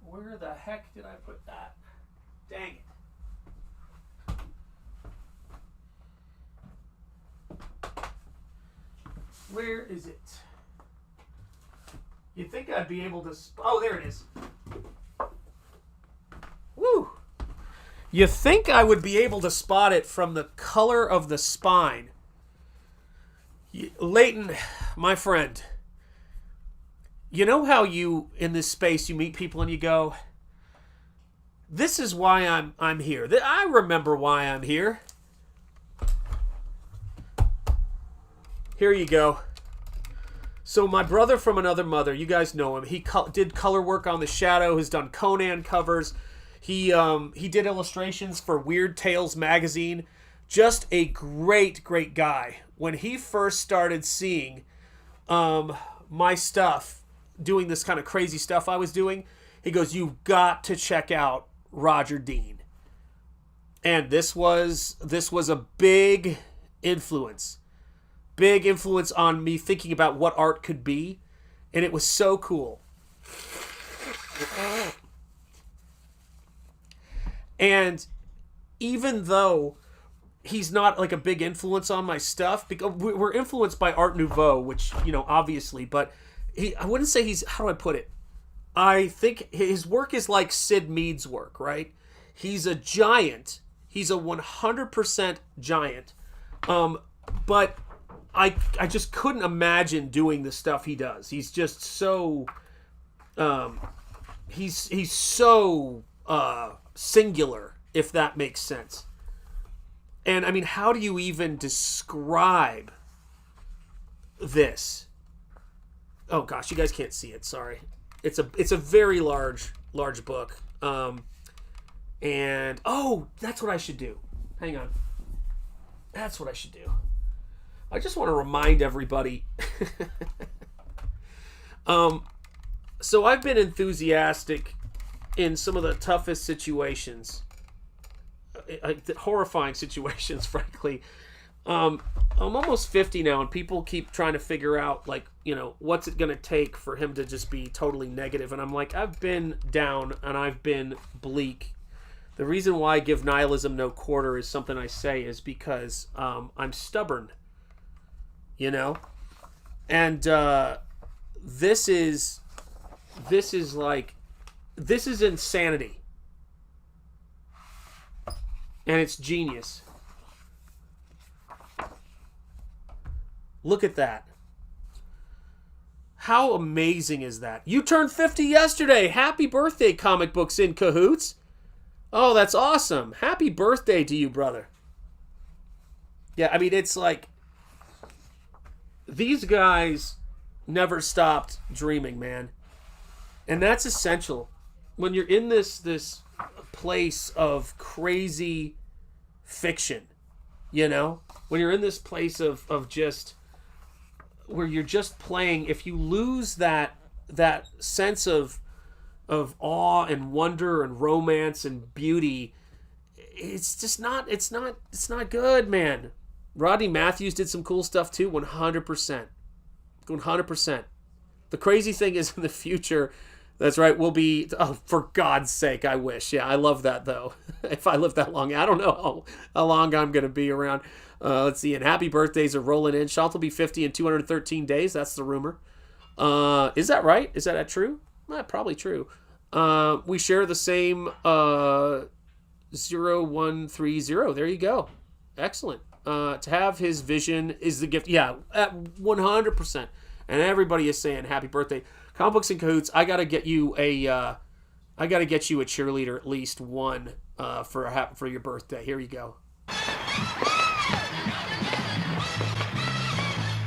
S1: Where the heck did I put that? Dang it. Where is it? You'd think I'd be able to... Oh, there it is. Woo! You think I would be able to spot it from the color of the spine. Leighton, my friend, you know how you, in this space, you meet people and you go, this is why I'm here. I remember why I'm here. Here you go. So my brother from another mother, you guys know him. He did color work on The Shadow. Has done Conan covers. He did illustrations for Weird Tales magazine. Just a great, great guy. When he first started seeing my stuff, doing this kind of crazy stuff I was doing, he goes, "You've got to check out Roger Dean." And this was a big influence. Big influence on me thinking about what art could be, and it was so cool. And even though he's not like a big influence on my stuff, because we're influenced by Art Nouveau, which, you know, obviously, but I wouldn't say he's, how do I put it? I think his work is like Sid Mead's work, right? He's a giant. He's a 100% giant. But I just couldn't imagine doing the stuff he does. He's just so he's so singular, if that makes sense. And I mean, how do you even describe this? Oh gosh, you guys can't see it. Sorry. It's a very large book. And oh, that's what I should do. Hang on. That's what I should do. I just want to remind everybody. So I've been enthusiastic in some of the toughest situations, horrifying situations, frankly. I'm almost 50 now, and people keep trying to figure out, like, you know, what's it going to take for him to just be totally negative. And I'm like, I've been down and I've been bleak. The reason why I give nihilism no quarter is something I say is because I'm stubborn. You know, and this is insanity, and it's genius. Look at that. How amazing is that? You turned 50 yesterday. Happy birthday, Comic Books in Cahoots. Oh, that's awesome. Happy birthday to you, brother. Yeah, I mean, it's like, these guys never stopped dreaming, man. And that's essential. When you're in this place of crazy fiction, you know? When you're in this place of just, where you're just playing, if you lose that sense of awe and wonder and romance and beauty, it's just not, it's not good, man. Rodney Matthews did some cool stuff too, 100%. 100%. The crazy thing is, in the future, that's right, we'll be, oh, for God's sake, I wish. Yeah, I love that, though. If I live that long, I don't know how long I'm going to be around. Let's see, and happy birthdays are rolling in. Shant will be 50 in 213 days. That's the rumor. Is that right? Is that true? Probably true. We share the same 0130. There you go. Excellent. To have his vision is the gift. Yeah, at 100%. And everybody is saying happy birthday. Comic Books in Cahoots, I gotta get you a cheerleader, at least one, for your birthday. Here you go.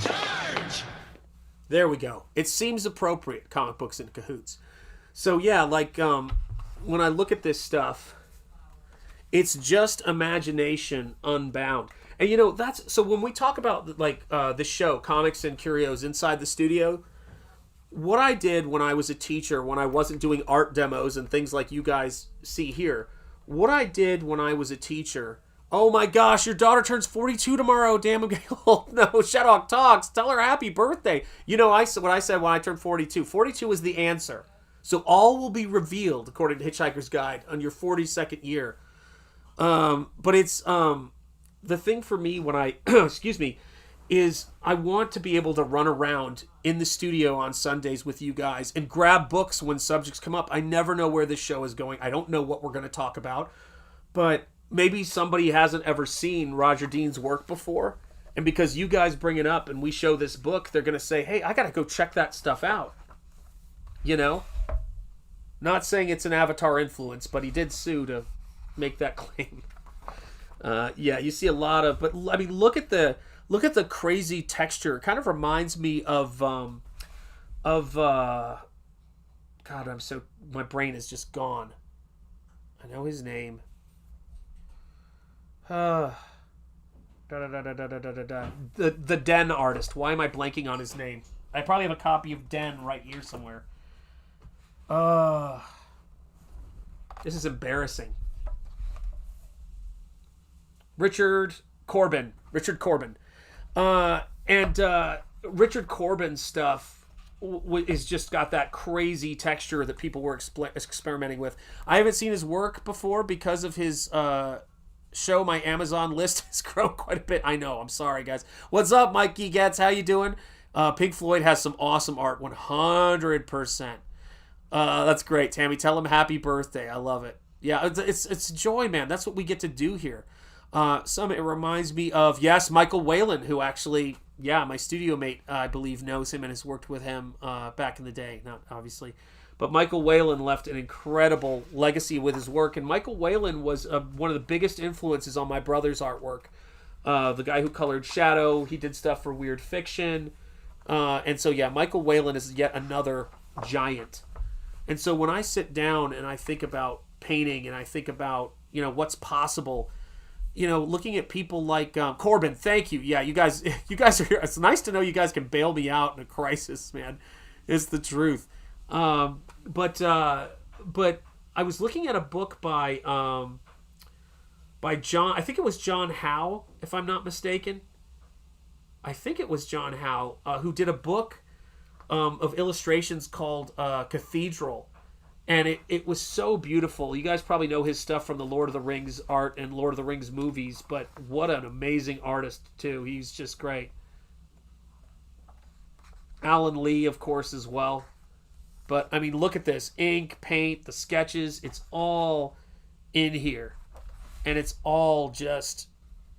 S1: Charge! There we go. It seems appropriate, Comic Books in Cahoots. So yeah, like when I look at this stuff, it's just imagination unbound. And you know, that's so when we talk about like the show Comics and Curios Inside the Studio, what I did when I was a teacher, when I wasn't doing art demos and things like you guys see here, what I did when I was a teacher. Oh my gosh, your daughter turns 42 tomorrow. Damn, I'm getting old. No, Shadowhawk Talks. Tell her happy birthday. You know, what I said when I turned 42. 42 is the answer. So all will be revealed, according to Hitchhiker's Guide, on your 42nd year. But it's the thing for me when I, excuse me, is I want to be able to run around in the studio on Sundays with you guys and grab books when subjects come up. I never know where this show is going. I don't know what we're going to talk about, but maybe somebody hasn't ever seen Roger Dean's work before, and because you guys bring it up and we show this book, they're going to say, hey, I got to go check that stuff out. You know? Not saying it's an Avatar influence, but he did sue to make that claim. Yeah, you see a lot of, but I mean, look at the crazy texture. It kind of reminds me of God, my brain is just gone. I know his name. The Den artist. Why am I blanking on his name? I probably have a copy of Den right here somewhere. This is embarrassing. Richard Corbin. Richard Corbin's stuff is just got that crazy texture that people were experimenting with. I haven't seen his work before because of his show. My Amazon list has grown quite a bit. I know. I'm sorry, guys. What's up, Mikey Getz? How you doing? Pink Floyd has some awesome art. 100%. That's great, Tammy. Tell him happy birthday. I love it. Yeah, it's joy, man. That's what we get to do here. It reminds me of, yes, Michael Whalen, who actually, my studio mate, I believe, knows him and has worked with him back in the day. Not obviously. But Michael Whalen left an incredible legacy with his work. And Michael Whalen was one of the biggest influences on my brother's artwork. The guy who colored Shadow, he did stuff for Weird Fiction. And so, Michael Whalen is yet another giant. And so when I sit down and I think about painting and I think about, what's possible, looking at people like Corbin, thank you. Yeah, you guys are here. It's nice to know you guys can bail me out in a crisis, man. It's the truth. But I was looking at a book by John, I think it was John Howe, if I'm not mistaken. I think it was John Howe, who did a book of illustrations called Cathedral. And it was so beautiful. You guys probably know his stuff from the Lord of the Rings art and Lord of the Rings movies, but what an amazing artist, too. He's just great. Alan Lee, of course, as well. But, I mean, look at this. Ink, paint, the sketches, it's all in here. And it's all just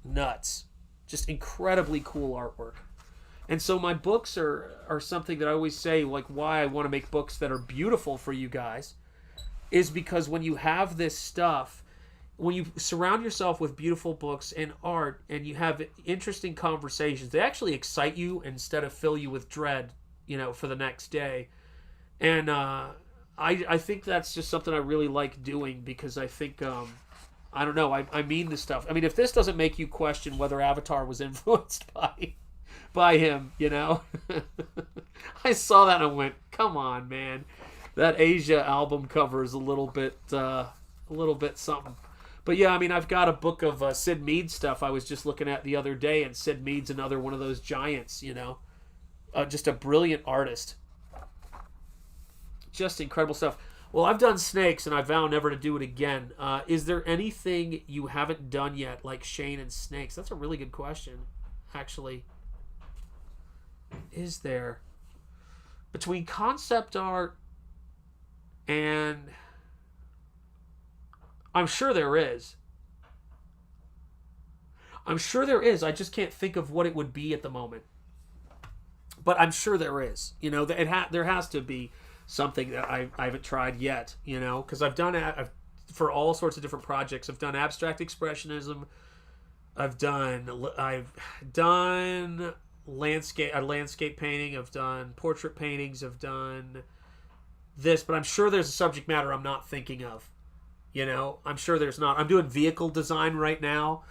S1: nuts. Just incredibly cool artwork. And so my books are something that I always say, like, why I want to make books that are beautiful for you guys is because when you have this stuff, when you surround yourself with beautiful books and art and you have interesting conversations, they actually excite you instead of fill you with dread, for the next day. And I think that's just something I really like doing because I think, I don't know, I mean this stuff. I mean, if this doesn't make you question whether Avatar was influenced by him, I saw that and I went, come on, man. That Asia album cover is a little bit something. But yeah, I mean, I've got a book of Sid Mead stuff I was just looking at the other day, and Sid Mead's another one of those giants, just a brilliant artist. Just incredible stuff. Well, I've done snakes, and I vow never to do it again. Is there anything you haven't done yet, like Shane and snakes? That's a really good question, actually. Is there? Between concept art and... I'm sure there is. I just can't think of what it would be at the moment. But I'm sure there is. There has to be something that I haven't tried yet, because I've for all sorts of different projects. I've done abstract expressionism. I've done landscape painting. I've done portrait paintings. I've done this, but I'm sure there's a subject matter I'm not thinking of. I'm sure there's not. I'm doing vehicle design right now.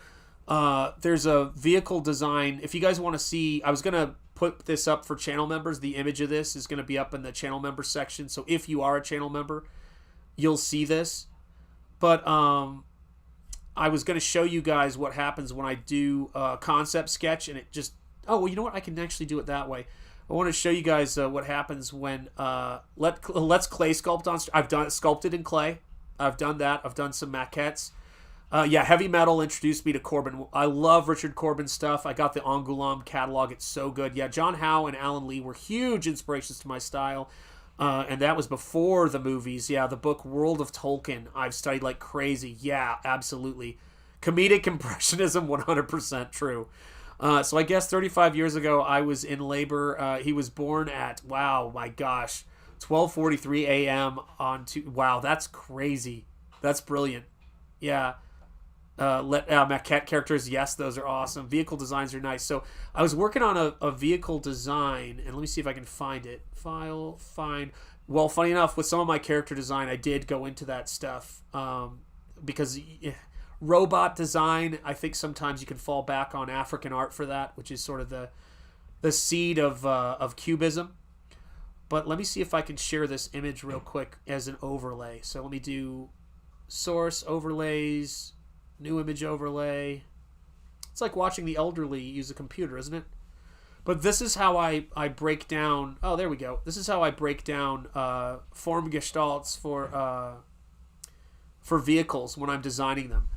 S1: There's a vehicle design. If you guys want to see, I was going to put this up for channel members. The image of this is going to be up in the channel member section. So if you are a channel member, you'll see this. But I was going to show you guys what happens when I do a concept sketch, and it just... Oh, well, you know what? I can actually do it that way. I want to show you guys what happens when... let's clay sculpt on... I've done sculpted in clay. I've done that. I've done some maquettes. Yeah, Heavy Metal introduced me to Corbin. I love Richard Corbin's stuff. I got the Angoulême catalog. It's so good. Yeah, John Howe and Alan Lee were huge inspirations to my style. And that was before the movies. Yeah, the book World of Tolkien, I've studied like crazy. Yeah, absolutely. Comedic impressionism, 100% true. So I guess 35 years ago, I was in labor. He was born at, wow, my gosh, 12:43 a.m. Wow, that's crazy. That's brilliant. Yeah. Maquette characters, yes, those are awesome. Vehicle designs are nice. So I was working on a vehicle design, and let me see if I can find it. File, find. Well, funny enough, with some of my character design, I did go into that stuff because robot design, I think sometimes you can fall back on African art for that, which is sort of the seed of cubism. But let me see if I can share this image real quick as an overlay. So let me do source, overlays, new image overlay. It's like watching the elderly use a computer, isn't it? But this is how I break down... Oh, there we go. This is how I break down form gestalts for vehicles when I'm designing them.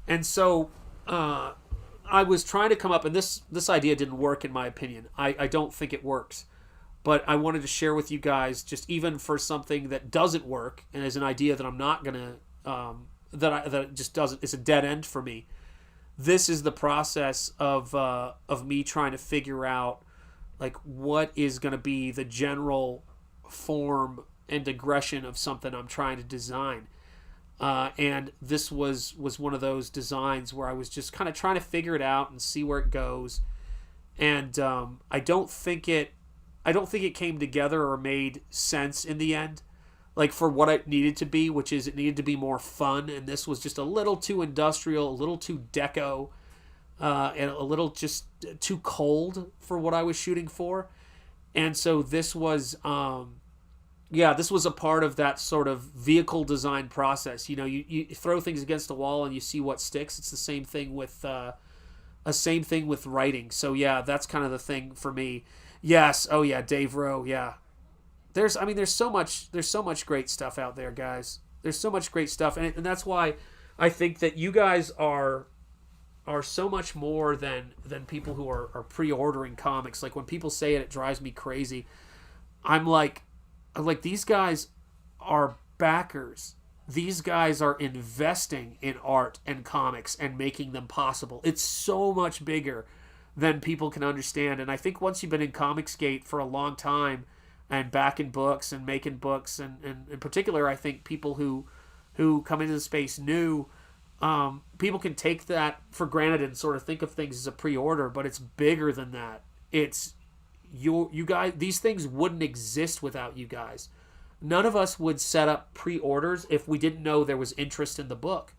S1: And so I was trying to come up... And this idea didn't work, in my opinion. I don't think it works. But I wanted to share with you guys, just even for something that doesn't work, and as an idea that I'm not going to... that just doesn't... It's a dead end for me. This is the process of me trying to figure out like what is going to be the general form and digression of something I'm trying to design. And this was one of those designs where I was just kind of trying to figure it out and see where it goes. And I don't think it came together or made sense in the end. Like for what it needed to be, which is it needed to be more fun, and this was just a little too industrial, a little too deco, and a little just too cold for what I was shooting for. And so this was, this was a part of that sort of vehicle design process. You know, you throw things against the wall and you see what sticks. It's the same thing with writing. So yeah, that's kind of the thing for me. Yes. Oh yeah, Dave Rowe. Yeah. There's so much great stuff out there, guys. There's so much great stuff, and that's why I think that you guys are so much more than people who are pre-ordering comics. Like when people say it drives me crazy. I'm like these guys are backers. These guys are investing in art and comics and making them possible. It's so much bigger than people can understand, and I think once you've been in Comicsgate for a long time, and backing books and making books, and in particular, I think people who come into the space new, people can take that for granted and sort of think of things as a pre-order, but it's bigger than that. It's you guys. These things wouldn't exist without you guys. None of us would set up pre-orders if we didn't know there was interest in the book,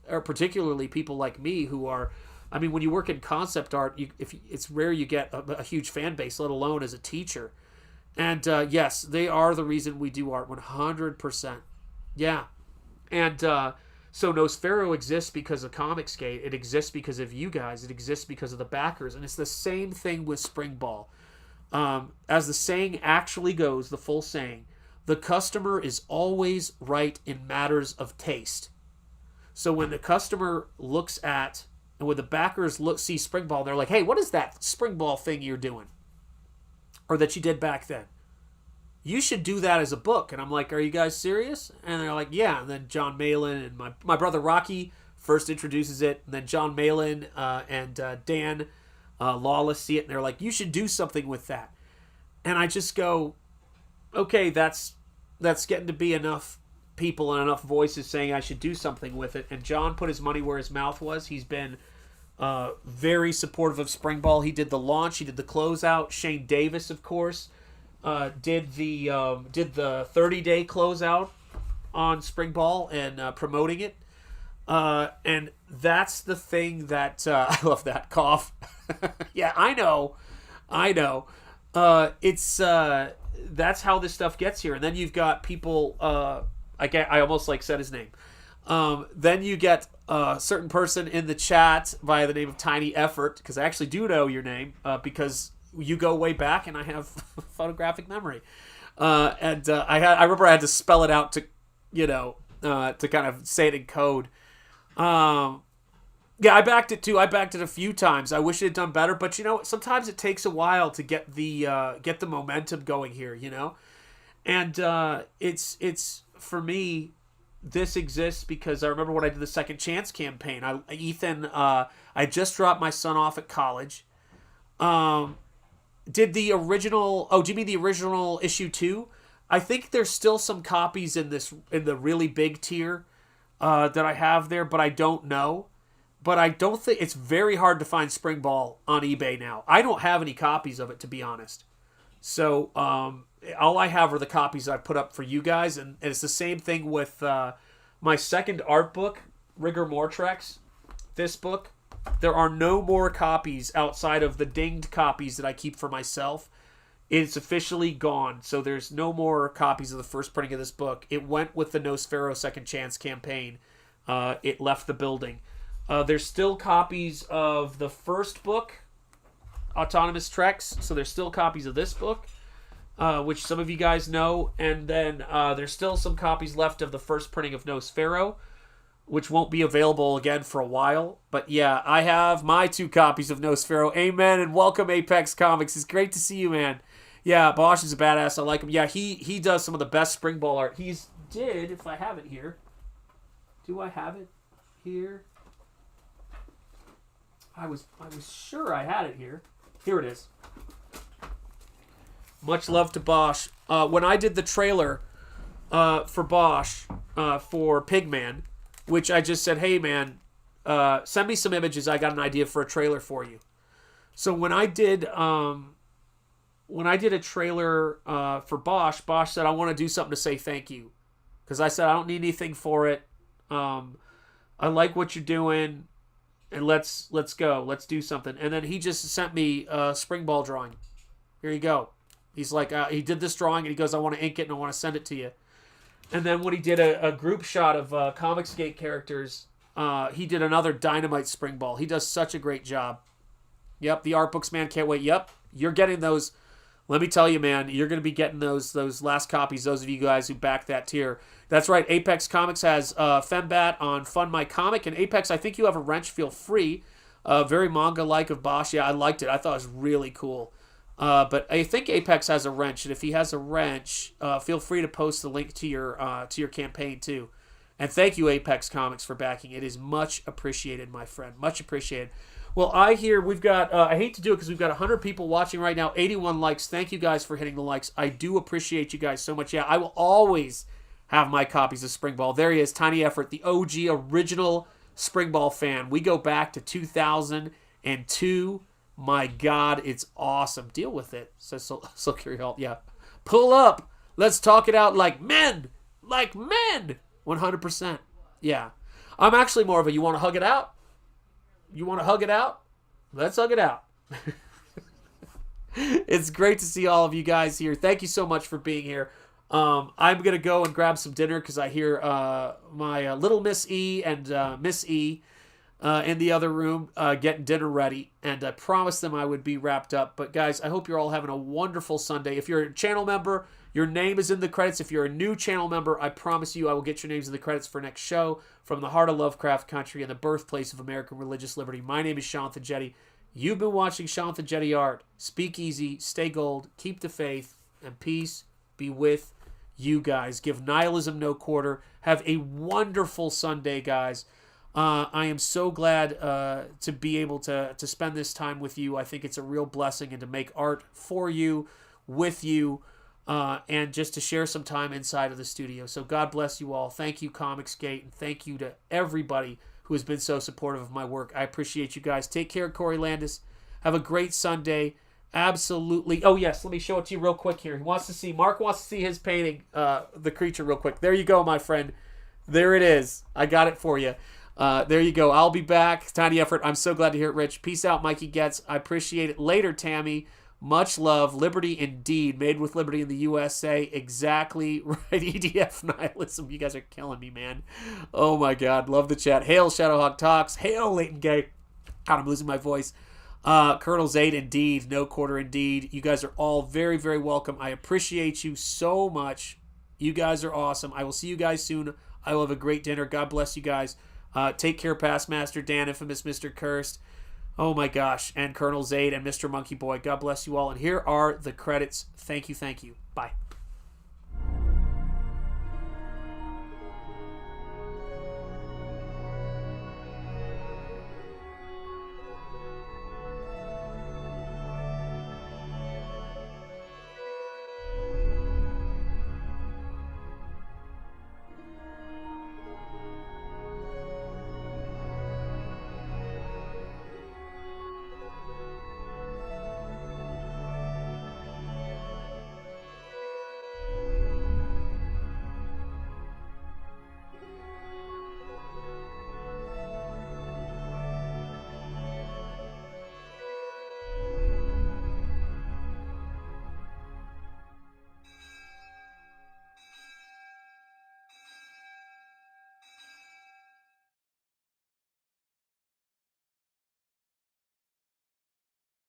S1: or particularly people like me who are. I mean, when you work in concept art, it's rare you get a huge fan base, let alone as a teacher. And yes, they are the reason we do art, 100%. Yeah. And so Nosfero exists because of Comicsgate. It exists because of you guys. It exists because of the backers. And it's the same thing with Springball. As the saying actually goes, the full saying, the customer is always right in matters of taste. So when the customer looks at, and when the backers see Springball, they're like, hey, what is that Springball thing you're doing? Or that you did back then? You should do that as a book. And I'm like, are you guys serious? And they're like, yeah. And then John Malin and my brother Rocky first introduces it. And then John Malin and Dan Lawless see it. And they're like, you should do something with that. And I just go, okay, that's getting to be enough people and enough voices saying I should do something with it. And John put his money where his mouth was. He's been very supportive of Springball. He did the launch. He did the closeout. Shane Davis, of course, did the 30-day closeout on Springball and promoting it. And that's the thing that I love that cough. Yeah, I know. It's that's how this stuff gets here, and then you've got people. I almost like said his name. Then you get a certain person in the chat by the name of Tiny Effort, because I actually do know your name because you go way back, and I have photographic memory. I remember I had to spell it out to, to kind of say it in code. Yeah, I backed it too. I backed it a few times. I wish it had done better, but sometimes it takes a while to get the momentum going here, and it's for me. This exists because I remember when I did the Second Chance campaign. I just dropped my son off at college. Did the original? Oh, do you mean the original issue 2? I think there's still some copies in the really big tier that I have there, but I don't know. But I don't think it's very hard to find Springball on eBay now. I don't have any copies of it, to be honest. So all I have are the copies I put up for you guys, and it's the same thing with my second art book, Rigor Mortrex. This book, there are no more copies outside of the dinged copies that I keep for myself. It's officially gone, so there's no more copies of the first printing of this book. It went with the Nosfero Second Chance campaign. It left the building. There's still copies of the first book, Autonomous Treks, so there's still copies of this book, which some of you guys know, and then there's still some copies left of the first printing of Nosfero, which won't be available again for a while. But yeah, I have my 2 copies of Nosfero. Amen, and welcome, Apex Comics. It's great to see you, man. Yeah, Bosch is a badass. I like him. Yeah, he does some of the best Springball art. If I have it here. Do I have it here? I was sure I had it here. Here it is. Much love to Bosch. When I did the trailer for Bosch for Pigman, which I just said, hey man, send me some images. I got an idea for a trailer for you. So when I did a trailer for Bosch said, I want to do something to say thank you, because I said I don't need anything for it. I like what you're doing. And let's go. Let's do something. And then he just sent me a Springball drawing. Here you go. He's like, he did this drawing, and he goes, I want to ink it, and I want to send it to you. And then when he did a group shot of Comicsgate characters, he did another Dynamite Springball. He does such a great job. Yep, the art books, man, can't wait. Yep, you're getting those. Let me tell you, man, you're going to be getting those last copies, those of you guys who back that tier. That's right, Apex Comics has Fembat on Fund My Comic, and Apex, I think you have a wrench, feel free. Very manga-like of Bosch. Yeah, I liked it. I thought it was really cool. But I think Apex has a wrench, and if he has a wrench, feel free to post the link to your campaign, too. And thank you, Apex Comics, for backing. It is much appreciated, my friend. Much appreciated. Well, I hear we've got, I hate to do it because we've got 100 people watching right now, 81 likes. Thank you guys for hitting the likes. I do appreciate you guys so much. Yeah, I will always have my copies of Springball. There he is, Tiny Effort, the OG original Springball fan. We go back to 2002. My God, it's awesome. Deal with it, says So Curious. Yeah. Pull up. Let's talk it out like men. Like men. 100%. Yeah. I'm actually more of a, you want to hug it out? You want to hug it out? Let's hug it out. It's great to see all of you guys here. Thank you so much for being here. I'm going to go and grab some dinner because I hear my little Miss E and Miss E in the other room getting dinner ready. And I promised them I would be wrapped up. But guys, I hope you're all having a wonderful Sunday. If you're a channel member, your name is in the credits. If you're a new channel member, I promise you I will get your names in the credits for next show. From the heart of Lovecraft Country and the birthplace of American religious liberty, my name is Jonathan Jetty. You've been watching Jonathan Jetty Art. Speak easy, stay gold, keep the faith, and peace be with you guys. Give nihilism no quarter. Have a wonderful Sunday, guys. I am so glad to be able to spend this time with you. I think it's a real blessing, and to make art for you, with you, and just to share some time inside of the studio. So God bless you all. Thank you, Comicsgate, and thank you to everybody who has been so supportive of my work. I appreciate you guys. Take care, Corey Landis. Have a great Sunday. Absolutely. Oh, yes, let me show it to you real quick here. Mark wants to see his painting, The Creature, real quick. There you go, my friend. There it is. I got it for you. There you go. I'll be back. Tiny effort. I'm so glad to hear it, Rich. Peace out, Mikey Getz. I appreciate it. Later, Tammy. Much love. Liberty indeed. Made with liberty in the USA. Exactly right. EDF nihilism. You guys are killing me, man. Oh my God. Love the chat. Hail Shadowhawk Talks. Hail Leighton Gay. God, I'm losing my voice. Colonel Zaid indeed. No Quarter indeed. You guys are all very, very welcome. I appreciate you so much. You guys are awesome. I will see you guys soon. I will have a great dinner. God bless you guys. Take care, Past Master Dan, Infamous Mr. Cursed. Oh my gosh. And Colonel Zaid and Mr. Monkey Boy. God bless you all. And here are the credits. Thank you. Thank you. Bye.